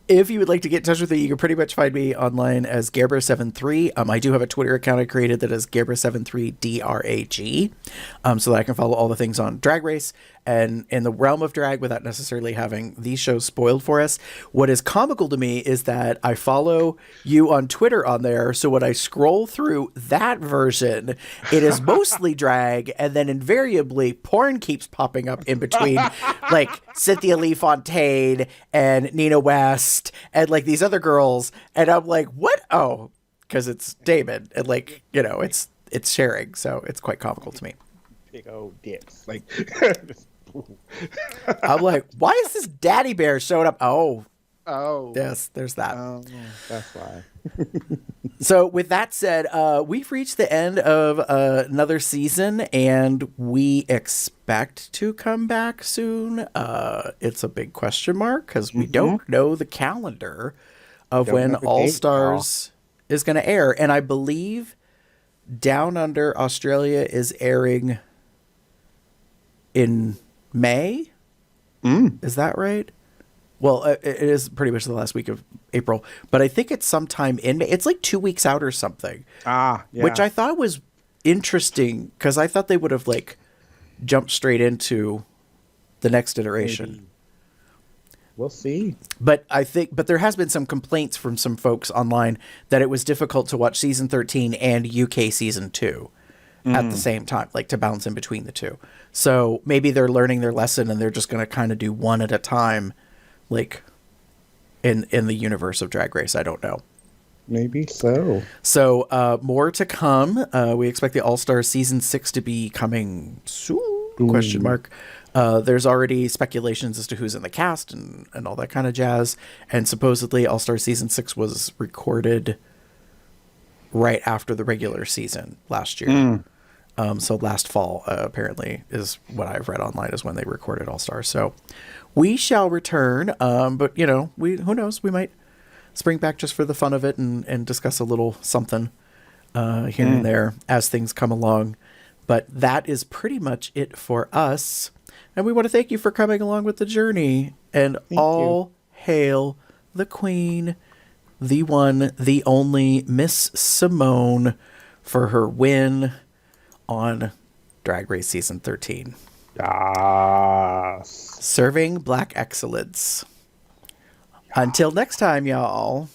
Speaker 2: If you would like to get in touch with me, you can pretty much find me online as Gerber73. I do have a Twitter account I created that is Gerber73DRAG, so that I can follow all the things on Drag Race and in the realm of drag without necessarily having these shows spoiled for us. What is comical to me is that I follow you on Twitter on there, so when I scroll through that version, it is mostly drag, and then invariably porn keeps popping up in between, like Cynthia Lee Fontaine and Nina West and these other girls, and I'm like, what? Oh, because it's Damon, and it's sharing, so it's quite comical to me.
Speaker 1: Big old dicks,
Speaker 2: I'm like, why is this daddy bear showing up?
Speaker 1: Oh,
Speaker 2: yes, there's that.
Speaker 1: Oh, that's why.
Speaker 2: So with that said, we've reached the end of another season, and we expect to come back soon. It's a big question mark because we don't know the calendar of when All Stars is going to air. And I believe Down Under Australia is airing in May. Is that right? Well, it is pretty much the last week of April, but I think it's sometime in May. It's 2 weeks out or something.
Speaker 1: Yeah.
Speaker 2: Which I thought was interesting because I thought they would have jumped straight into the next iteration.
Speaker 1: Maybe. We'll see.
Speaker 2: But there has been some complaints from some folks online that it was difficult to watch season 13 and UK season 2 at the same time, to bounce in between the two. So maybe they're learning their lesson and they're just going to kind of do one at a time, in the universe of Drag Race. I don't know.
Speaker 1: Maybe so.
Speaker 2: So more to come. We expect the All-Star season 6 to be coming soon? Question mark. There's already speculations as to who's in the cast and all that kind of jazz. And supposedly All-Star season 6 was recorded right after the regular season last year. So last fall, apparently, is what I've read online is when they recorded All Stars. So we shall return. But, who knows? We might spring back just for the fun of it and discuss a little something here and there as things come along. But that is pretty much it for us. And we want to thank you for coming along with the journey. And hail the queen, the one, the only Miss Simone for her win on Drag Race Season 13.
Speaker 1: Yes.
Speaker 2: Serving Black excellence. Until next time, y'all.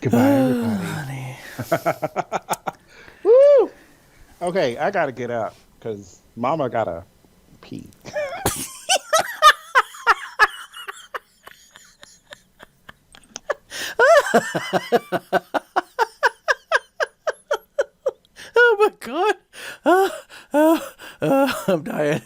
Speaker 1: Goodbye, everybody. Woo! Okay, I gotta get up because Mama gotta pee.
Speaker 2: Oh my God. I'm dying.